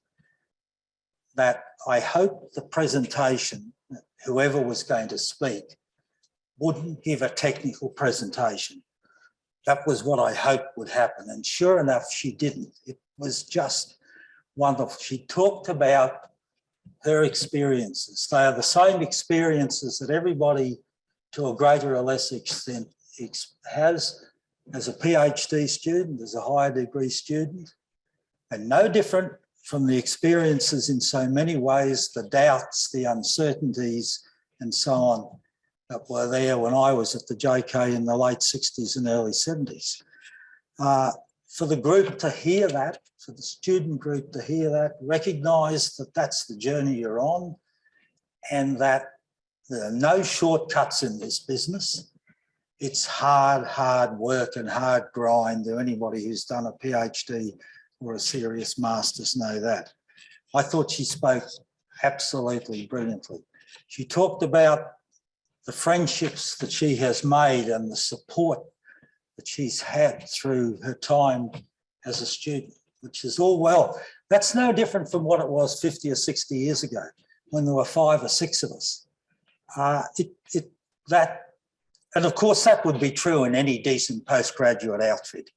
that I hope the presentation, whoever was going to speak, wouldn't give a technical presentation. That was what I hoped would happen. And sure enough, she didn't. It was just wonderful. She talked about her experiences. They are the same experiences that everybody to a greater or less extent has as a PhD student, as a higher degree student, and no different from the experiences in so many ways, the doubts, the uncertainties and so on that were there when I was at the JK in the late 60s and early 70s. For the group to hear that, for the student group to hear that, recognise that that's the journey you're on and that there are no shortcuts in this business. It's hard work and hard grind. Anybody who's done a PhD or a serious master's know that. I thought she spoke absolutely brilliantly. She talked about the friendships that she has made and the support that she's had through her time as a student, which is all well. That's no different from what it was 50 or 60 years ago when there were 5 or 6 of us. And of course, that would be true in any decent postgraduate outfit.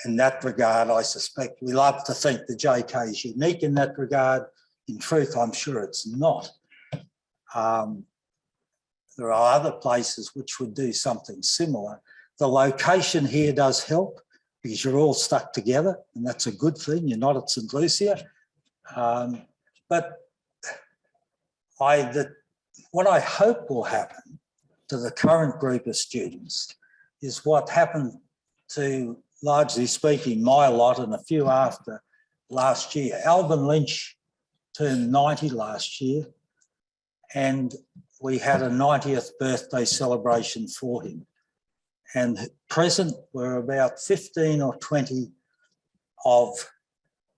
In that regard, I suspect we love to think the JK is unique in that regard. In truth, I'm sure it's not. There are other places which would do something similar. The location here does help because you're all stuck together, and that's a good thing. You're not at St. Lucia. But what I hope will happen to the current group of students is what happened to, largely speaking, my lot and a few after last year. Alban Lynch turned 90 last year, and we had a 90th birthday celebration for him. And present were about 15 or 20 of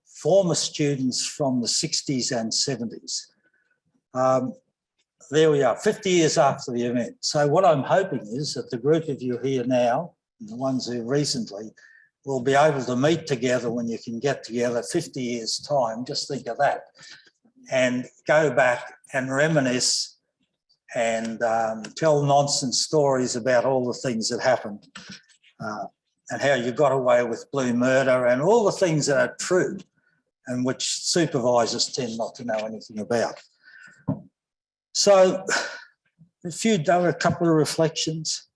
former students from the 60s and 70s. There we are, 50 years after the event. So what I'm hoping is that the group of you here now, and the ones who recently, will be able to meet together when you can get together 50 years' time, just think of that, and go back and reminisce and tell nonsense stories about all the things that happened and how you got away with blue murder and all the things that are true and which supervisors tend not to know anything about. So there were a couple of reflections.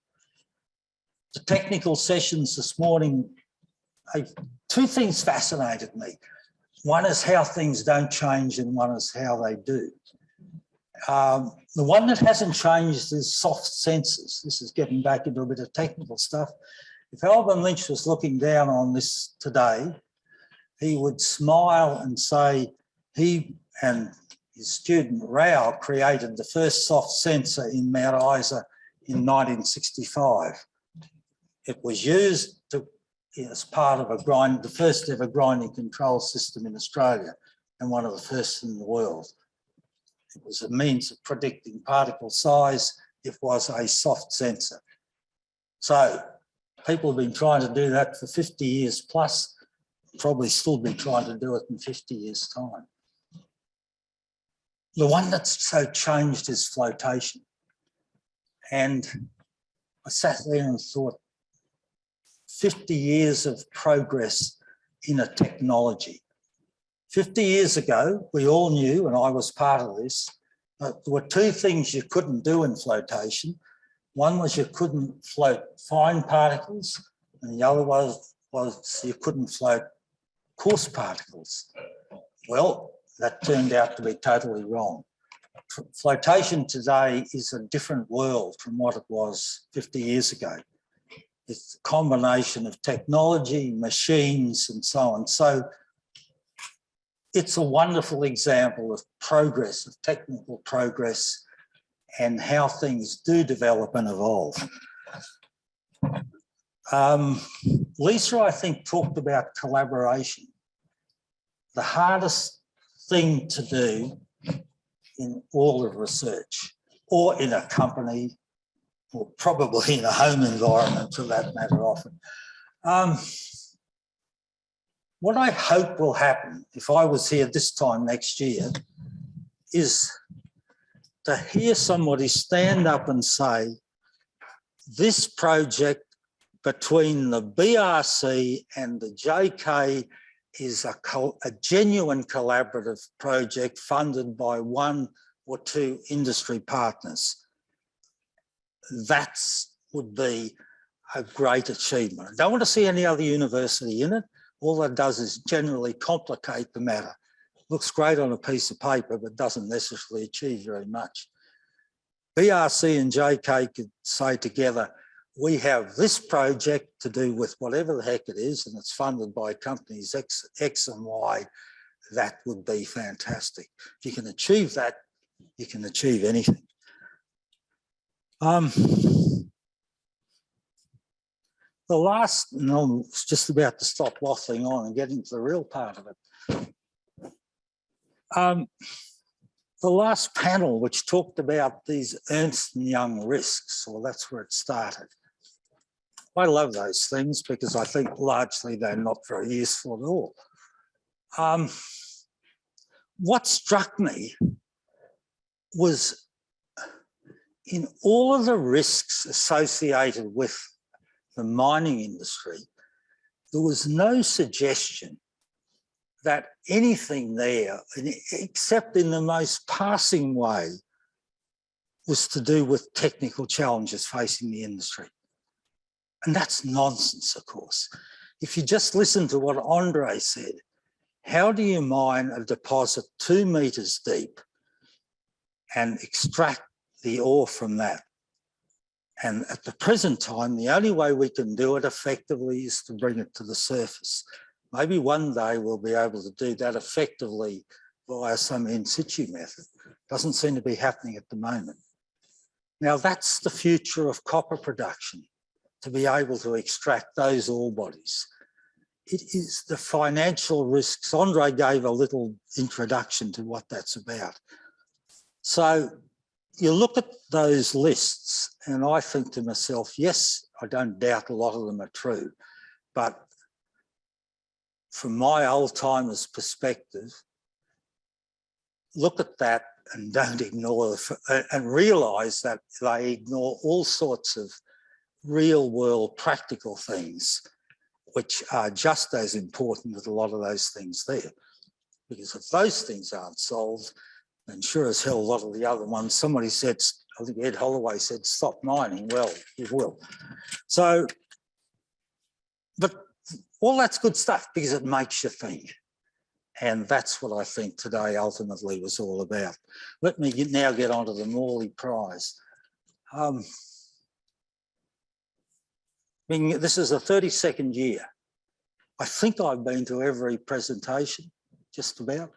The technical sessions this morning, two things fascinated me. One is how things don't change and one is how they do. The one that hasn't changed is soft sensors. This is getting back into a bit of technical stuff. If Alban Lynch was looking down on this today, he would smile and say he and his student Rao created the first soft sensor in Mount Isa in 1965. It was used as part of the first ever grinding control system in Australia and one of the first in the world. It was a means of predicting particle size. It was a soft sensor. So people have been trying to do that for 50 years plus, probably still be trying to do it in 50 years' time. The one that's so changed is flotation. And I sat there and thought, 50 years of progress in a technology. 50 years ago, we all knew, and I was part of this, that there were two things you couldn't do in flotation. One was you couldn't float fine particles, and the other was you couldn't float coarse particles. Well, that turned out to be totally wrong. Flotation today is a different world from what it was 50 years ago. It's a combination of technology, machines, and so on. So it's a wonderful example of progress, of technical progress, and how things do develop and evolve. Lisa, I think, talked about collaboration. The hardest thing to do in all of research, or in a company, or probably in a home environment for that matter often. What I hope will happen if I was here this time next year is to hear somebody stand up and say, this project between the BRC and the JK is a genuine collaborative project funded by one or two industry partners. That would be a great achievement. I don't want to see any other university in it. All that does is generally complicate the matter. Looks great on a piece of paper, but doesn't necessarily achieve very much. BRC and JK could say together, we have this project to do with whatever the heck it is, and it's funded by companies X and Y. That would be fantastic. If you can achieve that, you can achieve anything. The last, and I was just about to stop waffling on and get into the real part of it. The last panel, which talked about these Ernst & Young risks, well, that's where it started. I love those things because I think largely they're not very useful at all. What struck me was in all of the risks associated with the mining industry, there was no suggestion that anything there, except in the most passing way, was to do with technical challenges facing the industry. And that's nonsense, of course. If you just listen to what Andre said, how do you mine a deposit 2 meters deep and extract the ore from that? And at the present time, the only way we can do it effectively is to bring it to the surface. Maybe one day we'll be able to do that effectively via some in situ method. Doesn't seem to be happening at the moment. Now that's the future of copper production, to be able to extract those ore bodies. It is the financial risks. Andre gave a little introduction to what that's about. So you look at those lists and I think to myself, yes, I don't doubt a lot of them are true, but from my old-timers perspective, look at that and don't ignore and realise that they ignore all sorts of real-world practical things, which are just as important as a lot of those things there. Because if those things aren't solved, then sure as hell a lot of the other ones, somebody said, I think Ed Holloway said, stop mining. Well, you will. So, but all that's good stuff because it makes you think. And that's what I think today ultimately was all about. Let me now get on to the Morley Prize. I mean, this is the 32nd year. I think I've been to every presentation, just about.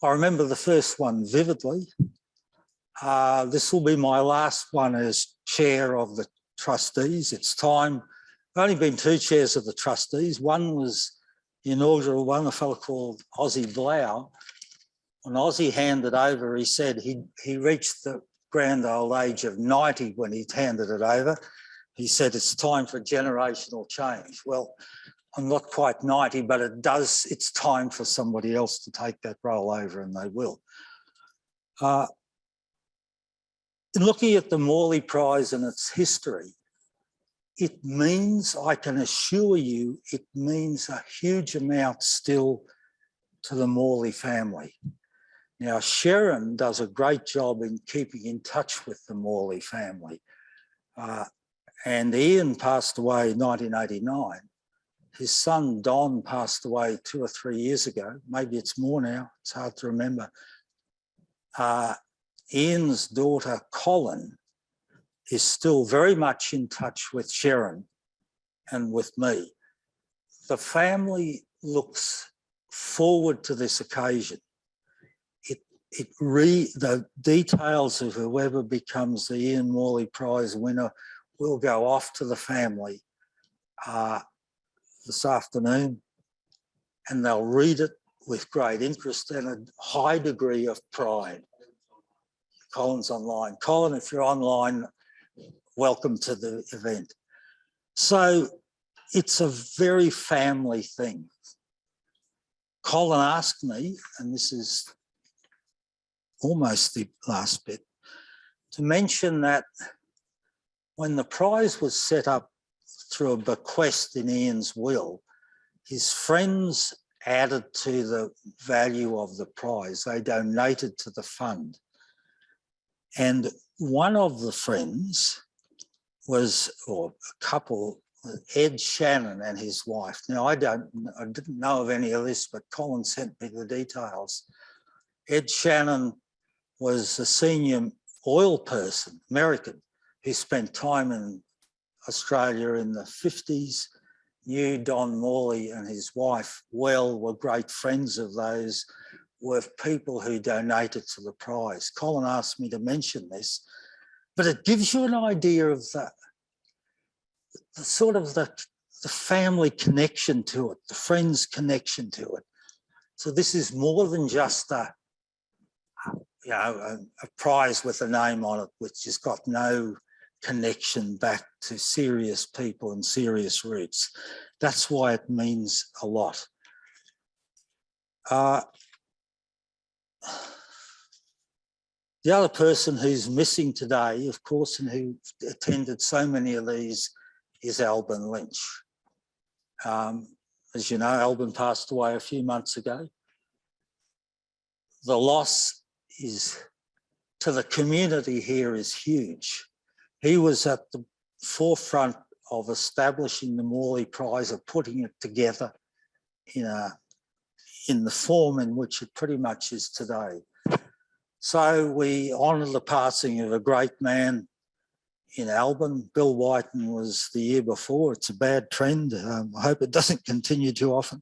I remember the first one vividly. This will be my last one as chair of the trustees. It's time. I've only been 2 chairs of the trustees. One was the inaugural one, a fellow called Ozzie Blau. When Ozzie handed over, he said he reached the grand old age of 90 when he handed it over. He said, it's time for generational change. Well, I'm not quite 90, but it's time for somebody else to take that role over, and they will. In looking at the Morley Prize and its history, it means, I can assure you, it means a huge amount still to the Morley family. Now, Sharon does a great job in keeping in touch with the Morley family. And Ian passed away in 1989. His son, Don, passed away 2 or 3 years ago. Maybe it's more now, it's hard to remember. Ian's daughter, Colin, is still very much in touch with Sharon and with me. The family looks forward to this occasion. The details of whoever becomes the Ian Morley Prize winner will go off to the family this afternoon, and they'll read it with great interest and a high degree of pride. Colin's online. Colin, if you're online, welcome to the event. So it's a very family thing. Colin asked me, and this is almost the last bit, to mention that when the prize was set up through a bequest in Ian's will, his friends added to the value of the prize. They donated to the fund. And one of the friends was, or a couple, Ed Shannon and his wife. Now, I didn't know of any of this, but Colin sent me the details. Ed Shannon was a senior oil person, American, who spent time in Australia in the 50s, knew Don Morley and his wife well, were great friends of those, were people who donated to the prize. Colin asked me to mention this, but it gives you an idea of the sort of the family connection to it, the friends connection to it. So this is more than just a prize with a name on it, which has got no connection back to serious people and serious roots. That's why it means a lot. The other person who's missing today, of course, and who attended so many of these is Albin Lynch. As you know, Albin passed away a few months ago. The loss is to the community here is huge. He was at the forefront of establishing the Morley Prize, of putting it together in the form in which it pretty much is today. So we honour the passing of a great man in Albin. Bill Whiten was the year before. It's a bad trend. I hope it doesn't continue too often.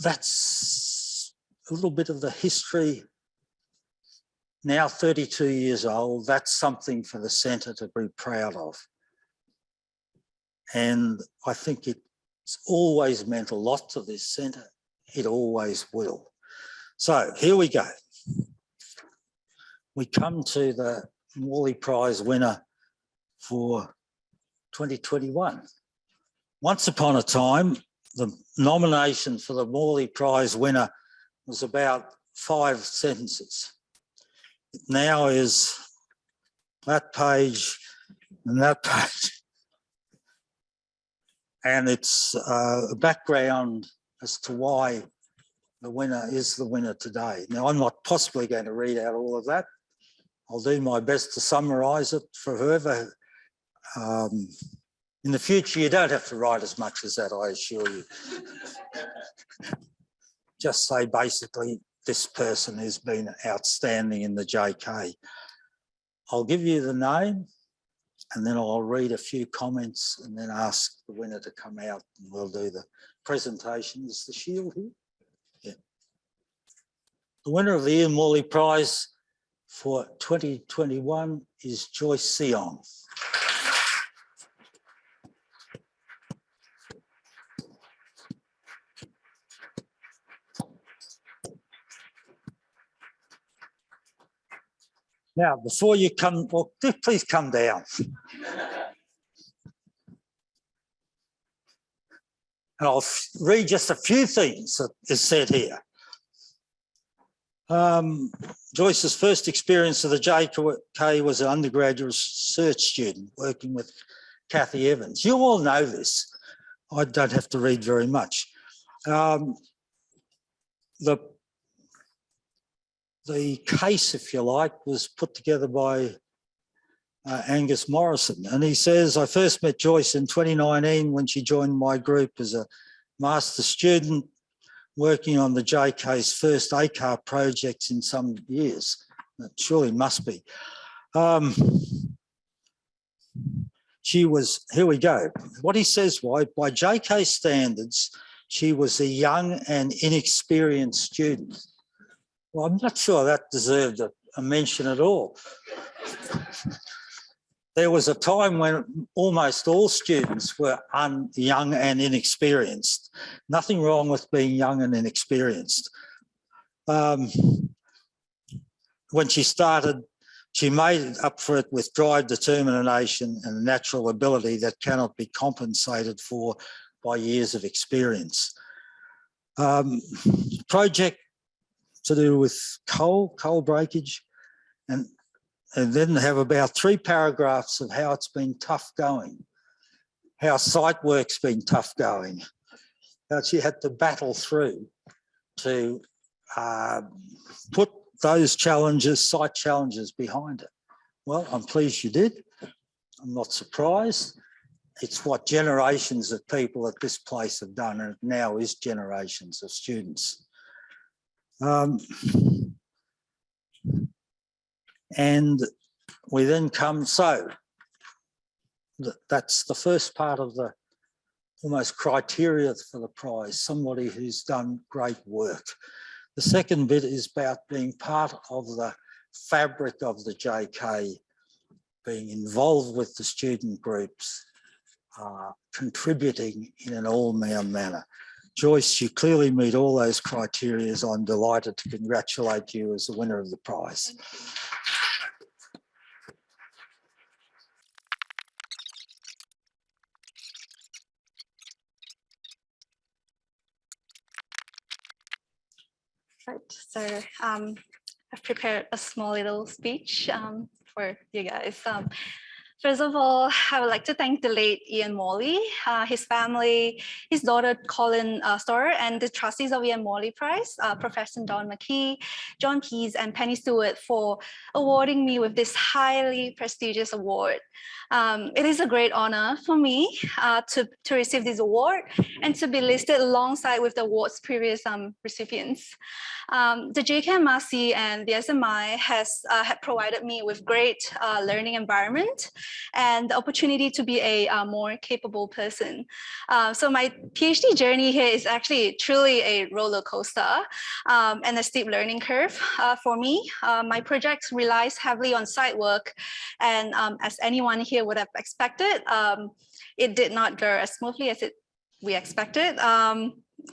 That's a little bit of the history. Now 32 years old, that's something for the centre to be proud of. And I think it's always meant a lot to this centre. It always will. So here we go. We come to the Morley Prize winner for 2021. Once upon a time, the nomination for the Morley Prize winner was about 5 sentences. It now is that page and that page. And it's a background as to why the winner is the winner today. Now, I'm not possibly going to read out all of that. I'll do my best to summarise it for whoever. In the future, you don't have to write as much as that, I assure you. Just say basically, this person has been outstanding in the JK. I'll give you the name and then I'll read a few comments and then ask the winner to come out and we'll do the presentation. Is the shield here? Yeah. The winner of the Ian Morley Prize for 2021 is Joyce Sion. Now, before you come, well, please come down. And I'll read just a few things that is said here. Joyce's first experience of the JK was an undergraduate research student working with Kathy Evans. You all know this. I don't have to read very much. The case, if you like, was put together by Angus Morrison. And he says, I first met Joyce in 2019 when she joined my group as a master's student working on the JK's first ACAR projects in some years. It surely must be. She was, here we go. What he says, why, by JK standards, she was a young and inexperienced student. Well, I'm not sure that deserved a mention at all. There was a time when almost all students were young and inexperienced. Nothing wrong with being young and inexperienced. When she started, she made up for it with drive, determination and natural ability that cannot be compensated for by years of experience. Project to do with coal breakage, and then have about 3 paragraphs of how it's been tough going, how site work's been tough going, how she had to battle through to put those challenges, site challenges behind it. Well, I'm pleased you did. I'm not surprised. It's what generations of people at this place have done, and it now is generations of students. And we then come, so that's the first part of the almost criteria for the prize, somebody who's done great work. The second bit is about being part of the fabric of the JK, being involved with the student groups, contributing in an all-round manner. Joyce, you clearly meet all those criteria. I'm delighted to congratulate you as the winner of the prize. Right, so a prepared a small little speech for you guys. First of all, I would like to thank the late Ian Morley, his family, his daughter Colin Storer, and the trustees of Ian Morley Prize, Professor Don McKee, John Pease, and Penny Stewart for awarding me with this highly prestigious award. It is a great honor for me to receive this award and to be listed alongside with the award's previous recipients. The JKMRC and the SMI had provided me with great learning environment and the opportunity to be a more capable person. So my PhD journey here is actually truly a roller coaster and a steep learning curve for me. My project relies heavily on site work, and as anyone here would have expected, it did not go as smoothly as we expected.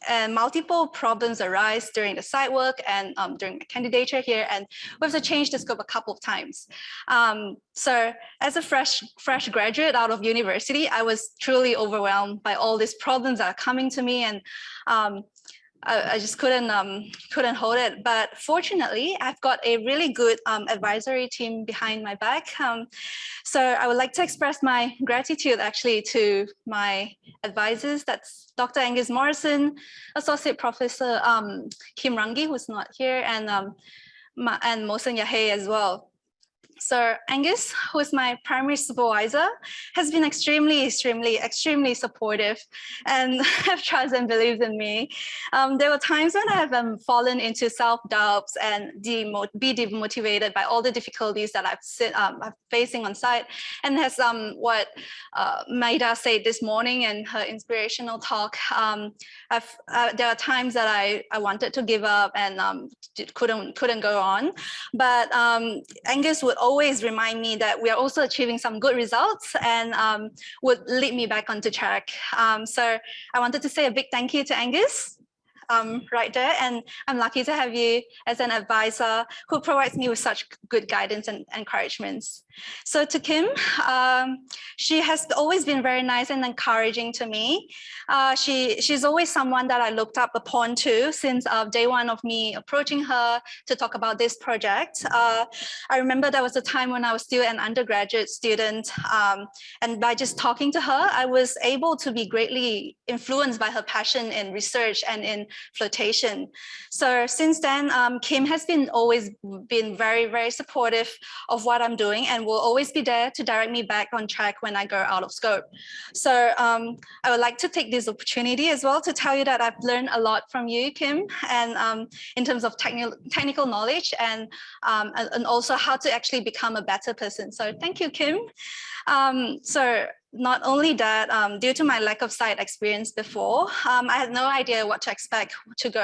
And multiple problems arise during the site work and during my candidature here, and we have to change the scope a couple of times. So as a fresh graduate out of university, I was truly overwhelmed by all these problems that are coming to me, and I just couldn't hold it. But fortunately, I've got a really good advisory team behind my back. So I would like to express my gratitude actually to my advisors. That's Dr. Angus Morrison, Associate Professor Kim Rangi, who's not here, and Mohsen Yahey as well. So Angus, who is my primary supervisor, has been extremely supportive and have trust and believes in me. There were times when I have fallen into self-doubts and be demotivated by all the difficulties that I'm facing on site. And as what Maida said this morning in her inspirational talk, there are times that I wanted to give up and couldn't go on. But Angus would always remind me that we are also achieving some good results and would lead me back onto track. So I wanted to say a big thank you to Angus right there. And I'm lucky to have you as an advisor who provides me with such good guidance and encouragements. So to Kim, she has always been very nice and encouraging to me. She's always someone that I looked up upon to since day one of me approaching her to talk about this project. I remember there was a time when I was still an undergraduate student, and by just talking to her, I was able to be greatly influenced by her passion in research and in flotation. So since then, Kim has always been very supportive of what I'm doing and will always be there to direct me back on track when I go out of scope. So I would like to take this opportunity as well to tell you that I've learned a lot from you, Kim, and in terms of technical knowledge and also how to actually become a better person. So thank you, Kim. So not only that, due to my lack of site experience before, I had no idea what to expect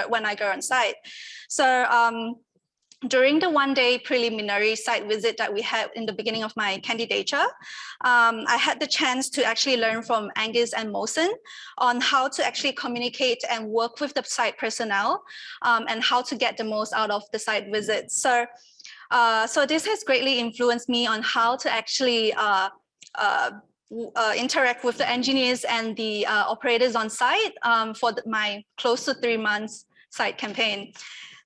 when I go on site. So during the one-day preliminary site visit that we had in the beginning of my candidature, I had the chance to actually learn from Angus and Mohsen on how to actually communicate and work with the site personnel and how to get the most out of the site visits. So this has greatly influenced me on how to actually interact with the engineers and the operators on site for my close to 3 months site campaign.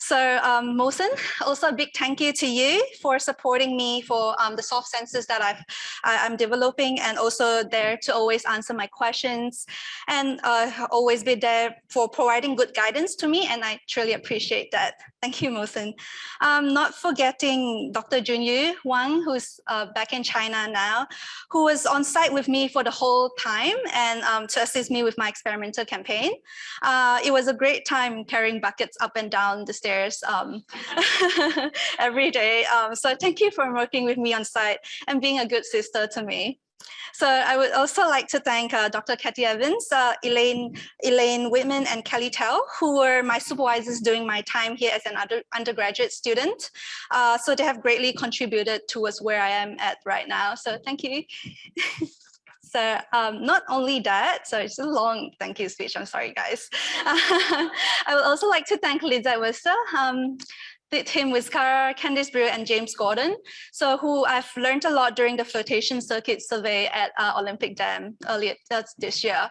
So Mohsen, also a big thank you to you for supporting me for the soft sensors that I'm developing, and also there to always answer my questions and always be there for providing good guidance to me, and I truly appreciate that. Thank you, Mohsen. Not forgetting Dr. Junyu Wang, who's back in China now, who was on site with me for the whole time and to assist me with my experimental campaign. It was a great time carrying buckets up and down the stairs every day. So thank you for working with me on site and being a good sister to me. So I would also like to thank Dr. Kathy Evans, Elaine Whitman, and Kelly Tell, who were my supervisors during my time here as an undergraduate student. So they have greatly contributed towards where I am at right now. So thank you. So not only that, so it's a long thank you speech, I'm sorry guys. I would also like to thank Lisa Wester, Tim Wiskara, Candice Brew, and James Gordon, so who I've learned a lot during the flotation circuit survey at Olympic Dam earlier this year.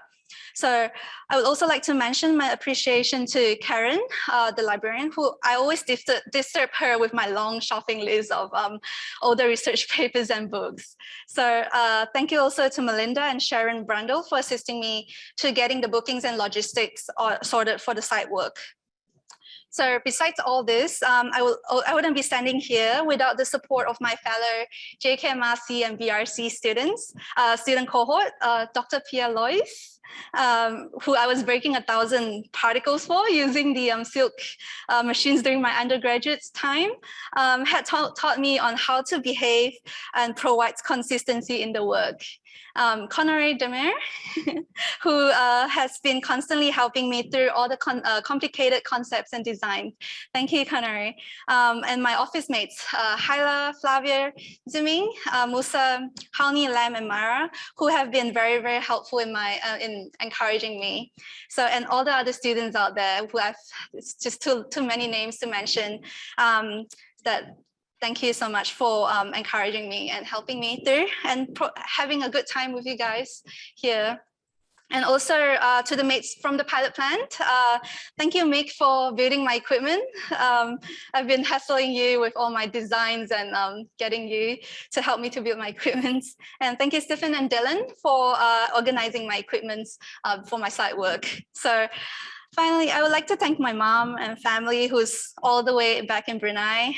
So I would also like to mention my appreciation to Karen, the librarian, who I always disturb her with my long shopping list of all the research papers and books. So thank you also to Melinda and Sharon Brundle for assisting me to getting the bookings and logistics sorted for the site work. So besides all this, I wouldn't be standing here without the support of my fellow JKMRC and BRC students, student cohort, Dr. Pierre Lois, who I was breaking 1,000 particles for using the silk machines during my undergraduate time, had taught me on how to behave and provide consistency in the work. Connery Demir, who has been constantly helping me through all the complicated concepts and design. Thank you, Connery. And my office mates, Hyla, Flavia, Ziming, Musa, Halmi, Lam, and Mara, who have been very, very helpful in in encouraging me. So, and all the other students out there who have, it's just too many names to mention, thank you so much for encouraging me and helping me through and having a good time with you guys here. And also to the mates from the pilot plant, thank you, Mick, for building my equipment. I've been hassling you with all my designs and getting you to help me to build my equipment. And thank you, Stephen and Dylan, for organizing my equipment for my site work. So finally, I would like to thank my mom and family who's all the way back in Brunei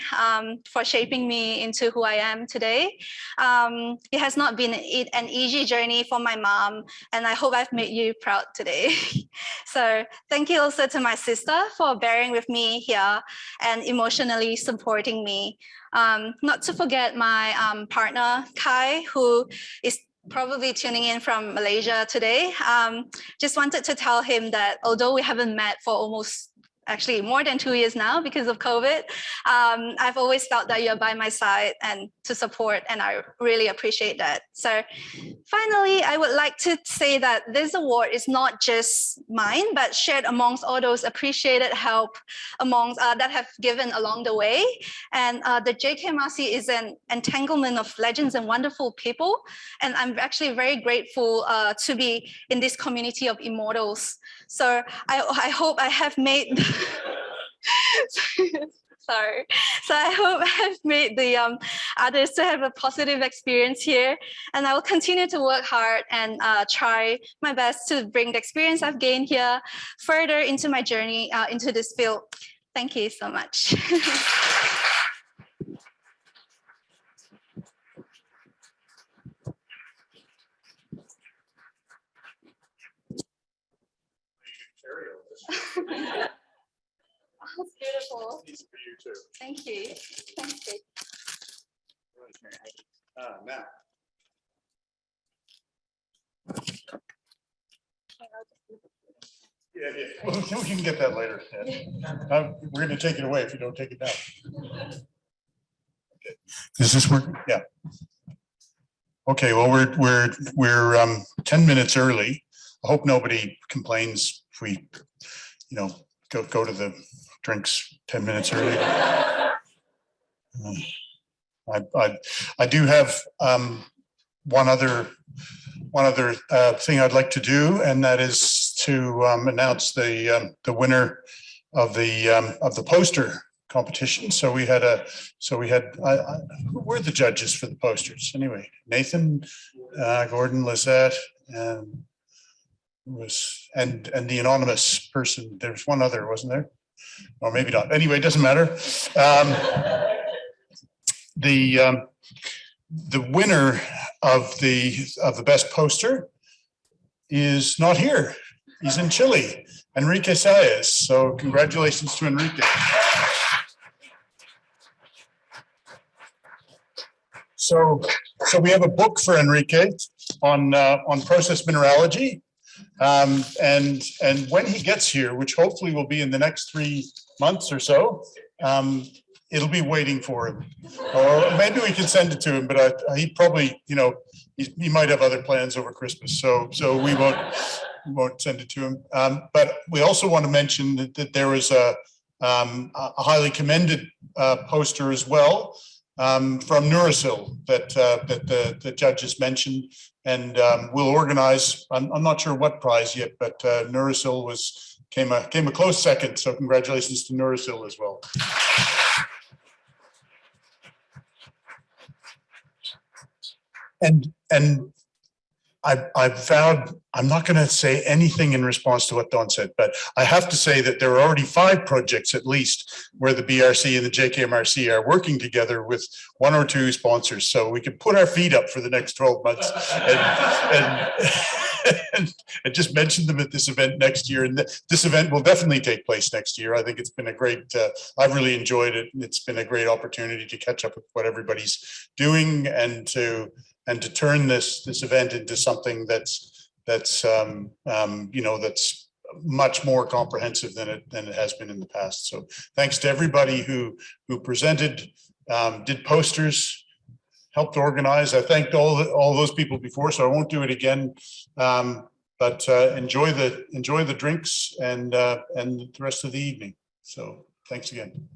for shaping me into who I am today. It has not been an easy journey for my mom, and I hope I've made you proud today. So thank you also to my sister for bearing with me here and emotionally supporting me. Not to forget my partner, Kai, who is probably tuning in from Malaysia today. Just wanted to tell him that although we haven't met for almost actually more than 2 years now because of COVID, I've always felt that you're by my side and to support, and I really appreciate that. So finally, I would like to say that this award is not just mine, but shared amongst all those appreciated help amongst that have given along the way. And the JKMRC is an entanglement of legends and wonderful people. And I'm actually very grateful to be in this community of immortals. So I hope I have made, sorry. So I hope I have made the others to have a positive experience here. And I will continue to work hard and try my best to bring the experience I've gained here further into my journey into this field. Thank you so much. That's beautiful. These for you too. Thank you. Thank you. Now. Yeah. Well, we can get that later. Yeah. We're going to take it away if you don't take it down. Okay. Is this working? Yeah. Okay. Well, we're 10 minutes early. I hope nobody complains if we, go to the drinks 10 minutes early. I do have one other thing I'd like to do, and that is to announce the winner of the poster competition. So we had who were the judges for the posters anyway? Nathan, Gordon, Lizette, and the anonymous person. There's one other, wasn't there? Or maybe not. Anyway, it doesn't matter. The winner of the best poster is not here. He's in Chile, Enrique Saez. So congratulations to Enrique. So we have a book for Enrique on process mineralogy. And when he gets here, which hopefully will be in the next 3 months or so, it'll be waiting for him. Or maybe we can send it to him, but he probably, he might have other plans over Christmas, so we won't send it to him. But we also want to mention that there was a highly commended poster as well from Nurasil that the judges mentioned, and we'll organize. I'm not sure what prize yet, but Nurasil came a close second. So congratulations to Nurasil as well. And I've vowed I'm not going to say anything in response to what Don said, but I have to say that there are already 5 projects at least where the BRC and the JKMRC are working together with 1 or 2 sponsors. So we can put our feet up for the next 12 months and just mention them at this event next year. And this event will definitely take place next year. I think it's been a great, I've really enjoyed it. It's been a great opportunity to catch up with what everybody's doing and to turn this event into something that's you know, that's much more comprehensive than it has been in the past. So thanks to everybody who presented, did posters, helped organize. I thanked all those people before, so I won't do it again. But enjoy the drinks and the rest of the evening. So thanks again.